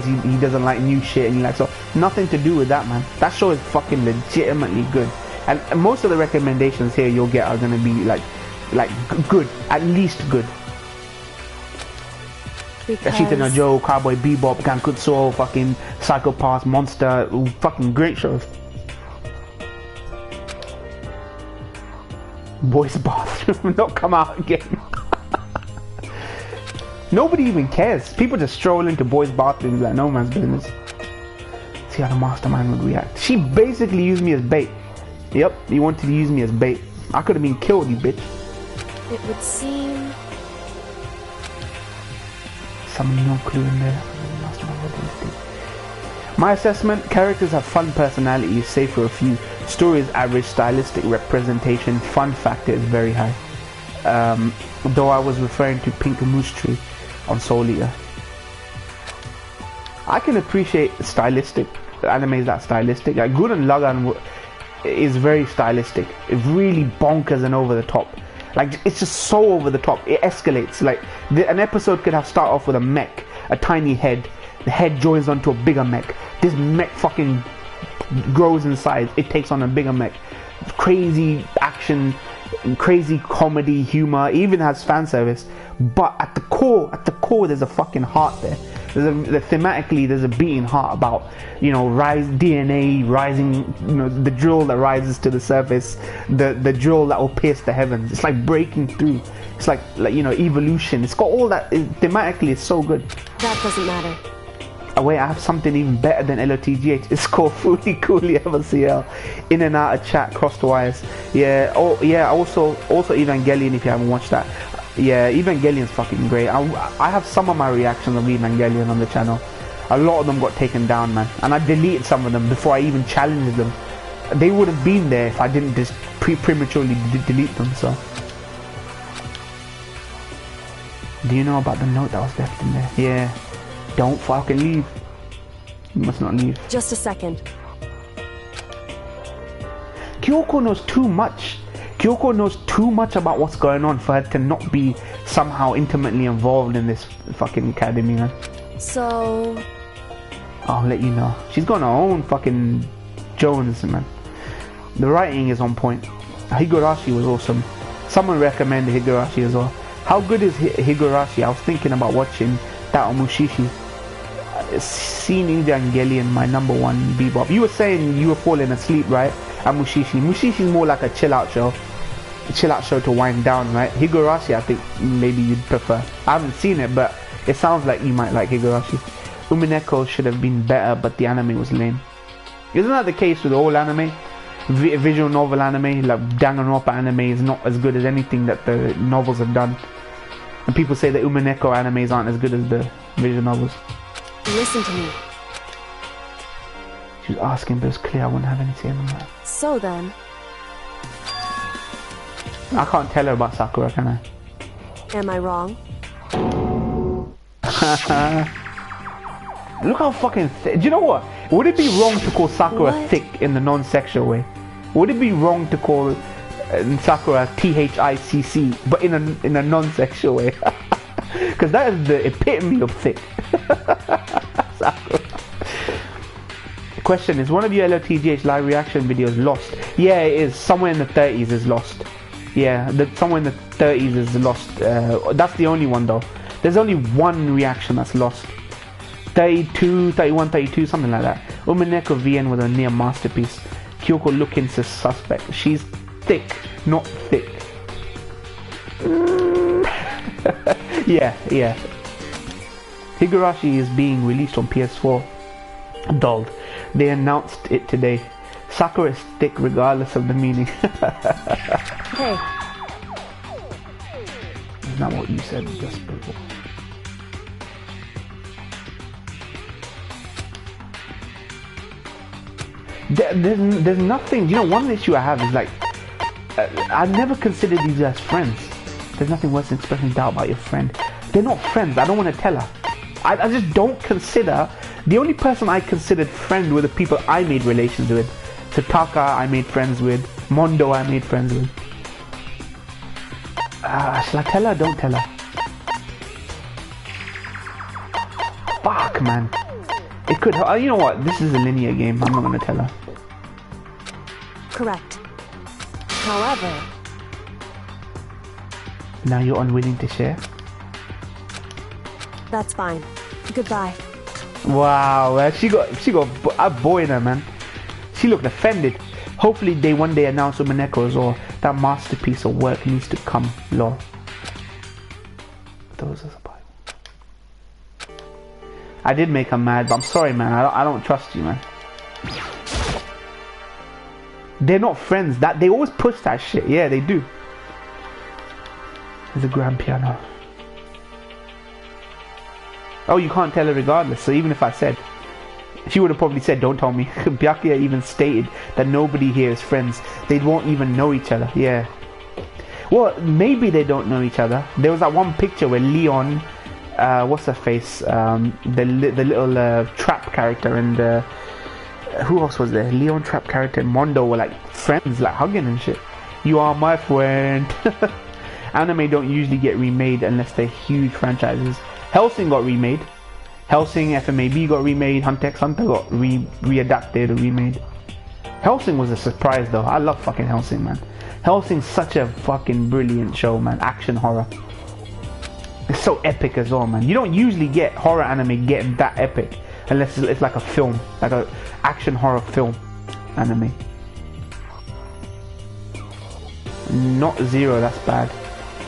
he doesn't like new shit, and he likes, so nothing to do with that, man. That show is fucking legitimately good, and most of the recommendations here you'll get are gonna be like good, at least good. Ashita no Because Joe, Cowboy Bebop, Gankutsu, fucking Psychopath, Monster, fucking great shows. Boys bathroom, not come out again. Nobody even cares. People just stroll into boys' bathrooms like no man's business. See how the mastermind would react. She basically used me as bait. Yep, he wanted to use me as bait. I could have been killed, you bitch. it would seem Some no clue in there. My assessment, characters have fun personalities, save for a few. Story is average, stylistic representation, fun factor is very high. Though I was referring to Pink Moose Tree on Soul Eater. I can appreciate stylistic, animes that stylistic. Like Gurren Lagann is very stylistic. It really bonkers and over the top. Like it's just so over the top. It escalates. Like an episode could have start off with a mech, a tiny head. The head joins onto a bigger mech. This mech fucking grows in size. It takes on a bigger mech. Crazy action, crazy comedy, humor. It even has fan service. But at the core, there's a fucking heart there. Thematically, there's a beating heart about, you know, DNA rising, you know, the drill that rises to the surface, the drill that will pierce the heavens. It's like breaking through. It's like you know, evolution. It's got all that. Thematically, it's so good. that doesn't matter. Oh wait, I have something even better than LOTGH. It's called Fully Coolly FCL. In and out of chat, crossed wires. Yeah. Oh yeah. Also Evangelion. If you haven't watched that. Yeah, Evangelion's fucking great. I have some of my reactions of Evangelion on the channel. A lot of them got taken down, man. And I deleted some of them before I even challenged them. They would have been there if I didn't just prematurely delete them, so. Do you know about the note that was left in there? Yeah. Don't fucking leave. You must not leave. Just a second. Kyoko knows too much. Kyoko knows too much about what's going on for her to not be somehow intimately involved in this fucking academy, man. So I'll let you know. She's got her own fucking Jones, man. The writing is on point. Higurashi was awesome. Someone recommended Higurashi as well. How good is Higurashi? I was thinking about watching that on Mushishi. Seen Evangelion, my number one bebop. You were saying you were falling asleep, right? At Mushishi. Mushishi's more like a chill out show. A chill out show to wind down, right? Higurashi, I think maybe you'd prefer. I haven't seen it, but it sounds like you might like Higurashi. Umineko should have been better, but the anime was lame. Isn't that the case with all anime? Visual novel anime, like Danganronpa anime, is not as good as anything that the novels have done. And people say that Umineko animes aren't as good as the visual novels. listen to me. She was asking, but it's clear I wouldn't have any say in that. So then, I can't tell her about Sakura, can I? am I wrong? Look how fucking thick. Do you know what? Would it be wrong to call Sakura What? thick in the non-sexual way? Would it be wrong to call Sakura THICC, but in a non-sexual way? Because that is the epitome of thick. Sakura. Question, is one of your LOTGH live reaction videos lost? Yeah, it is. Somewhere in the 30s is lost. Yeah, somewhere in the 30s is lost. That's the only one though. There's only one reaction that's lost. 32, 31, 32, something like that. Umineko VN was a near masterpiece. Kyoko looking suspect. She's thick, not thick. Yeah. Higurashi is being released on PS4. Dulled. They announced it today. Sakura is thick regardless of the meaning. Hey, Isn't that what you said just before? There's nothing. You know, one issue I have is like, I never considered these as friends. There's nothing worse than expressing doubt about your friend. They're not friends. I don't want to tell her. I just don't consider. The only person I considered friend were the people I made relations with. Tataka I made friends with. Mondo I made friends with. Shall I tell her? Don't tell her. Fuck, man. It could. You know what? This is a linear game. I'm not gonna tell her. correct. However, Now you're unwilling to share. That's fine. Goodbye. Wow, man. She got a boy in her, man. She looked offended. Hopefully they one day announce Umaneko's or that masterpiece of work needs to come. Lol. Those are the Bible. I did make her mad, but I'm sorry, man. I don't trust you, man. They're not friends. That they always push that shit. Yeah, they do. There's a grand piano. Oh, you can't tell her regardless. So even if I said, she would have probably said, "Don't tell me." Byakuya even stated that nobody here is friends. They won't even know each other. Yeah. Well, maybe they don't know each other. There was that one picture where Leon, what's her face, the little trap character, and who else was there? Leon, trap character, and Mondo were like friends, like hugging and shit. You are my friend. Anime don't usually get remade unless they're huge franchises. Hellsing got remade. Hellsing FMAB got remade. Hunter x Hunter got readapted or remade. Hellsing was a surprise though. I love fucking Hellsing, man. Hellsing's such a fucking brilliant show, man. Action horror. It's so epic as well, man. You don't usually get horror anime get that epic unless it's like a film, like a action horror film anime. Not Zero, that's bad.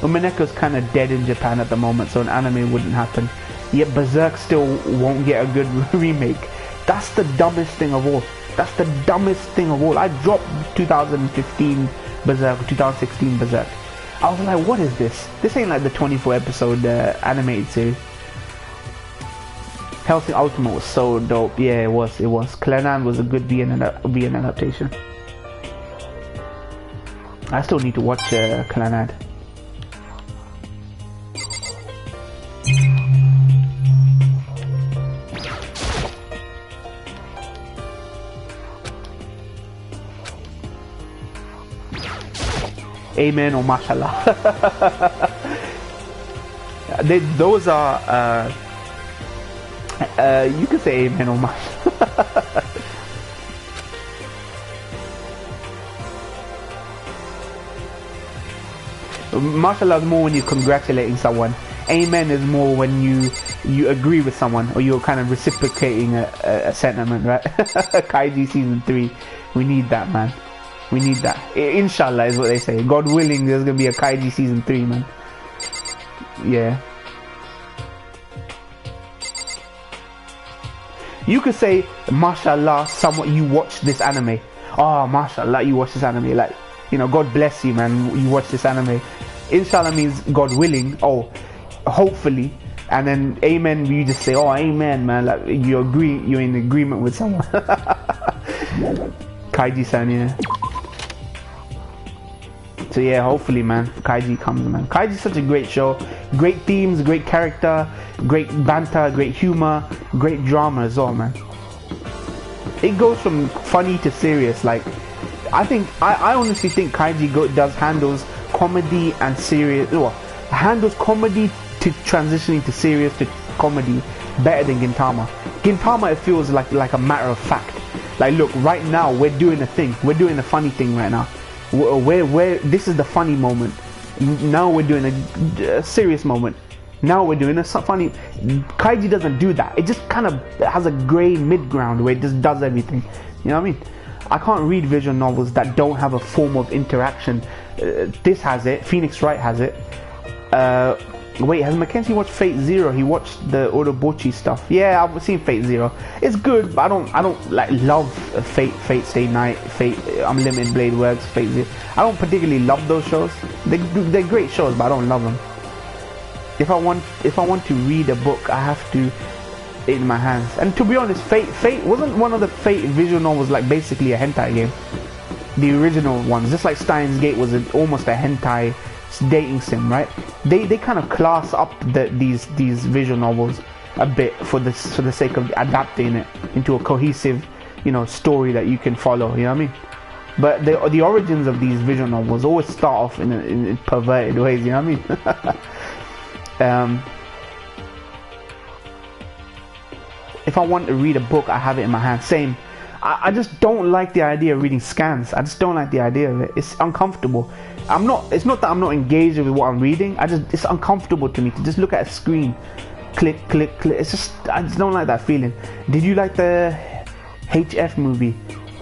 Umaneko's kind of dead in Japan at the moment, so an anime wouldn't happen. Yet Berserk still won't get a good remake. That's the dumbest thing of all. That's the dumbest thing of all. I dropped 2015 Berserk, 2016 Berserk. I was like, what is this? This ain't like the 24 episode animated series. Hellsing Ultimate was so dope. Yeah, it was. Clannad was a good VN adaptation. I still need to watch Clannad. Amen or mashallah. Those are you can say amen or mashallah. Mashallah is more when you're congratulating someone. Amen is more when you agree with someone or you're kind of reciprocating a sentiment, right? Kaiji season 3, we need that, man. We need that. Inshallah is what they say. God willing, there's gonna be a Kaiji season 3, man. Yeah. You could say, mashallah, someone you watch this anime. Oh, mashallah, you watch this anime. Like, you know, God bless you, man. You watch this anime. Inshallah means God willing. Oh, hopefully. And then amen, you just say, oh, amen, man. Like you agree, you're in agreement with someone. Kaiji-san, yeah. So yeah, hopefully, man, Kaiji comes, man. Kaiji's such a great show. Great themes, great character, great banter, great humor, great drama as well, man. It goes from funny to serious. Like, I honestly think Kaiji handles comedy and serious. Well, handles comedy to transitioning to serious to comedy better than Gintama. Gintama, it feels like a matter of fact. Like, look, right now we're doing a thing. We're doing a funny thing right now. Where this is the funny moment. Now we're doing a serious moment. Now we're doing a funny. Kaiji doesn't do that. It just kind of has a grey mid ground where it just does everything. You know what I mean? I can't read visual novels that don't have a form of interaction. This has it. Phoenix Wright has it. Wait, has Mackenzie watched Fate Zero? He watched the Orobochi stuff. Yeah, I've seen Fate Zero. It's good, but I don't like love Fate Stay Night, Fate Unlimited Blade Works, Fate Zero. I don't particularly love those shows. They're great shows, but I don't love them. If I want to read a book, I have to in my hands. And to be honest, Fate wasn't one of the Fate visual novels like basically a hentai game. The original ones, just like Steins Gate was almost a hentai dating sim, right? They kind of class up these visual novels a bit for the sake of adapting it into a cohesive, you know, story that you can follow. You know what I mean? But the origins of these visual novels always start off in perverted ways. You know what I mean? If I want to read a book, I have it in my hand. Same. I just don't like the idea of reading scans. I just don't like the idea of it. It's uncomfortable. It's not that I'm not engaged with what I'm reading. It's uncomfortable to me to just look at a screen click, click, click. It's just, I just don't like that feeling. Did you like the HF movie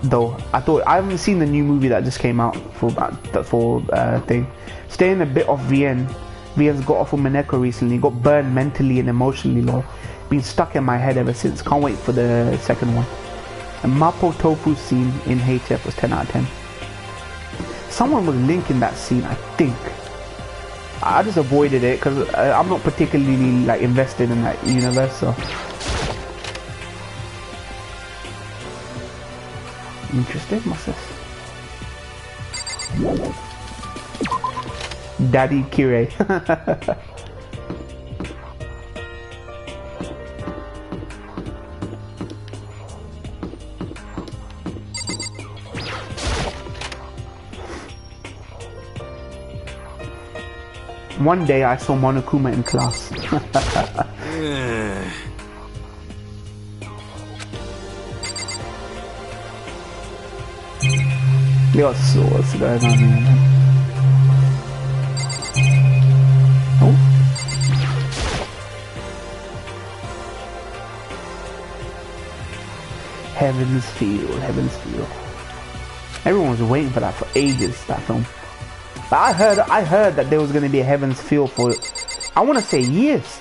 though? I haven't seen the new movie that just came out for thing. Staying a bit off VN. VN's got off of Mineko recently. Got burned mentally and emotionally, lol. Been stuck in my head ever since. Can't wait for the second one. And Mapo Tofu scene in HF was 10 out of 10. Someone was linking that scene, I think. I just avoided it because I'm not particularly like invested in that universe. So interesting, what's this? Daddy Kirei. One day I saw Monokuma in class. What's going on here, man? Oh. Heaven's Feel, Heaven's Feel. Everyone was waiting for that for ages, that film. But I heard that there was going to be a Heaven's Feel for, I want to say years.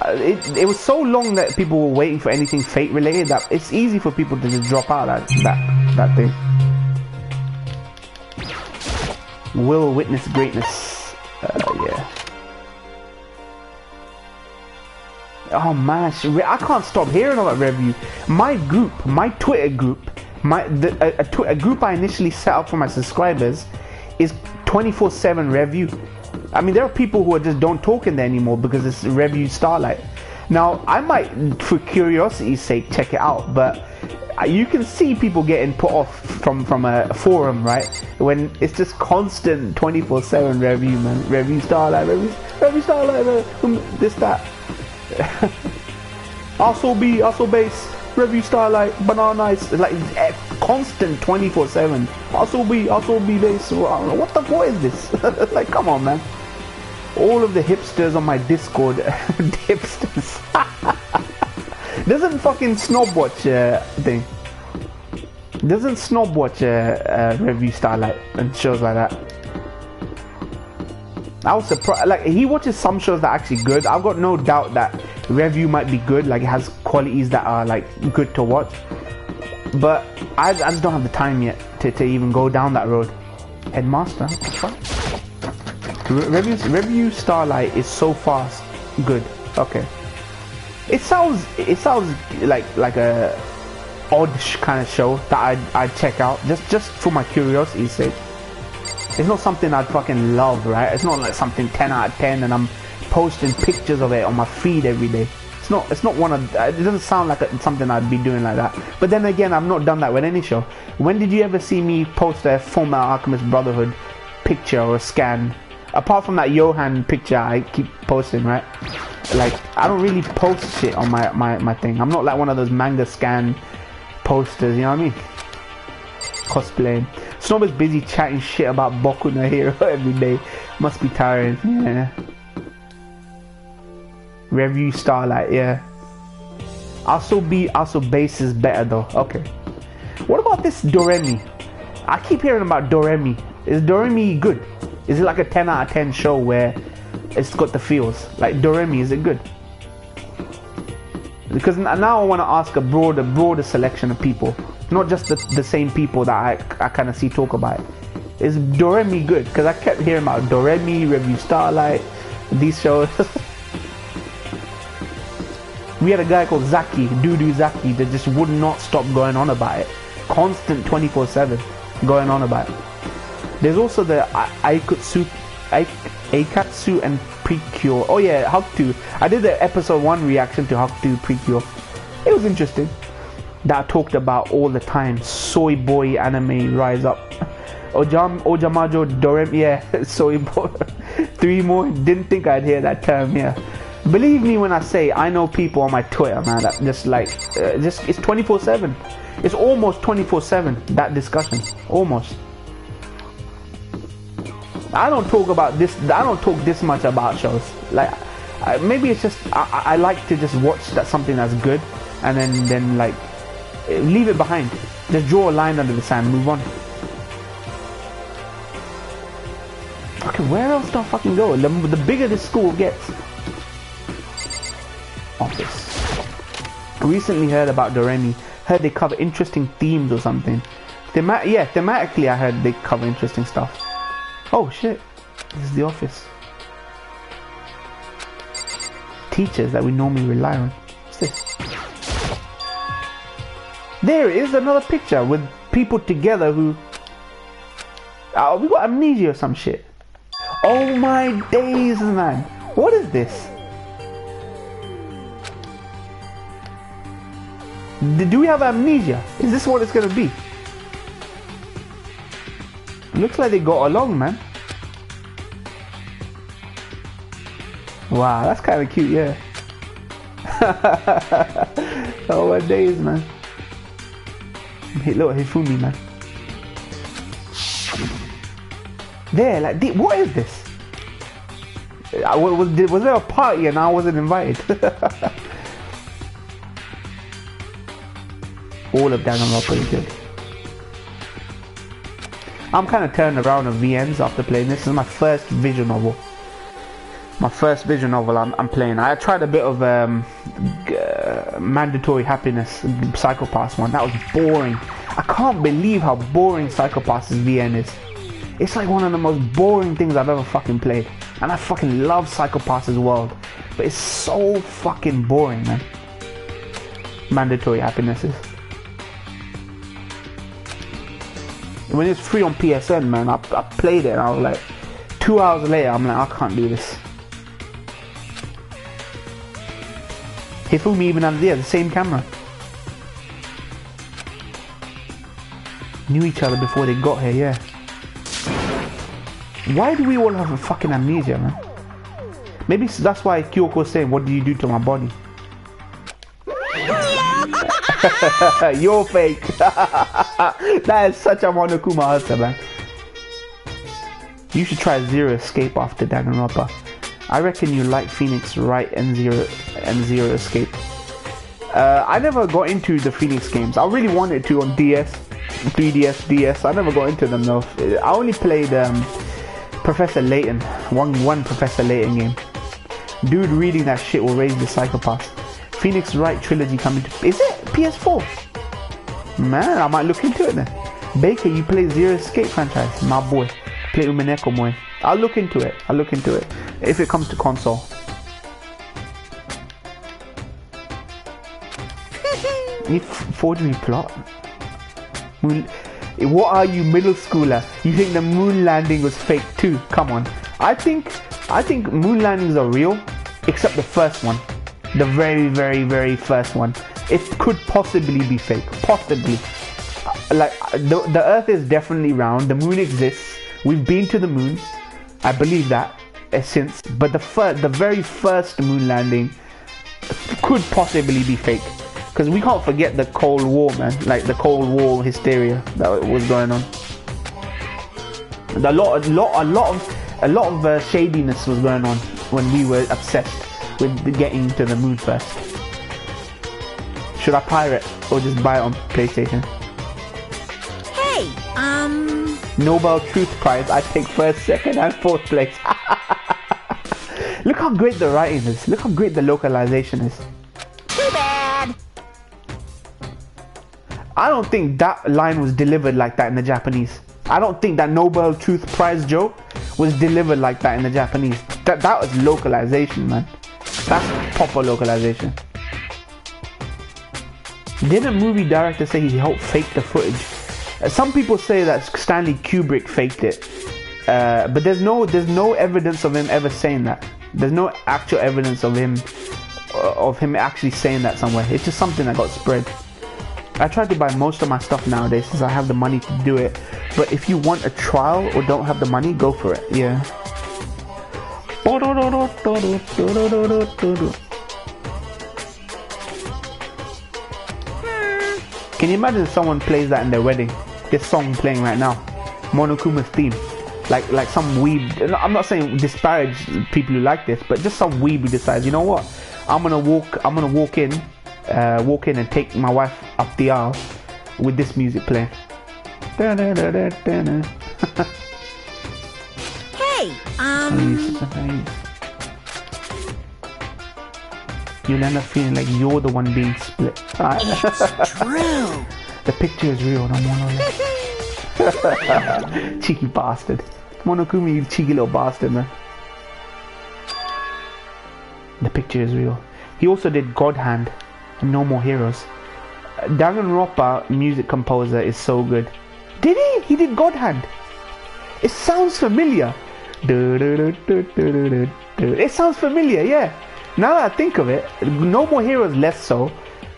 It was so long that people were waiting for anything Fate related that it's easy for people to just drop out that thing. Will witness greatness. Yeah. Oh man, I can't stop hearing about review. My group, my Twitter group, a group I initially set up for my subscribers is 24/7 review. I mean, there are people who just don't talk in there anymore because it's review Starlight. Now, I might, for curiosity's sake, check it out, but you can see people getting put off from a forum, right? When it's just constant 24/7 review, man. Review Starlight, review Starlight, this, that. Also base, review Starlight, banana ice. It's like constant 24/7. Also be base. What is this? Like, come on, man. All of the hipsters on my Discord, hipsters. Doesn't fucking Snobwatch thing. Doesn't Snobwatch review Starlight and shows like that. I was surprised. Like, he watches some shows that are actually good. I've got no doubt that review might be good. Like, it has qualities that are like good to watch. But I just don't have the time yet to even go down that road. Headmaster, what? Review Starlight is so fast good. Okay. It sounds like a odd kind of show that I'd check out just for my curiosity's sake. It's not something I'd fucking love, right? It's not like something 10 out of 10 and I'm posting pictures of it on my feed every day. It's not one of, it doesn't sound like something I'd be doing like that. But then again, I've not done that with any show. When did you ever see me post a Fullmetal Alchemist Brotherhood picture or a scan? Apart from that Johan picture I keep posting, right? Like, I don't really post shit on my thing. I'm not like one of those manga scan posters, you know what I mean? Cosplaying. Snob is busy chatting shit about Boku no Hero every day. Must be tiring. Yeah. Review Starlight, yeah. Also base is better though. Okay. What about this Doremi? I keep hearing about Doremi. Is Doremi good? Is it like a 10 out of 10 show where it's got the feels? Like Doremi, is it good? Because now I want to ask a broader selection of people. Not just the same people that I kind of see talk about it. Is Doremi good? Because I kept hearing about Doremi, Review Starlight, these shows. We had a guy called Zaki, Dudu Zaki, that just would not stop going on about it. Constant 24/7 going on about it. There's also the Aikatsu and Precure. Oh yeah, Hakuto. I did the episode 1 reaction to Hakuto Precure. It was interesting. That I talked about all the time. Soy boy anime rise up. Ojamajo Dorem, yeah, soy boy. 3 more. Didn't think I'd hear that term, yeah. Believe me when I say I know people on my Twitter, man, that just like, it's 24/7. It's almost 24/7, that discussion. Almost. I don't talk this much about shows. Like, maybe it's just I like to just watch something that's good, and then like leave it behind. Just draw a line under the sand, move on. Okay, where else do I fucking go? The bigger this school gets. Office. Recently heard about Doremi. Heard they cover interesting themes or something. Thematically I heard they cover interesting stuff. Oh shit. This is the office. Teachers that we normally rely on. What's this? There is another picture with people together who... we got amnesia or some shit. Oh my days, man. What is this? Do we have amnesia? Is this what it's gonna be? Looks like they got along, man. Wow, that's kind of cute, yeah. Oh my days, man. Hey, look, Hifumi, man. There, like, what is this? Was there a party and I wasn't invited? All of Danganronpa is good. I'm kind of turned around on VNs after playing this. This is my first visual novel. My first visual novel I'm playing. I tried a bit of Mandatory Happiness, Psychopaths one. That was boring. I can't believe how boring Psychopaths' VN is. It's like one of the most boring things I've ever fucking played. And I fucking love Psychopaths' world. But it's so fucking boring, man. Mandatory Happiness is. When it's free on PSN, man, I played it and I was like, 2 hours later, I'm like, I can't do this. Hifumi even has the same camera. Knew each other before they got here, yeah. Why do we all have a fucking amnesia, man? Maybe that's why Kyoko's saying, what do you do to my body? You're fake. That is such a Monokuma answer, man. You should try Zero Escape after Danganronpa. I reckon you like Phoenix Wright and Zero Escape. I never got into the Phoenix games. I really wanted to on DS, 3DS, DS. I never got into them though. I only played Professor Layton, one Professor Layton game. Dude reading that shit will raise the psychopath. Phoenix Wright trilogy coming to... Is it PS4? Man, I might look into it then. Baker, you play Zero Escape franchise? My boy. Play Umineko Moy. I'll look into it. If it comes to console. Forgery plot? What are you, middle schooler? You think the moon landing was fake too? Come on. I think moon landings are real, except the first one. The very, very, very first one. It could possibly be fake. Possibly. Like, the Earth is definitely round. The moon exists. We've been to the moon. I believe that since. But the very first moon landing could possibly be fake. Because we can't forget the Cold War, man. Like, the Cold War hysteria that was going on. A lot of shadiness was going on when we were obsessed with getting to the moon first. Should I pirate or just buy it on PlayStation? Hey, Nobel Truth Prize, I take first, second and fourth place. Look how great the writing is. Look how great the localization is. too bad. I don't think that line was delivered like that in the Japanese. I don't think that Nobel Truth Prize joke was delivered like that in the Japanese. That was localization, man. That's proper localization. Didn't movie director say he helped fake the footage? Some people say that Stanley Kubrick faked it, but there's no evidence of him ever saying that. There's no actual evidence of him actually saying that somewhere. It's just something that got spread. I try to buy most of my stuff nowadays since I have the money to do it. But if you want a trial or don't have the money, go for it. Yeah. Can you imagine if someone plays that in their wedding? This song playing right now, Monokuma's theme. like some weeb. I'm not saying disparage people who like this, but just some weeb who decides, you know what, I'm gonna walk in and take my wife up the aisle with this music playing. Hey, You'll end up feeling like you're the one being split. It's true. The picture is real, no more. Cheeky bastard. Monokuma, you cheeky little bastard, man. The picture is real. He also did God Hand and No More Heroes. Danganronpa music composer is so good. Did he? He did God Hand. It sounds familiar. It sounds familiar, yeah. Now that I think of it, No More Heroes less so,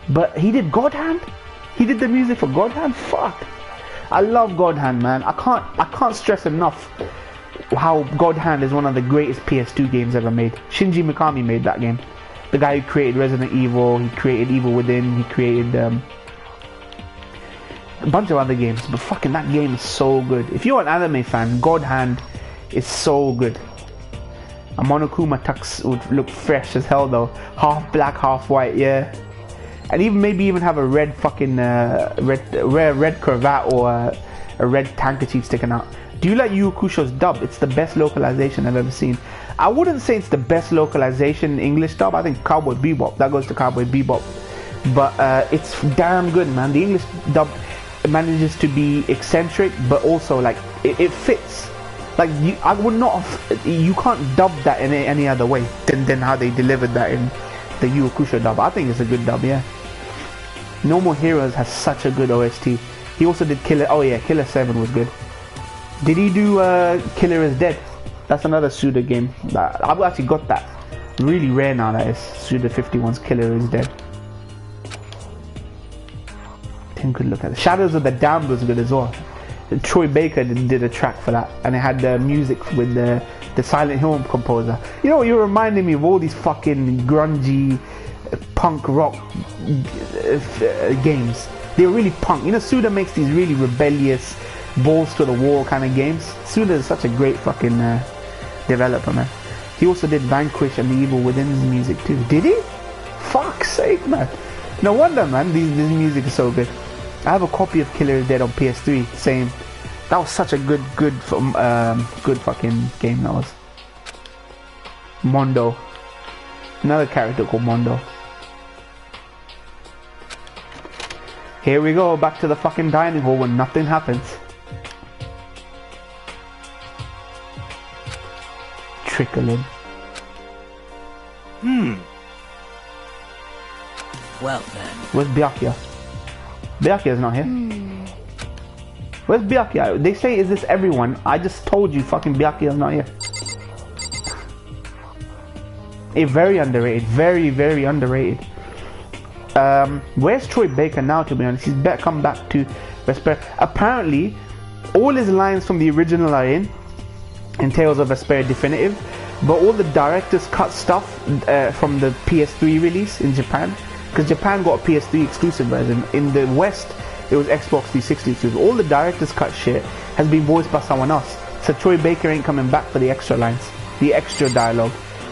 but he did God Hand. He did the music for God Hand. Fuck, I love God Hand, man. I can't stress enough how God Hand is one of the greatest PS2 games ever made. Shinji Mikami made that game. The guy who created Resident Evil, he created Evil Within, he created a bunch of other games. But fucking that game is so good. If you're an anime fan, God Hand is so good. A Monokuma tux would look fresh as hell though. Half black, half white, yeah. And even maybe even have a red fucking red cravat or a red handkerchief sticking out. Do you like Yu Hakusho's dub? It's the best localization I've ever seen. I wouldn't say it's the best localization in English dub. I think Cowboy Bebop, that goes to Cowboy Bebop. But it's damn good, man. The English dub manages to be eccentric, but also like it fits. Like I would not have, you can't dub that in any other way than how they delivered that in the Yu Hakusho dub. I think it's a good dub, yeah. No More Heroes has such a good OST. He also did Killer. Oh yeah, Killer 7 was good. Did he do Killer is Dead? That's another Suda game. I've actually got that. Really rare now, that is. Suda 51's Killer is Dead. Take a good look at it. Shadows of the Damned was good as well. Troy Baker did a track for that, and it had the music with the Silent Hill composer. You know, you're reminding me of all these fucking grungy punk rock games. They're really punk. You know, Suda makes these really rebellious, balls to the wall kind of games. Suda is such a great fucking developer, man. He also did Vanquish and the Evil Within's music too. Did he? Fuck's sake, man. No wonder, man. This music is so good. I have a copy of Killer is Dead on PS3. Same. That was such a good fucking game. That was. Mondo. Another character called Mondo. Here we go, back to the fucking dining hall when nothing happens. Trickle in. Well then. Where's Byakuya? Byakuya's not here. Where's Byakuya? They say, is this everyone? I just told you fucking Byakuya's not here. Very underrated. Very, very underrated. Where's Troy Baker now, to be honest? He's better come back to Vesper. Apparently, all his lines from the original are in Tales of Vesperia Definitive, but all the director's cut stuff from the PS3 release in Japan, because Japan got a PS3 exclusive version. In the West, it was Xbox 360 exclusive. All the director's cut shit has been voiced by someone else. So Troy Baker ain't coming back for the extra lines, the extra dialogue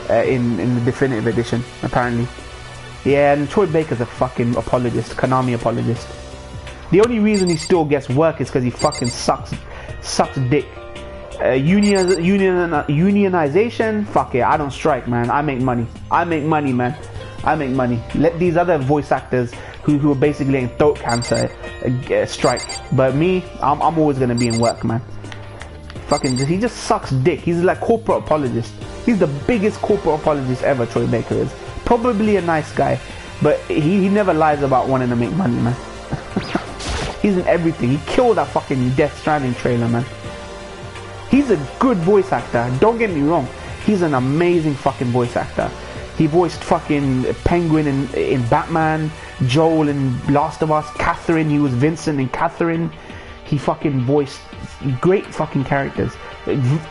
in the Definitive Edition, apparently. Yeah, and Troy Baker's a fucking apologist, Konami apologist. The only reason he still gets work is because he fucking sucks dick. Unionization, fuck it, I don't strike, man. I make money, man. I make money. Let these other voice actors who are basically in throat cancer strike. But me, I'm always gonna be in work, man. Fucking, he just sucks dick. He's like corporate apologist. He's the biggest corporate apologist ever, Troy Baker is. Probably a nice guy, but he never lies about wanting to make money, man. He's in everything. He killed that fucking Death Stranding trailer, man. He's a good voice actor. Don't get me wrong. He's an amazing fucking voice actor. He voiced fucking Penguin in Batman, Joel in Last of Us, Catherine. He was Vincent in Catherine. He fucking voiced great fucking characters.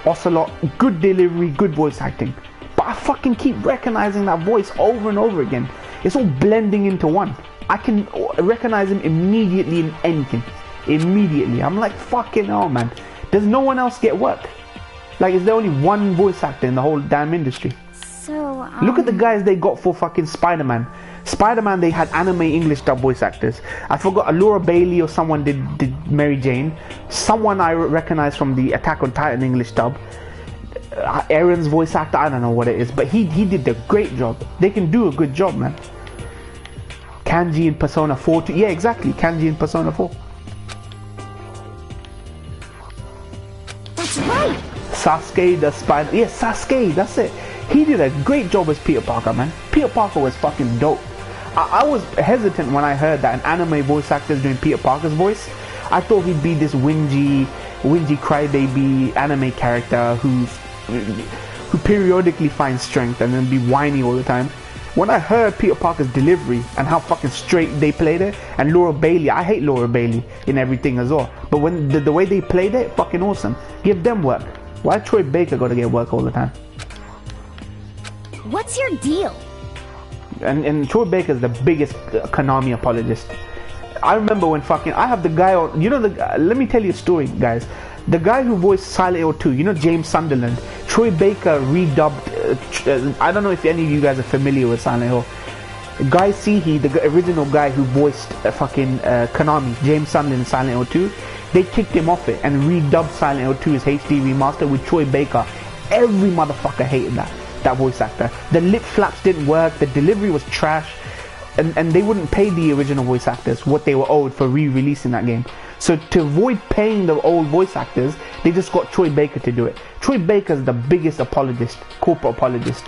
Ocelot, good delivery, good voice acting. But I fucking keep recognizing that voice over and over again. It's all blending into one. I can recognize him immediately in anything. Immediately. I'm like, fucking hell, man. Does no one else get work? Like, is there only one voice actor in the whole damn industry? So, Look at the guys they got for fucking Spider-Man. Spider-Man, they had anime English dub voice actors. I forgot, Laura Bailey or someone did Mary Jane. Someone I recognize from the Attack on Titan English dub. Aaron's voice actor, I don't know what it is, but he did a great job. They can do a good job, man. Kanji in Persona 4 too. Yeah, exactly, Kanji in Persona 4. that's right. Sasuke the Spider... Yeah, Sasuke, that's it. He did a great job as Peter Parker, man. Peter Parker was fucking dope. I was hesitant when I heard that an anime voice actor is doing Peter Parker's voice. I thought he'd be this whingy crybaby anime character who periodically finds strength and then be whiny all the time. When I heard Peter Parker's delivery and how fucking straight they played it, and Laura Bailey, I hate Laura Bailey in everything as well, but when the way they played it, fucking awesome. Give them work. Why Troy Baker gotta get work all the time? What's your deal? And Troy Baker's the biggest Konami apologist. I remember when fucking, I have the guy on, you know, let me tell you a story, guys. The guy who voiced Silent Hill 2, you know, James Sunderland, Troy Baker redubbed, I don't know if any of you guys are familiar with Silent Hill. Guy Seehee, the original guy who voiced fucking Konami, James Sunderland in Silent Hill 2, they kicked him off it and redubbed Silent Hill 2 as HD remaster with Troy Baker. Every motherfucker hated that voice actor. The lip flaps didn't work, the delivery was trash, and they wouldn't pay the original voice actors what they were owed for re-releasing that game. So to avoid paying the old voice actors, they just got Troy Baker to do it. Troy Baker's the biggest apologist, corporate apologist.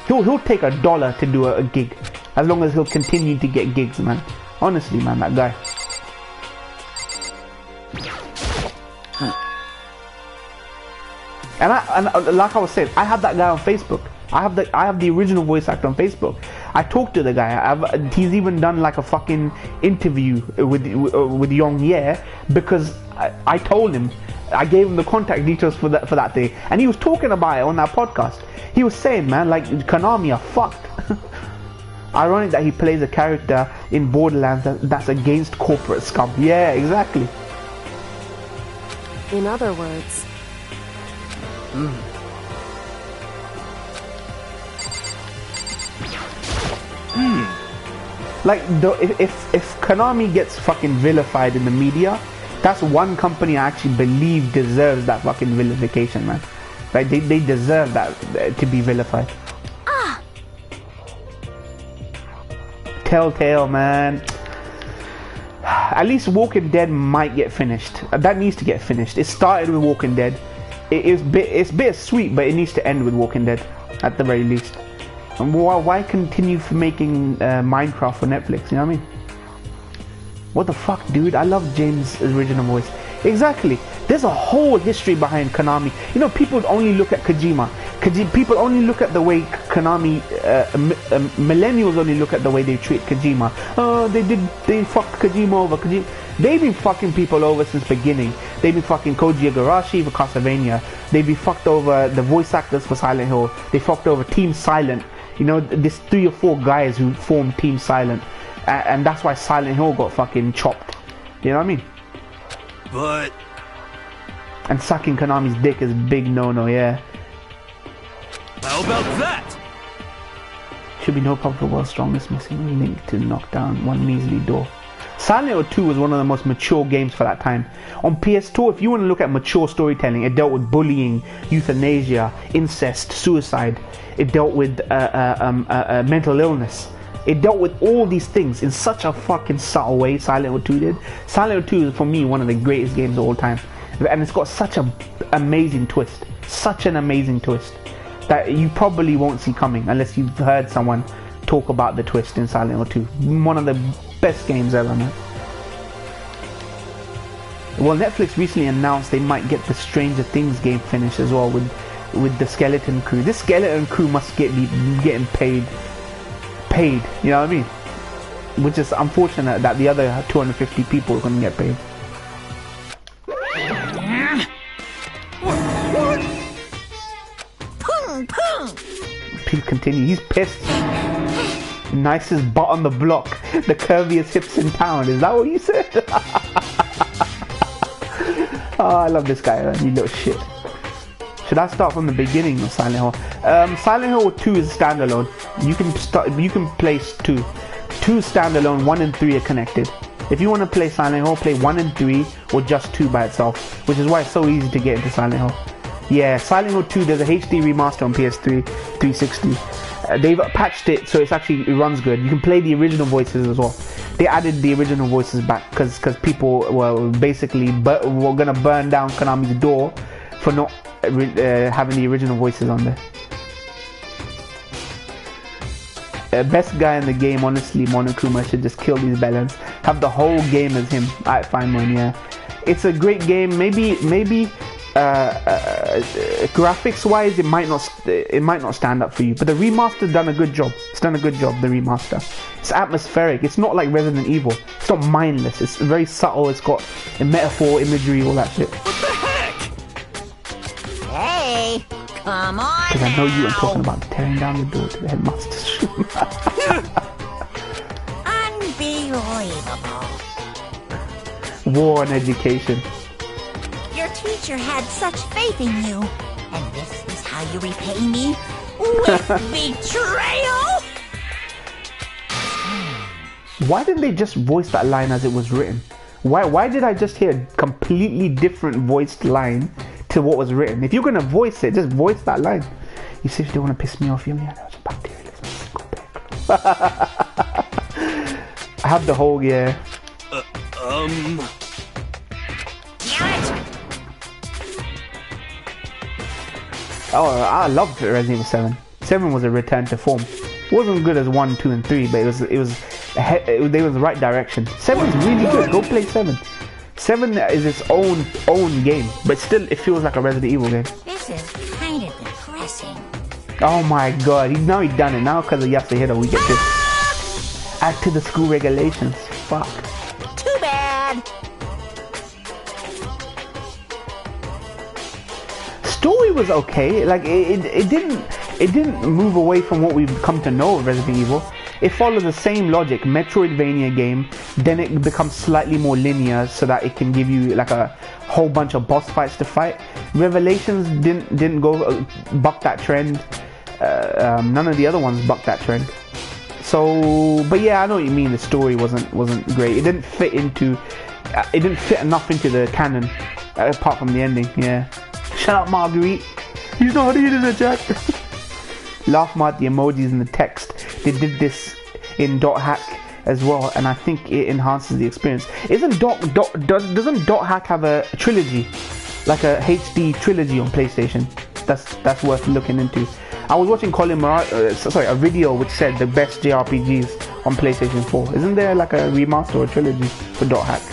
He'll take $1 to do a gig, as long as he'll continue to get gigs, man. Honestly, man, that guy. And like I was saying, I have that guy on Facebook. I have the original voice actor on Facebook. I talked to the guy. He's even done like a fucking interview with Yong Ye, because I told him, I gave him the contact details for that day, and he was talking about it on that podcast. He was saying, man, like, Konami are fucked. Ironic that he plays a character in Borderlands that's against corporate scum. Yeah, exactly. In other words, Like, if Konami gets fucking vilified in the media, that's one company I actually believe deserves that fucking vilification, man. Like, they deserve that to be vilified. Telltale, man. At least Walking Dead might get finished. That needs to get finished. It started with Walking Dead. It's bittersweet, but it needs to end with Walking Dead at the very least. And why continue for making Minecraft for Netflix? You know what I mean? What the fuck, dude? I love James' original voice. Exactly. There's a whole history behind Konami. You know, people only look at Kojima. People only look at the way Konami, millennials only look at the way they treat Kojima. Oh, they fucked Kojima over. They've been fucking people over since beginning. They've been fucking Koji Igarashi for Castlevania. They've been fucked over the voice actors for Silent Hill. They fucked over Team Silent. You know, there's 3 or 4 guys who formed Team Silent. And that's why Silent Hill got fucking chopped. You know what I mean? But... And sucking Konami's dick is a big no-no, yeah. how about that? Should be no problem for world's strongest missing link to knock down one measly door. Silent Hill 2 was one of the most mature games for that time. On PS2, if you want to look at mature storytelling, it dealt with bullying, euthanasia, incest, suicide. It dealt with mental illness. It dealt with all these things in such a fucking subtle way. Silent Hill 2 did. Silent Hill 2 is for me one of the greatest games of all time, and it's got such an amazing twist, that you probably won't see coming unless you've heard someone talk about the twist in Silent Hill 2. One of the best games ever, man. Well, Netflix recently announced they might get the Stranger Things game finished as well with the Skeleton Crew. This Skeleton Crew must be getting paid, you know what I mean? Which is unfortunate that the other 250 people are going to get paid. Please continue. He's pissed. Nicest butt on the block. The curviest hips in town. Is that what you said? Oh, I love this guy, man. You little shit. Should I start from the beginning of Silent Hill? Silent Hill 2 is standalone. You can play 2. 2 standalone, 1 and 3 are connected. If you want to play Silent Hill, play 1 and 3 or just 2 by itself, which is why it's so easy to get into Silent Hill. Yeah, Silent Hill 2, there's a HD remaster on PS3 360. They've patched it so it runs good. You can play the original voices as well. They added the original voices back because people were basically were gonna burn down Konami's door for not having the original voices on there. Best guy in the game, honestly, Monokuma should just kill these villains. Have the whole game as him. Alright, fine one, yeah. It's a great game. Maybe graphics wise it might not stand up for you, but the remaster done a good job. It's done a good job, the remaster. It's atmospheric. It's not like Resident Evil. It's not mindless. It's very subtle. It's got a metaphor, imagery, all that shit. What the heck? Hey, come on. Because I know you are talking about tearing down the door to the headmaster's room. Unbelievable. War and education. Your teacher had such faith in you, and this is how you repay me? With betrayal? Why didn't they just voice that line as it was written? Why did I just hear a completely different voiced line to what was written? If you're gonna voice it, just voice that line. You seriously want to piss me off? You know, it's I have the whole, yeah. Damn it! Oh, I loved Resident Evil 7. 7 was a return to form. It wasn't good as 1, 2, and 3, but they was the right direction. 7 is really good. Go play 7. 7 is its own game, but still it feels like a Resident Evil game. This is kind of depressing. Oh my god, he's done it. Now because of Yasuhiro we get to add to the school regulations. Fuck. Too bad. Story was okay. Like it didn't move away from what we've come to know of Resident Evil. It follows the same logic, Metroidvania game, then it becomes slightly more linear so that it can give you like a whole bunch of boss fights to fight. Revelations didn't go buck that trend. None of the other ones bucked that trend. So, but yeah, I know what you mean. The story wasn't great. It didn't fit enough into the canon, apart from the ending. Yeah. Shut up, Marguerite. He's not eating it, Jack. Laugh at the emojis and the text. They did this in .hack as well, and I think it enhances the experience. Doesn't .hack have a trilogy, like a HD trilogy on PlayStation? That's worth looking into. I was watching a video which said the best JRPGs on PlayStation 4. Isn't there like a remaster or a trilogy for .hack?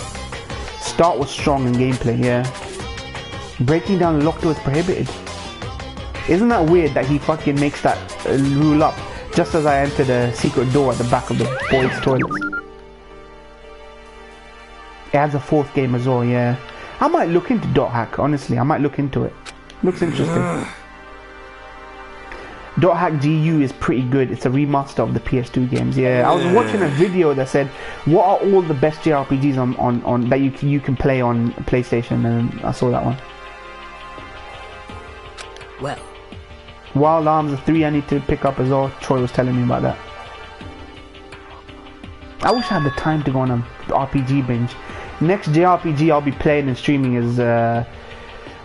Start was strong in gameplay, yeah. Breaking down the locked door is prohibited. Isn't that weird that he fucking makes that rule up just as I enter the secret door at the back of the boys' toilets? It adds a 4th game as well, yeah. I might look into .hack, honestly. I might look into it. Looks interesting. .hack GU is pretty good. It's a remaster of the PS2 games. Yeah, I was watching a video that said what are all the best JRPGs on that you can play on PlayStation, and I saw that one. Well, Wild Arms 3 I need to pick up as well. Troy was telling me about that. I wish I had the time to go on an RPG binge. Next JRPG I'll be playing and streaming is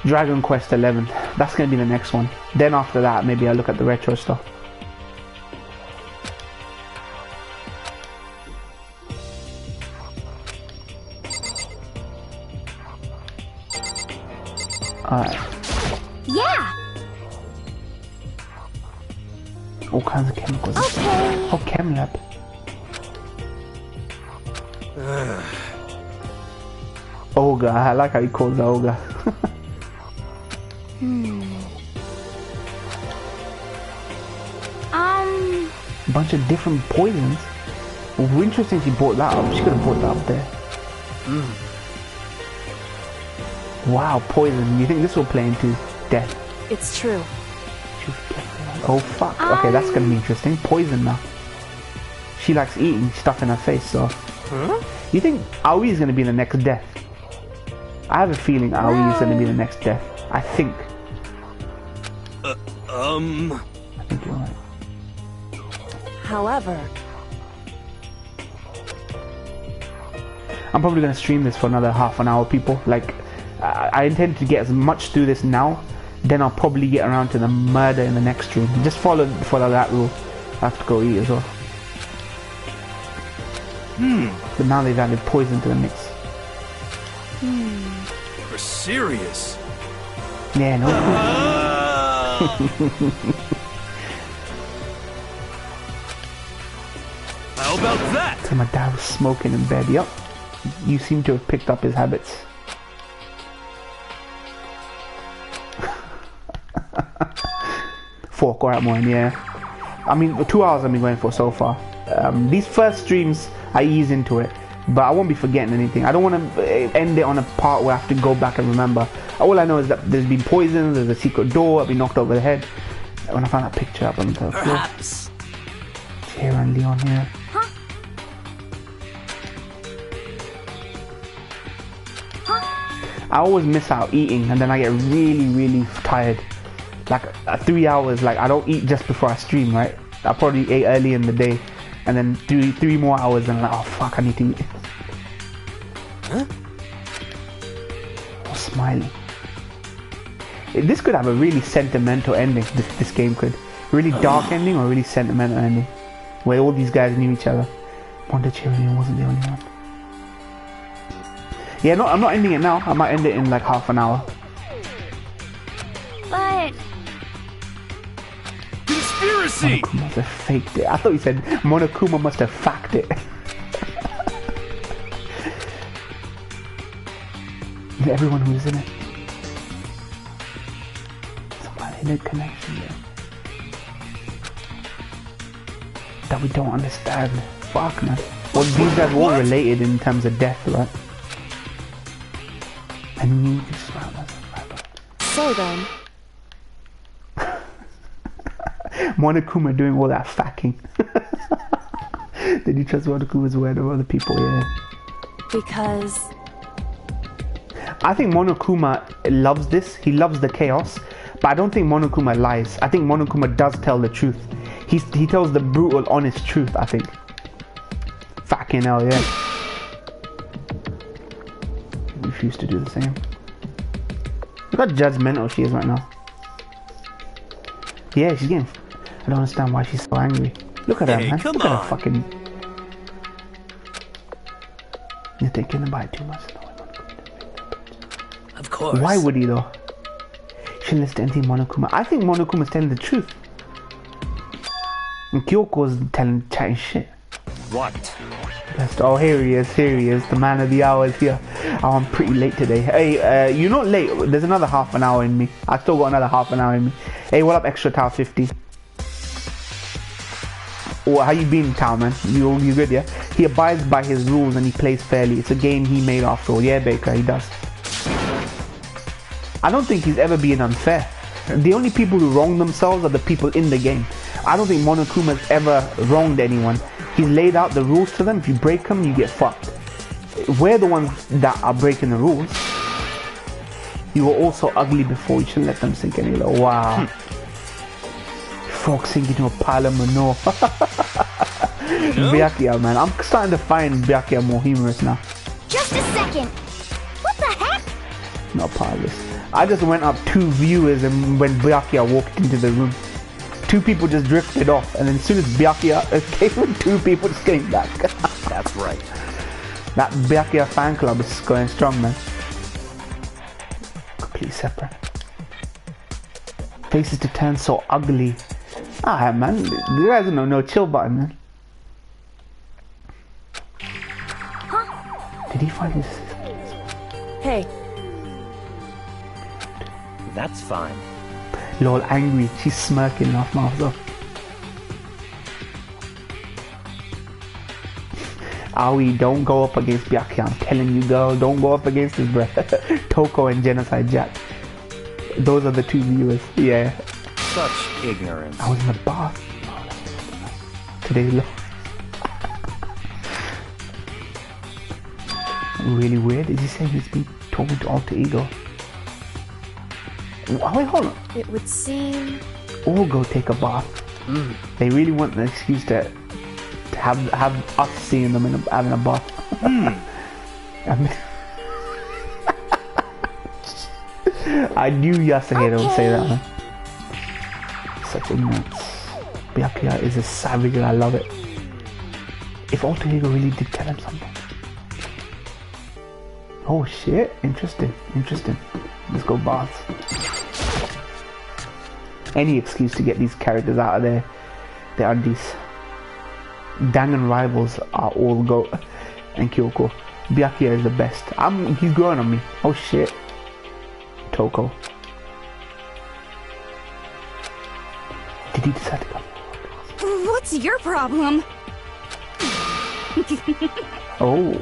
Dragon Quest 11. That's gonna be the next one. Then after that, maybe I'll look at the retro stuff. Alright. Yeah. All kinds of chemicals. Okay. Oh, Chem Lab. Olga. I like how he calls her Olga. A bunch of different poisons. Well, interesting she brought that up. She could have brought that up there. Wow, poison. You think this will play into death? It's true. Oh fuck. Okay, that's gonna be interesting. Poison now. She likes eating stuff in her face, so. You think Aoi is gonna be the next death? I have a feeling Aoi is gonna be the next death. I think. I think you're right. However, I'm probably gonna stream this for another half an hour, people. Like, I intend to get as much through this now, then I'll probably get around to the murder in the next stream. Just follow that rule. I have to go eat as well. But now they've added poison to the mix. You're serious? Yeah, no. How about that? So my dad was smoking in bed. Yep. You seem to have picked up his habits. Fork, alright, man, yeah. I mean, 2 hours I've been going for so far. These first streams, I ease into it, but I won't be forgetting anything. I don't want to end it on a part where I have to go back and remember. All I know is that there's been poison, there's a secret door, I've been knocked over the head. When I found that picture up on the floor. Perhaps. Here and Leon here. I always miss out eating and then I get really tired. Like 3 hours, like I don't eat just before I stream, right? I probably ate early in the day and then three more hours and I'm like, oh fuck, I need to eat. Huh? Oh, Smiley. This could have a really sentimental ending, this game could. Really dark ending or really sentimental ending. Where all these guys knew each other. Wonder Cheerion wasn't the only one. Yeah, no, I'm not ending it now. I might end it in like half an hour. But Conspiracy! Monokuma must have faked it. I thought you said Monokuma must have fact it. Everyone who's in it. Some hidden connection there. That we don't understand. Fuck, man. Well, these guys were all related in terms of death, right? I knew you could smile as a rapper. so then, Monokuma doing all that fucking. Did you trust Monokuma's word of other people? Yeah. because I think Monokuma loves this. He loves the chaos. But I don't think Monokuma lies. I think Monokuma does tell the truth. He tells the brutal, honest truth, I think. Fucking hell, yeah. Refuse to do the same. Look how judgmental she is right now. Yeah, she's getting... I don't understand why she's so angry. Look at her, man. Come Look at on. her fucking... You're thinking about it too much. Of course. Why would he though? Shouldn't listen to anything Monokuma. I think Monokuma's telling the truth. And Kyoko's chatting shit. What? Oh, here he is, the man of the hour is here. Oh, I'm pretty late today. Hey, you're not late. There's another half an hour in me. I still got another half an hour in me. Hey, what up, Extra Towel 50? Oh, how you been, Towel, man? You good, yeah? He abides by his rules and he plays fairly. It's a game he made after all. Yeah, Baker, he does. I don't think he's ever been unfair. The only people who wrong themselves are the people in the game. I don't think Monokuma's ever wronged anyone. He's laid out the rules to them. If you break them, you get fucked. We're the ones that are breaking the rules. You were also ugly before. You shouldn't let them sink any lower. Wow. Frog sinking into a pile of manure. Byakuya, man. I'm starting to find Byakuya more humorous now. just a second. What the heck? Not part of this. I just went up 2 viewers and when Byakuya walked into the room. 2 people just drifted off and then as soon as Byakuya came, 2 people just came back. That's right. That Byakuya fan club is going strong, man. Completely separate. Faces to turn so ugly. Ah, man. You guys don't know no chill button, man. Did he find his... hey, That's fine. Lol, angry. She's smirking off mouth off. Aoi, don't go up against Byakuya. I'm telling you, girl, don't go up against his breath. Toko and Genocide Jack. Those are the 2 viewers. Yeah. Such ignorance. I was in the bath. Today's low. Really weird. Is he saying he's been talking to Alter Ego? Oh, wait, hold on. it would seem all go take a bath. They really want an excuse to have us seeing them having a bath. I mean, I knew Yasuhiro would say that, man. Such ignorance. Byakuya is a savage and I love it. If Alter Ego really did tell him something. Oh shit, interesting. Let's go baths. Any excuse to get these characters out of their undies. Dangan rivals are all GOAT and Kyoko. Byakuya is the best. He's growing on me. Oh shit. Toko. Did he decide to come? What's your problem? Oh.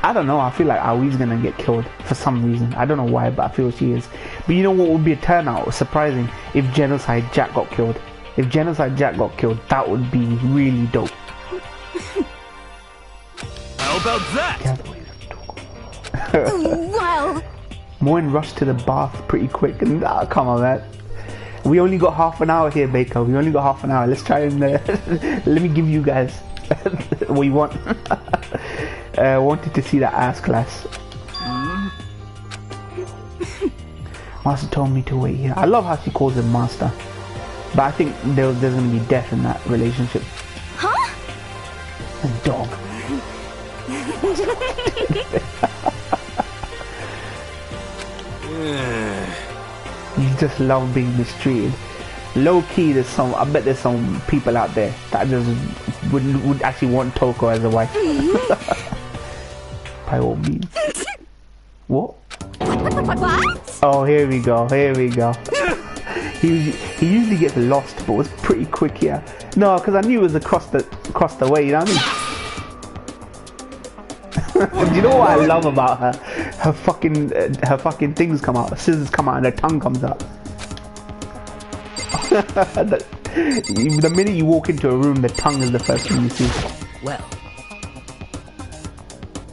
I don't know, I feel like Aoi's gonna get killed for some reason. I don't know why, but I feel she is. But you know what would be a turnout? Surprising if Genocide Jack got killed. If Genocide Jack got killed, that would be really dope. How about that? Well... Moin rushed to the bath pretty quick and come on, man. We only got half an hour here, Baker. We only got half an hour. Let's try and let me give you guys what you want. Wanted to see that ass class. Master told me to wait here. I love how she calls him Master. But I think there's going to be death in that relationship. Huh? A dog. You just love being mistreated. Low key, I bet there's some people out there that just would actually want Toko as a wife. By all means. What? What? Oh, here we go. He usually gets lost, but was pretty quick here. No, because I knew it was across the way. You know what I mean? Do you know what I love about her? Her fucking things come out. Scissors come out and her tongue comes out. The minute you walk into a room, the tongue is the first thing you see. Well,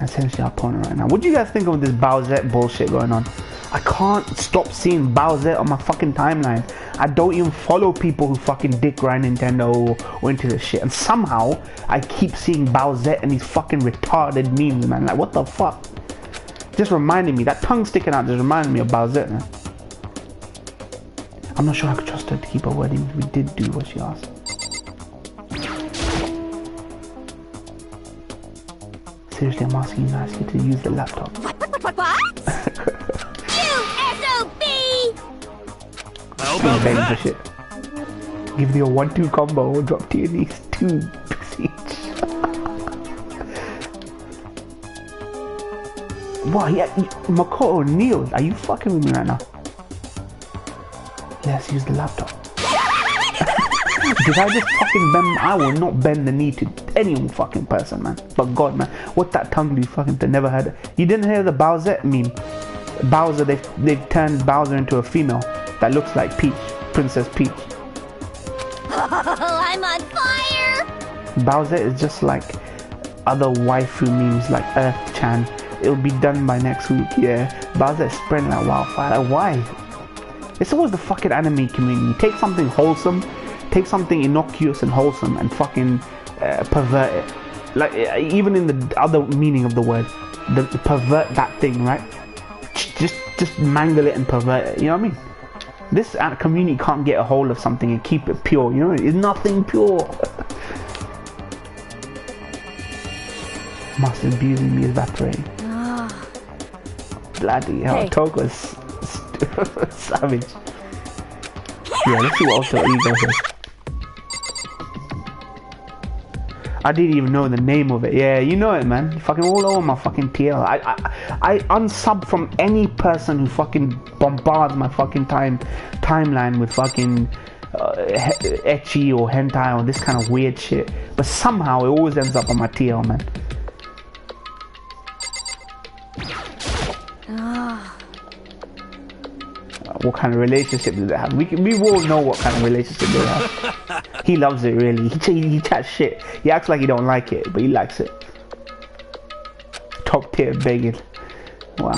Essentially our opponent right now. What do you guys think of this Bowsette bullshit going on? I can't stop seeing Bowsette on my fucking timeline. I don't even follow people who fucking dick grind Nintendo or into this shit. And somehow, I keep seeing Bowsette and these fucking retarded memes, man. Like, what the fuck? Just reminding me. That tongue sticking out just reminded me of Bowsette, man. I'm not sure I could trust her to keep her word. We did do what she asked. Seriously, I'm asking you nicely to use the laptop. What? You SOB! How about that? Shit. Give me a 1-2 combo or drop to your knees. 2 each. Wow, yeah, Makoto kneels. Are you fucking with me right now? Let's use the laptop. Did I just fucking bend? I will not bend the knee to any fucking person, man. But God, man, what that tongue do you fucking never heard it? You didn't hear the Bowsette meme? Bowser, they've turned Bowser into a female that looks like Peach, Princess Peach. Oh, I'm on fire! Bowser is just like other waifu memes like Earth-chan. It'll be done by next week, yeah. Bowser is spreading like wildfire. Like, why? It's always the fucking anime community. Take something wholesome, take something innocuous and wholesome and fucking pervert it. Like, even in the other meaning of the word, the pervert that thing, right? Just mangle it and pervert it, you know what I mean? This community can't get a hold of something and keep it pure, you know what I mean? It's nothing pure. Master abusing me is evaporating. Bloody hell, Hey. Toko's savage. Yeah, let's see what Alter Ego is. I didn't even know the name of it. Yeah, you know it, man. Fucking all over my fucking TL. I unsub from any person who fucking bombards my fucking timeline with fucking ecchi or hentai or this kind of weird shit. But somehow it always ends up on my TL, man. What kind of relationship do they have? We all know what kind of relationship they have. He loves it, really. He chats shit. He acts like he don't like it, but he likes it. Top tier begging. Wow.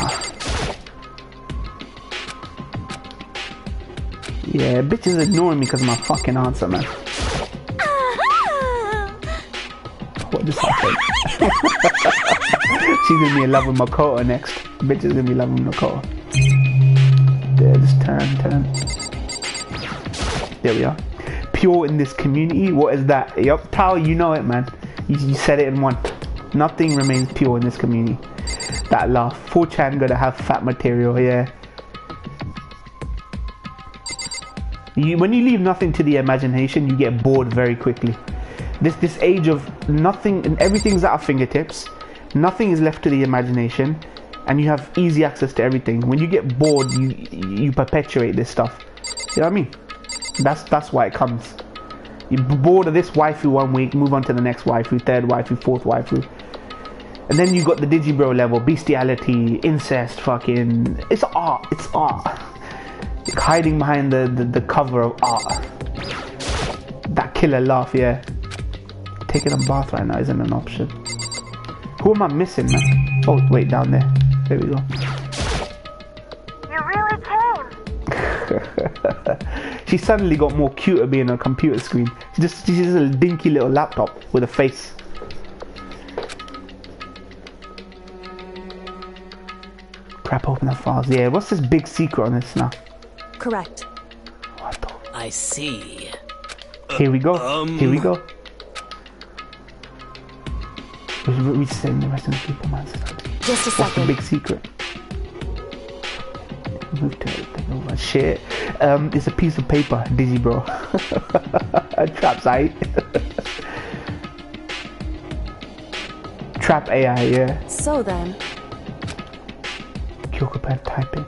Yeah, bitch is ignoring me because of my fucking answer, man. What just happened? She's gonna be in love with Makoto next. Bitch is gonna be in love with Makoto. There, just turn. There we are. Pure in this community. What is that? Yup, Tao, you know it, man. You said it in one. Nothing remains pure in this community. That laugh. 4chan gonna have fat material, yeah. When you leave nothing to the imagination, you get bored very quickly. This age of nothing and everything's at our fingertips. Nothing is left to the imagination, and you have easy access to everything. When you get bored, you perpetuate this stuff. You know what I mean? That's why it comes. You're bored of this waifu 1 week, move on to the next waifu, third waifu, fourth waifu. And then you got the Digibro level, bestiality, incest, fucking... It's art. Like hiding behind the cover of art. That killer laugh, yeah. Taking a bath right now isn't an option. Who am I missing, man? Oh, wait, down there. There we go. You really came. She suddenly got more cuter being on a computer screen. She's just a dinky little laptop with a face. Crap, open the files. Yeah, what's this big secret on this now? Correct. What the? I see. Here we go. Here we go. We're sending the rest of the people, man. Just a What's the second. big secret? Move to everything over. Shit. It's a piece of paper, Dizzy bro. Trap site. Trap AI, yeah. So then, Kyoko pen type it.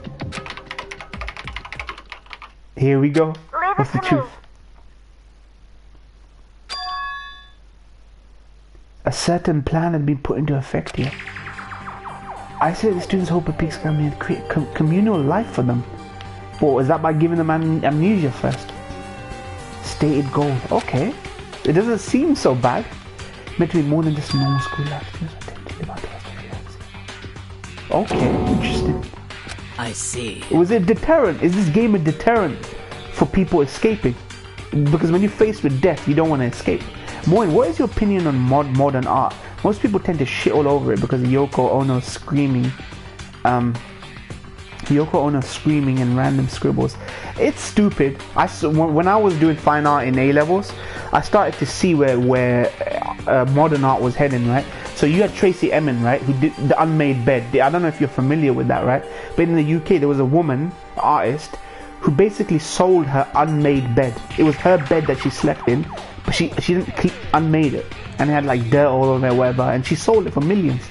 Here we go. What's the truth? A certain plan had been put into effect here. I said the students hope a peace can create communal life for them. What was that by giving them amnesia first? Stated goal. Okay. It doesn't seem so bad. Meant to be more than just normal school life. Okay, interesting. I see. Was it deterrent? Is this game a deterrent for people escaping? Because when you're faced with death, you don't want to escape. Moin, what is your opinion on modern art? Most people tend to shit all over it because of Yoko Ono screaming. Yoko Ono screaming and random scribbles. It's stupid. When I was doing fine art in A levels, I started to see where modern art was heading, right? So you had Tracy Emin, right, who did the unmade bed. I don't know if you're familiar with that, right? But in the UK, there was a woman artist who basically sold her unmade bed. It was her bed that she slept in, but she didn't unmade it, and it had like dirt all over it, whatever, and she sold it for millions.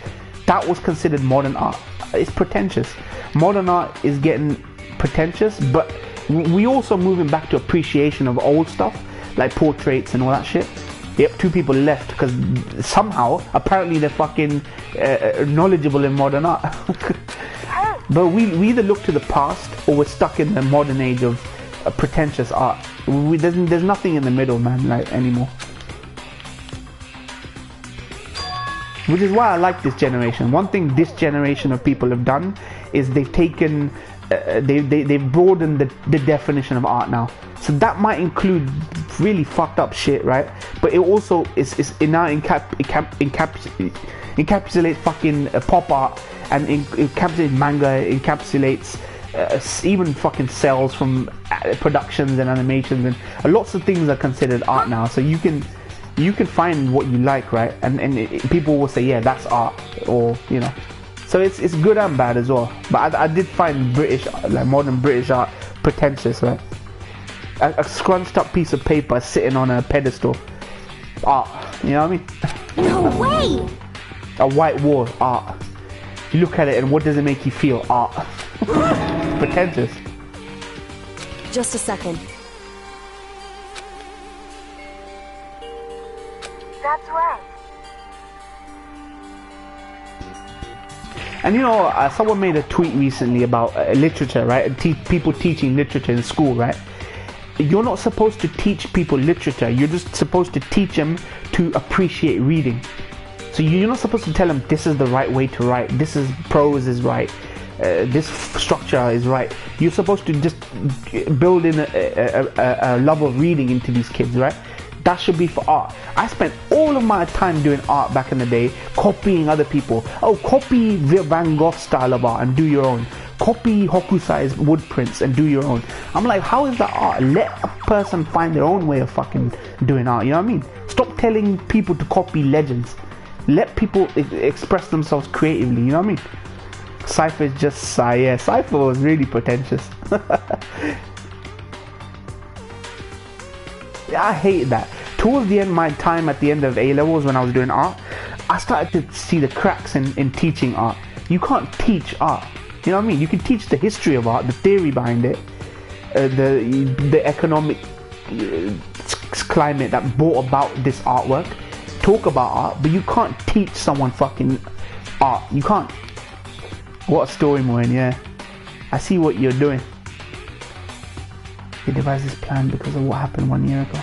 That was considered modern art. It's pretentious. Modern art is getting pretentious, but we also moving back to appreciation of old stuff like portraits and all that shit. Yep, 2 people left because somehow apparently they're fucking knowledgeable in modern art. But we either look to the past or we're stuck in the modern age of pretentious art. There's nothing in the middle, man, like anymore. Which is why I like this generation. One thing this generation of people have done is they've taken, they've broadened the definition of art now. So that might include really fucked up shit, right? But it also it now encapsulates fucking pop art, and encapsulates manga, encapsulates even fucking cells from productions and animations, and lots of things are considered art now. So you can find what you like, right? And people will say, yeah, that's art, or you know. So it's good and bad as well. But I did find British, like modern British art, pretentious, right? A scrunched up piece of paper sitting on a pedestal, art. You know what I mean? No way! A white wall, art. You look at it and what does it make you feel? Art. Pretentious. just a second. That's right. And you know, someone made a tweet recently about literature, right? People teaching literature in school, right? You're not supposed to teach people literature. You're just supposed to teach them to appreciate reading. So you're not supposed to tell them this is the right way to write. This is prose is right. this structure is right. You're supposed to just build in a love of reading into these kids, right? That should be for art. I spent all of my time doing art back in the day, copying other people. Oh, copy Van Gogh style of art and do your own. Copy Hokusai's wood prints and do your own. I'm like, how is that art? Let a person find their own way of fucking doing art, you know what I mean? Stop telling people to copy legends. Let people express themselves creatively, you know what I mean? Cypher is just yeah, Cypher was really pretentious. I hate that. Towards the end, my time at the end of A-levels when I was doing art, I started to see the cracks in teaching art. You can't teach art. You know what I mean? You can teach the history of art, the theory behind it, the economic climate that brought about this artwork. Talk about art, but you can't teach someone fucking art. You can't. What a story, Moen, yeah. I see what you're doing. He devised this plan because of what happened 1 year ago.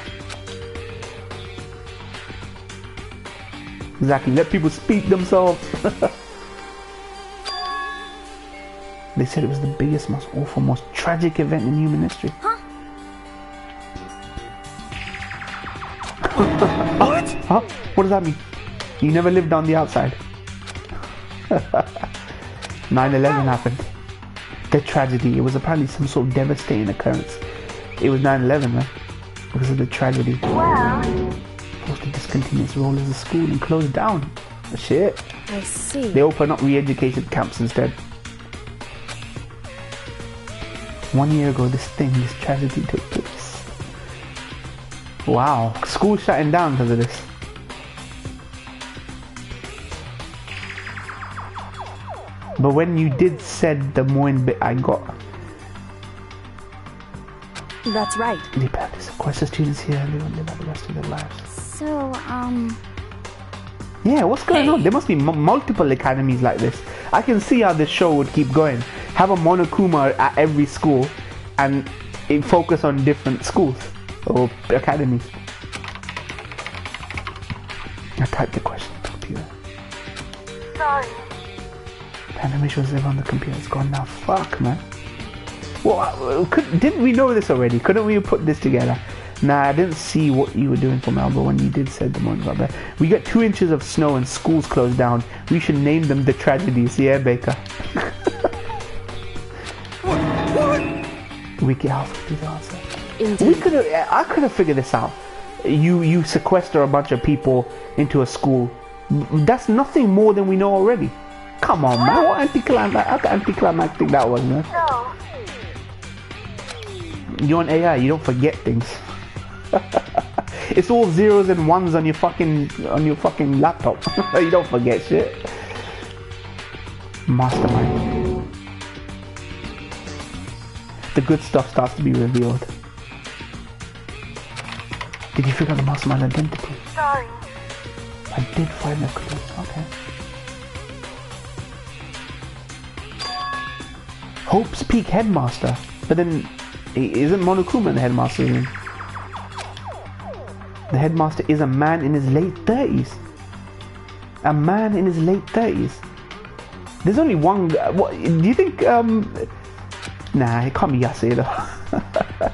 Exactly, let people speak themselves. They said it was the biggest, most awful, most tragic event in human history. Huh? What? Huh? What does that mean? You never lived on the outside. 9/11 happened. The tragedy. It was apparently some sort of devastating occurrence. It was 9/11, man. Because of the tragedy. Well, Forced to discontinue its role as a school and closed down. Shit. I see. They opened up re-education camps instead. 1 year ago, this tragedy took place. Wow. School shutting down because of this. But when you did said the Moin bit I got. That's right. They plan to sequester students here and they will live out the rest of their lives. So, Yeah, what's going on? There must be multiple academies like this. I can see how this show would keep going. Have a Monokuma at every school and focus on different schools or academies. I typed the question on the computer. sorry. The animation was there on the computer. It's gone now. Fuck, man. Well, didn't we know this already? Couldn't we have put this together? Nah, I didn't see what you were doing for Melba when you did said the morning about that. We got 2 inches of snow and schools closed down. We should name them the tragedies. Yeah, Baker. What? Wiki Alpha do the answer. Indeed. I could have figured this out. You sequester a bunch of people into a school. That's nothing more than we know already. Come on, man. What anticlimactic that was, man. So, You're on AI. You don't forget things. It's all zeros and ones on your fucking laptop. You don't forget shit. Mastermind. The good stuff starts to be revealed. Did you figure out the mastermind identity? sorry. I did find a clue. Okay. Hope's Peak headmaster, but then isn't Monokuma the headmaster? Then? The headmaster is a man in his late 30s. A man in his late 30s. There's only one. What do you think? Nah, it can't be Yasuo though.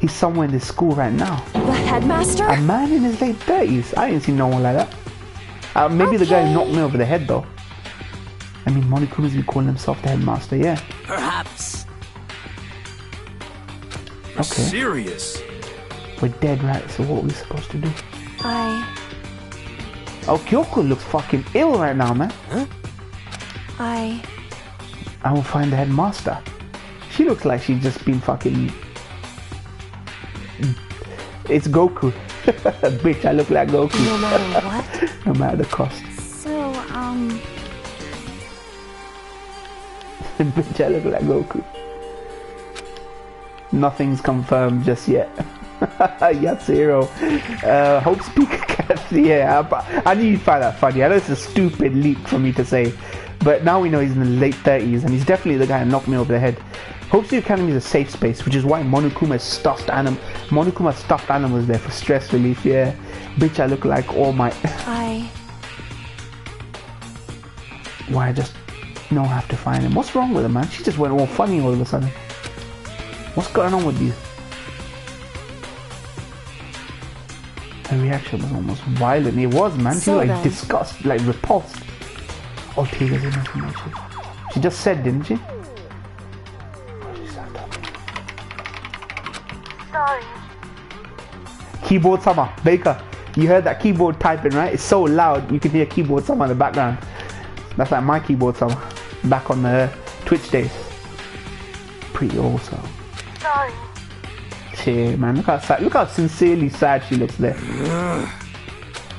He's somewhere in this school right now. The headmaster? A man in his late 30s. I ain't seen no one like that. Maybe the guy who knocked me over the head though. I mean, Monokuma's been calling himself the headmaster, yeah. Perhaps. You're serious? We're dead, right? So what are we supposed to do? Oh, Kyoko looks fucking ill right now, man. I will find the headmaster. She looks like she's just been fucking... It's Goku. Bitch, I look like Goku. No matter what? No matter the cost. So, Bitch, I look like Goku. Nothing's confirmed just yet. Yatsuro. Hope Speaker Cat. Yeah, I knew you'd find that funny. I know it's a stupid leap for me to say. But now we know he's in the late 30s and he's definitely the guy who knocked me over the head. Hope Speaker Academy is a safe space, which is why Monokuma's stuffed animals there for stress relief, yeah. Bitch, I look like All Might. Why, I just No, I have to find him. What's wrong with her, man? She just went all funny all of a sudden. What's going on with you? Her reaction was almost violent. It was, man. She was like disgusted, like repulsed. Oh, Tiga's in information. She just said, didn't she? Sorry. Keyboard Summer. Baker, you heard that keyboard typing, right? It's so loud, you can hear Keyboard Summer in the background. That's like my Keyboard Summer. Back on the Twitch days. Pretty awesome. Sorry. Shit, man. Look how sad, look how sincerely sad she looks there.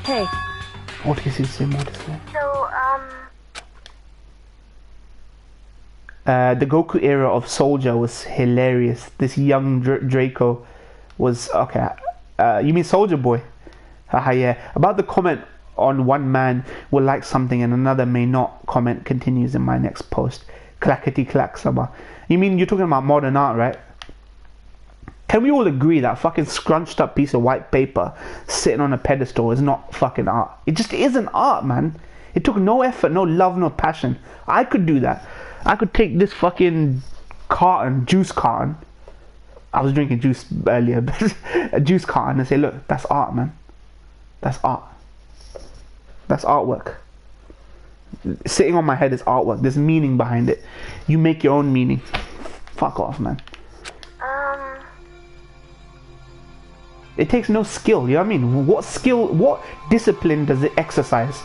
Hey. What is his name? What is that? So, The Goku era of Soldier was hilarious. This young Draco was okay. You mean Soldier Boy? Haha, yeah. About the comment on one man will like something and another may not. Comment continues in my next post. Clackety clack summer. You mean you're talking about modern art, right? Can we all agree that fucking scrunched up piece of white paper sitting on a pedestal is not fucking art? It just isn't art, man. It took no effort, no love, no passion. I could do that. I could take this fucking carton, juice carton. I was drinking juice earlier, but a juice carton, and say, look, that's art, man. That's art. That's artwork. Sitting on my head is artwork. There's meaning behind it. You make your own meaning. Fuck off, man. It takes no skill, you know what I mean? What skill, what discipline does it exercise?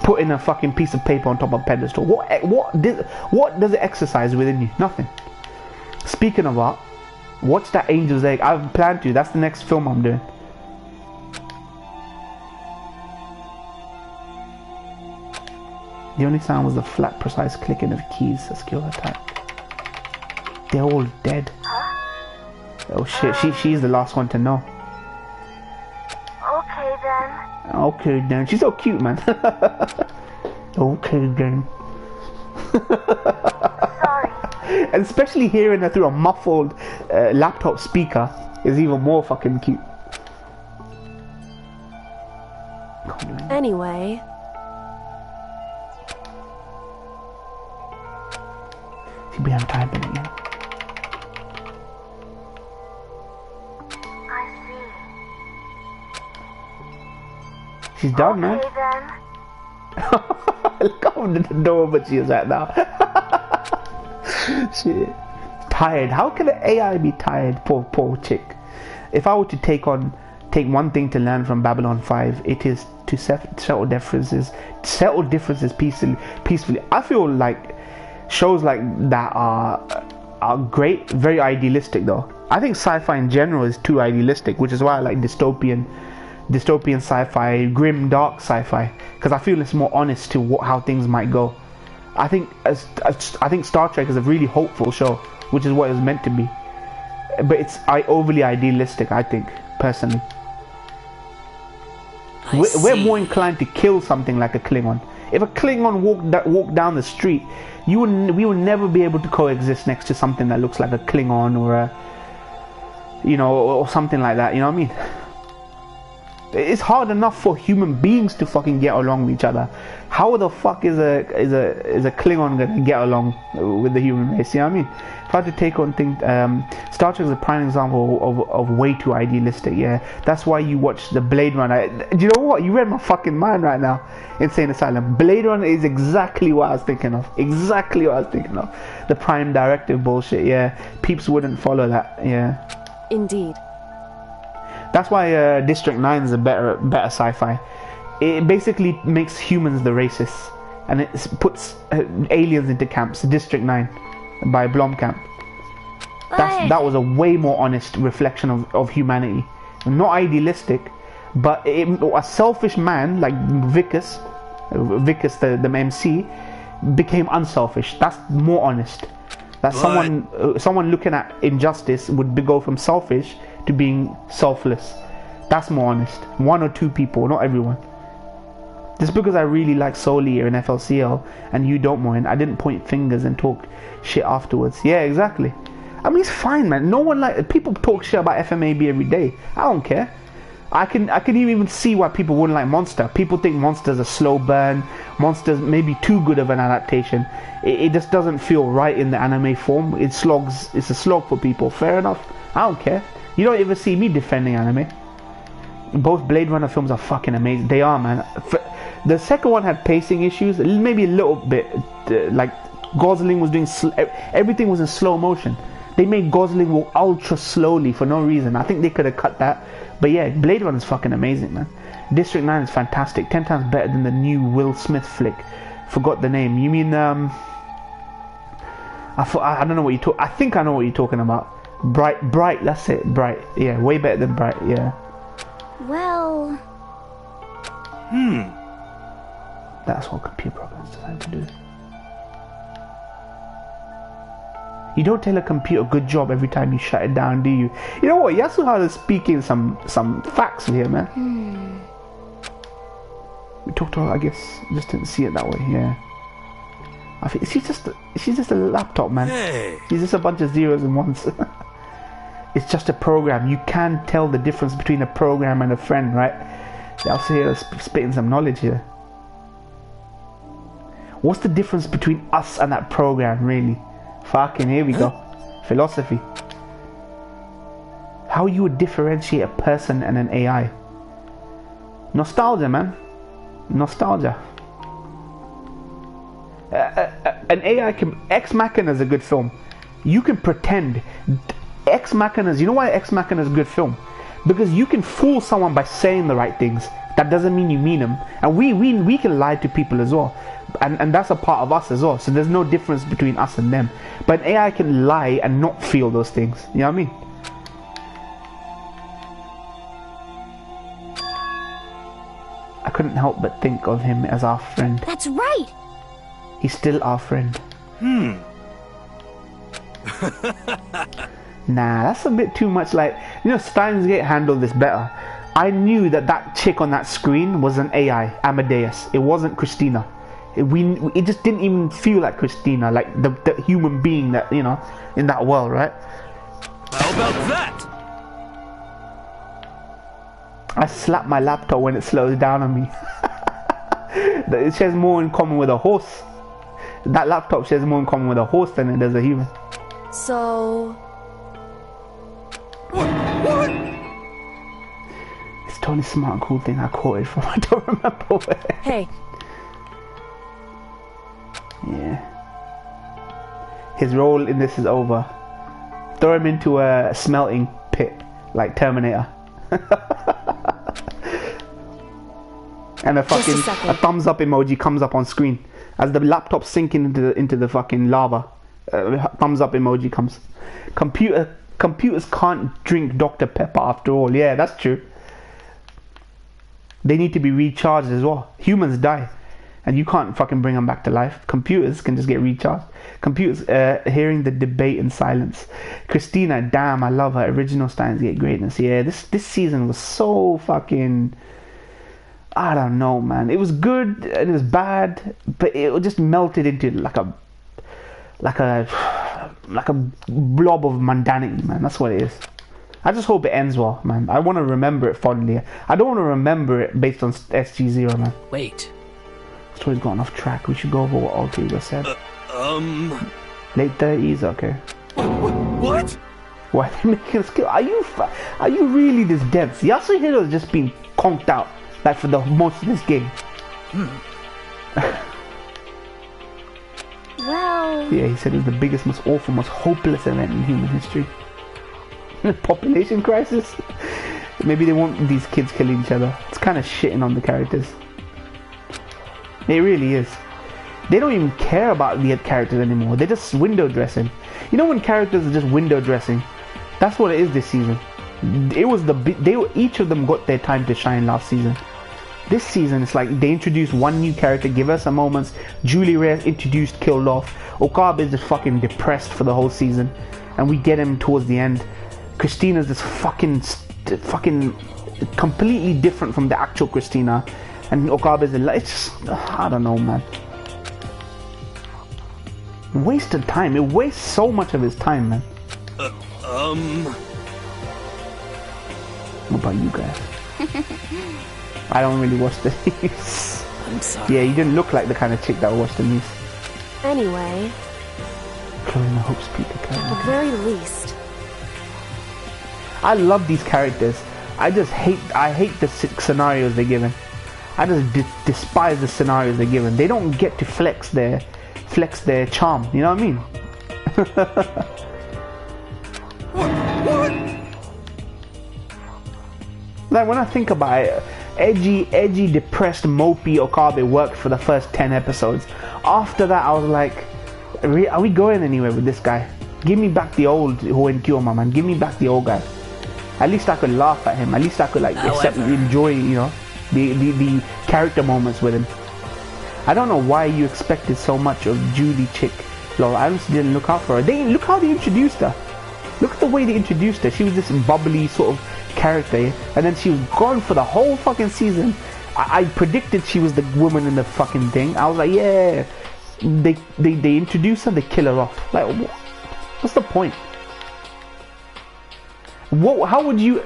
Putting a fucking piece of paper on top of a pedestal. What does it exercise within you? Nothing. Speaking of art, watch that Angel's Egg. I've planned to. That's the next film I'm doing. The only sound was the flat, precise clicking of keys. A skill attack. They're all dead. Oh shit, she's the last one to know. okay then. Okay then. She's so cute, man. Okay then. Sorry. And especially hearing her through a muffled laptop speaker is even more fucking cute. Anyway. She'll be typing again. She's done, man. Okay then. Look how adorable she is right now. Shit. Tired. How can an AI be tired? Poor chick. If I were to take one thing to learn from Babylon 5, it is to settle differences peacefully. I feel like shows like that are great, very idealistic though. I think sci-fi in general is too idealistic, which is why I like dystopian sci-fi, grim, dark sci-fi, because I feel it's more honest to how things might go. I think Star Trek is a really hopeful show, which is what it was meant to be, but it's overly idealistic, I think, personally. We're more inclined to kill something like a Klingon. If a Klingon walked down the street, we would never be able to coexist next to something that looks like a Klingon or or something like that. You know what I mean? It's hard enough for human beings to fucking get along with each other. How the fuck is a Klingon gonna get along with the human race? You know what I mean? If I had to take on things, Star Trek is a prime example of way too idealistic. Yeah, that's why you watch the Blade Runner. Do you know what? You read my fucking mind right now. Insane Asylum. Blade Runner is exactly what I was thinking of. Exactly what I was thinking of. The prime directive bullshit. Yeah, peeps wouldn't follow that. Yeah. Indeed. That's why District 9 is a better sci-fi. It basically makes humans the racists, and it puts aliens into camps. District 9 by Blomkamp. That was a way more honest reflection of humanity. Not idealistic, but a selfish man like Vicus, the MC, became unselfish. That's more honest. That someone looking at injustice would go from selfish to being selfless. That's more honest. One or two people, not everyone. Just because I really like Soul Eater and FLCL and you don't, Moin, I didn't point fingers and talk shit afterwards. Yeah, exactly. I mean, it's fine, man. No one people talk shit about FMAB every day. I don't care. I can even see why people wouldn't like Monster. People think Monster's a slow burn. Monster's maybe too good of an adaptation. It just doesn't feel right in the anime form. It's a slog for people. Fair enough. I don't care. You don't ever see me defending anime. Both Blade Runner films are fucking amazing. They are, man. The second one had pacing issues, maybe a little bit. Like Gosling was doing, everything was in slow motion. They made Gosling walk ultra slowly for no reason. I think they could have cut that. But yeah, Blade Runner is fucking amazing, man. District 9 is fantastic. 10 times better than the new Will Smith flick. Forgot the name. You mean I don't know what you talk. I think I know what you're talking about. Bright. That's it. Bright. Yeah, way better than Bright. Yeah. Well... That's what computer programs designed to do. You don't tell a computer good job every time you shut it down, do you? You know what? Yasuhara is speaking some facts here, man. We talked about, I guess, just didn't see it that way. Yeah. I think she's just a laptop, man. Hey. She's just a bunch of zeros and ones. It's just a program. You can tell the difference between a program and a friend, right? They're also here spitting some knowledge here. What's the difference between us and that program, really? Fucking here we go. Philosophy. How you would differentiate a person and an AI? Nostalgia, man. Nostalgia. An AI can... Ex Machina is a good film. You can pretend... Ex Machina is... You know why Ex Machina is a good film? Because you can fool someone by saying the right things. That doesn't mean you mean them. And we can lie to people as well. And that's a part of us as well. So there's no difference between us and them. But an AI can lie and not feel those things. You know what I mean? I couldn't help but think of him as our friend. That's right! He's still our friend. Nah, that's a bit too much. Like, you know, Steins Gate handled this better. I knew that chick on that screen was an AI, Amadeus. It wasn't Christina. It just didn't even feel like Christina, like the human being that, you know, in that world, right? How about that? I slap my laptop when it slows down on me. It shares more in common with a horse. That laptop shares more in common with a horse than it does a human. So... What? It's totally smart and cool thing I quoted from. I don't remember where. Hey. Yeah. His role in this is over. Throw him into a smelting pit like Terminator. And a thumbs up emoji comes up on screen as the laptop sinking into the fucking lava. Thumbs up emoji comes. Computers can't drink Dr. Pepper after all. Yeah, that's true. They need to be recharged as well. Humans die, and you can't fucking bring them back to life. Computers can just get recharged. Computers hearing the debate in silence. Christina, damn, I love her. Original Steins Gate greatness. Yeah, this season was so fucking... I don't know, man. It was good and it was bad, but it just melted into like a blob of mundanity, man. That's what it is. I just hope it ends well, man. I want to remember it fondly. I don't want to remember it based on SG0, man. Wait. Story's gone off track. We should go over what all three of us said. Late 30s, okay. What? Why are they making us kill? Are you really this dense? Yasuhiro has just been conked out, like, for the most of this game. Well... Yeah, he said it was the biggest, most awful, most hopeless event in human history. Population crisis? Maybe they want these kids killing each other. It's kind of shitting on the characters. It really is. They don't even care about the characters anymore. They're just window dressing. You know when characters are just window dressing? That's what it is this season. Each of them got their time to shine last season. This season, it's like they introduced one new character, give us a moment. Julie Reyes introduced, killed off. Okabe is just fucking depressed for the whole season, and we get him towards the end. Christina's just fucking completely different from the actual Christina, and Okabe's it's just, I don't know, man. Wasted time. It wastes so much of his time, man. What about you guys? I don't really watch the news. I'm sorry. Yeah, you didn't look like the kind of chick that would watch the news. Anyway, Chloe, I hope Peter at can. the very least. I love these characters. I hate the scenarios they're given. I just despise the scenarios they're given. They don't get to flex their charm. You know what I mean? Like when I think about it, edgy, depressed, mopey Okabe worked for the first 10 episodes. After that, I was like, are we going anywhere with this guy? Give me back the old Hoen Kyoma, man. Give me back the old guy. At least I could laugh at him. At least I could enjoy, you know, the character moments with him. I don't know why you expected so much of Julie chick. Laura, I just didn't look out for her. Look how they introduced her. Look at the way they introduced her. She was this bubbly sort of character, and then she was gone for the whole fucking season. I predicted she was the woman in the fucking thing. I was like, yeah. They introduce her, they kill her off. Like, what's the point? How would you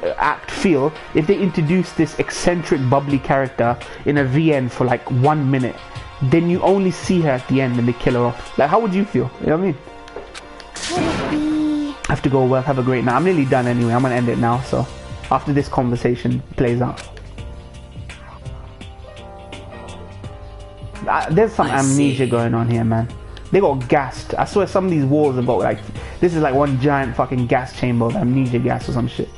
feel if they introduced this eccentric, bubbly character in a VN for like 1 minute, then you only see her at the end and they kill her off? Like, how would you feel? You know what I mean? I have to go work. Have a great night. I'm nearly done anyway. I'm gonna end it now. So after this conversation plays out, there's some amnesia going on here, man. They got gassed. I swear some of these walls have got like, this is like one giant fucking gas chamber of amnesia gas or some shit.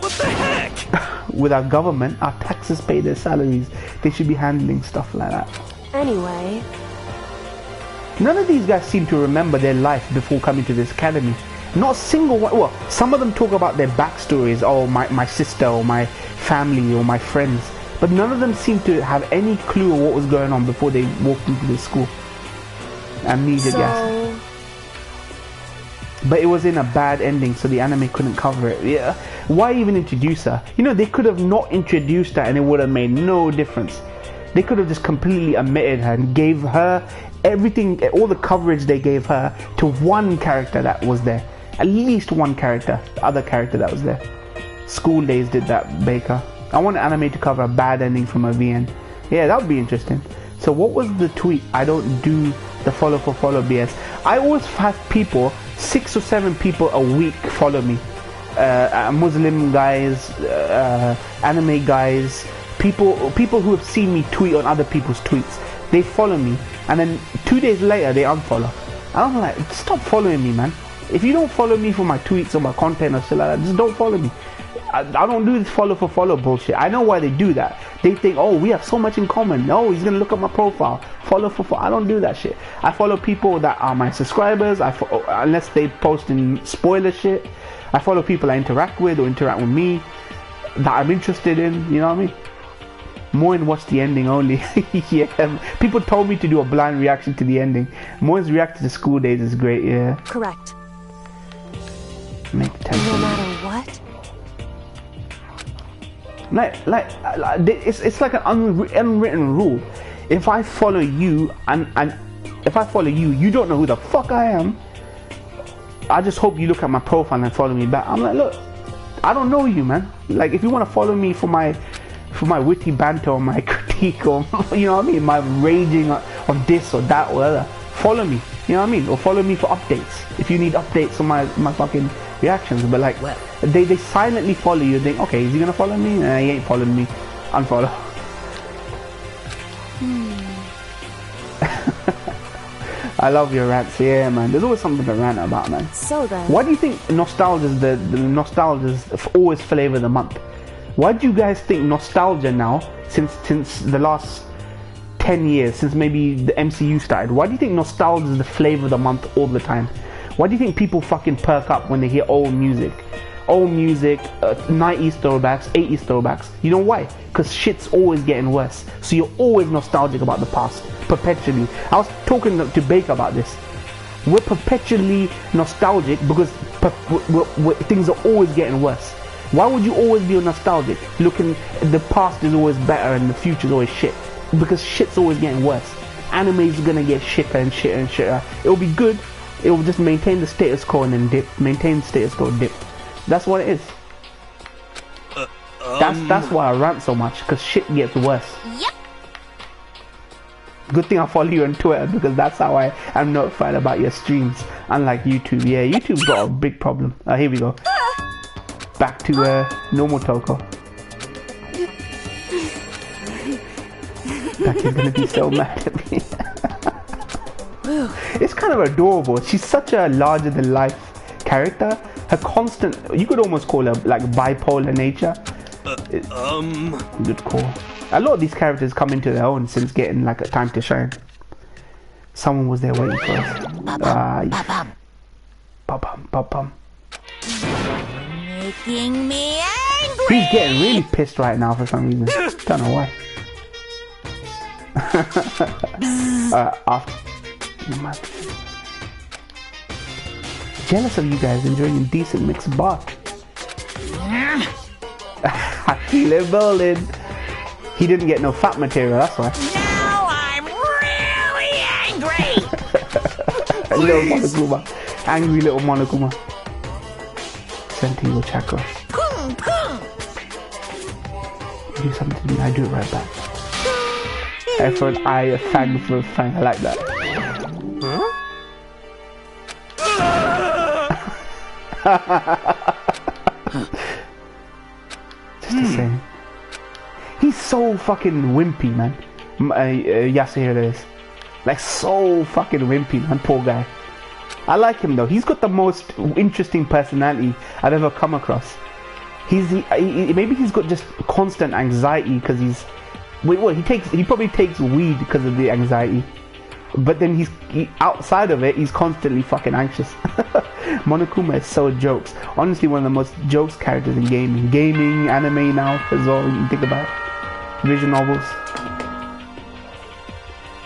What the heck? With our government, our taxes pay their salaries. They should be handling stuff like that. Anyway, none of these guys seem to remember their life before coming to this academy. Not a single one. Well, some of them talk about their backstories. Oh, my sister or my family or my friends. But none of them seem to have any clue of what was going on before they walked into this school. Amnesia gas. But it was in a bad ending, so the anime couldn't cover it. Yeah. Why even introduce her? You know, they could have not introduced her and it would have made no difference. They could have just completely omitted her and gave her everything, all the coverage they gave her to one character that was there. At least one character, the other character that was there. School Days did that, Baker. I want anime to cover a bad ending from a VN. Yeah, that would be interesting. So what was the tweet? I don't do the follow for follow BS. I always have people, 6 or 7 people a week follow me. Muslim guys, anime guys, people who have seen me tweet on other people's tweets. They follow me, and then 2 days later they unfollow. And I'm like, stop following me, man. If you don't follow me for my tweets or my content or shit like that, just don't follow me. I don't do this follow for follow bullshit. I know why they do that. They think, oh, we have so much in common. No, he's gonna look at my profile. Follow for follow. I don't do that shit. I follow people that are my subscribers. Unless they post in spoiler shit. I follow people I interact with or interact with me that I'm interested in. You know what I mean? Moin watched the ending only. Yeah, people told me to do a blind reaction to the ending. Moin's reaction to School Days is great. Yeah. correct. Make No matter what. It's like an unwritten rule. If I follow you and if I follow you, you don't know who the fuck I am. I just hope you look at my profile and follow me back. I'm like, look, I don't know you, man. Like, if you want to follow me for my witty banter or my critique or, you know what I mean, my raging on this or that or other, follow me. You know what I mean? Or follow me for updates. If you need updates on my fucking reactions. But like, well, they silently follow you. Think, okay, is he gonna follow me? Nah, he ain't following me. Unfollow. I love your rants. Yeah, man. There's always something to rant about, man. So then, Why do you think nostalgia's the nostalgia's always flavor of the month? Why do you guys think nostalgia now, since the last 10 years, since maybe the MCU started, why do you think nostalgia is the flavor of the month all the time? Why do you think people fucking perk up when they hear old music? Old music, 90s throwbacks, 80s throwbacks. You know why? Because shit's always getting worse. So you're always nostalgic about the past, perpetually. I was talking to Baker about this. We're perpetually nostalgic because things are always getting worse. Why would you always be nostalgic? Looking, the past is always better and the future is always shit. Because shit's always getting worse. Anime's gonna get shitter and shitter and shitter. It'll be good. It will just maintain the status quo and then dip. Maintain the status quo, dip. That's what it is. That's why I rant so much, because shit gets worse. Yep. Good thing I follow you on Twitter, because that's how I am notified about your streams. Unlike YouTube. Yeah, YouTube's got a big problem. Here we go. Back to normal Toko. Becky's gonna be so mad at me. It's kind of adorable. She's such a larger than life character. Her constant, you could almost call her like bipolar nature. Good call. A lot of these characters come into their own since getting like a time to shine. Someone was there waiting for us. Ba-bum. Making me angry. He's getting really pissed right now for some reason. Don't know why. Jealous of you guys enjoying a decent mixed bar. I feel it building. He didn't get no fat material, that's why. Now I'm really angry. Little Monokuma. Angry little Monokuma. Sentigo chakra. Pum, pum. Do something to me, I do it right back. F for an eye, a fang for a fang. I like that. Just the same. He's so fucking wimpy, man. Yasuhiro is. Like, so fucking wimpy, man. Poor guy. I like him though. He's got the most interesting personality I've ever come across. Maybe he's got just constant anxiety because he's. He probably takes weed because of the anxiety. But then outside of it, he's constantly fucking anxious. Monokuma is so jokes. Honestly, one of the most jokes characters in gaming. Gaming, anime now as well, you think about it. Visual novels.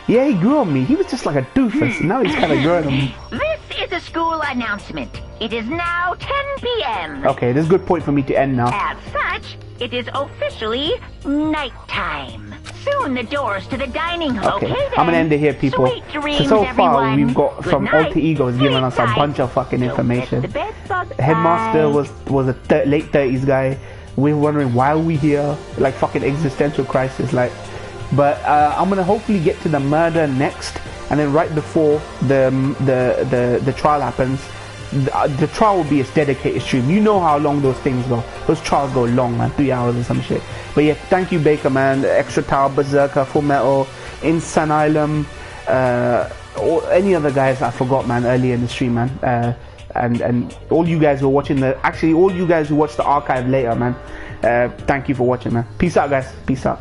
Yeah, he grew on me. He was just like a doofus. Now he's kind of growing on me. This is a school announcement. It is now 10 p.m. Okay, this is a good point for me to end now. As such, it is officially nighttime. Soon the doors to the dining hall. Okay, I'm gonna end it here, people. Sweet dreams, So far, everyone. we've got Good from night. Alter Egos giving us a Sleep bunch of tight. fucking Don't information. let the bed bugs Headmaster bite. was a late 30s guy. We're wondering why are we here, like fucking existential crisis, like. But I'm gonna hopefully get to the murder next, and then right before the trial happens, the trial will be a dedicated stream. You know how long those things go. Those trials go long, man, 3 hours or some shit. But yeah, thank you, Baker, man. Extra Tower, Berserker, Full Metal, Insanilum, or any other guys I forgot, man, earlier in the stream, man. And all you guys who are watching all you guys who watch the archive later, man. Thank you for watching, man. Peace out, guys. Peace out.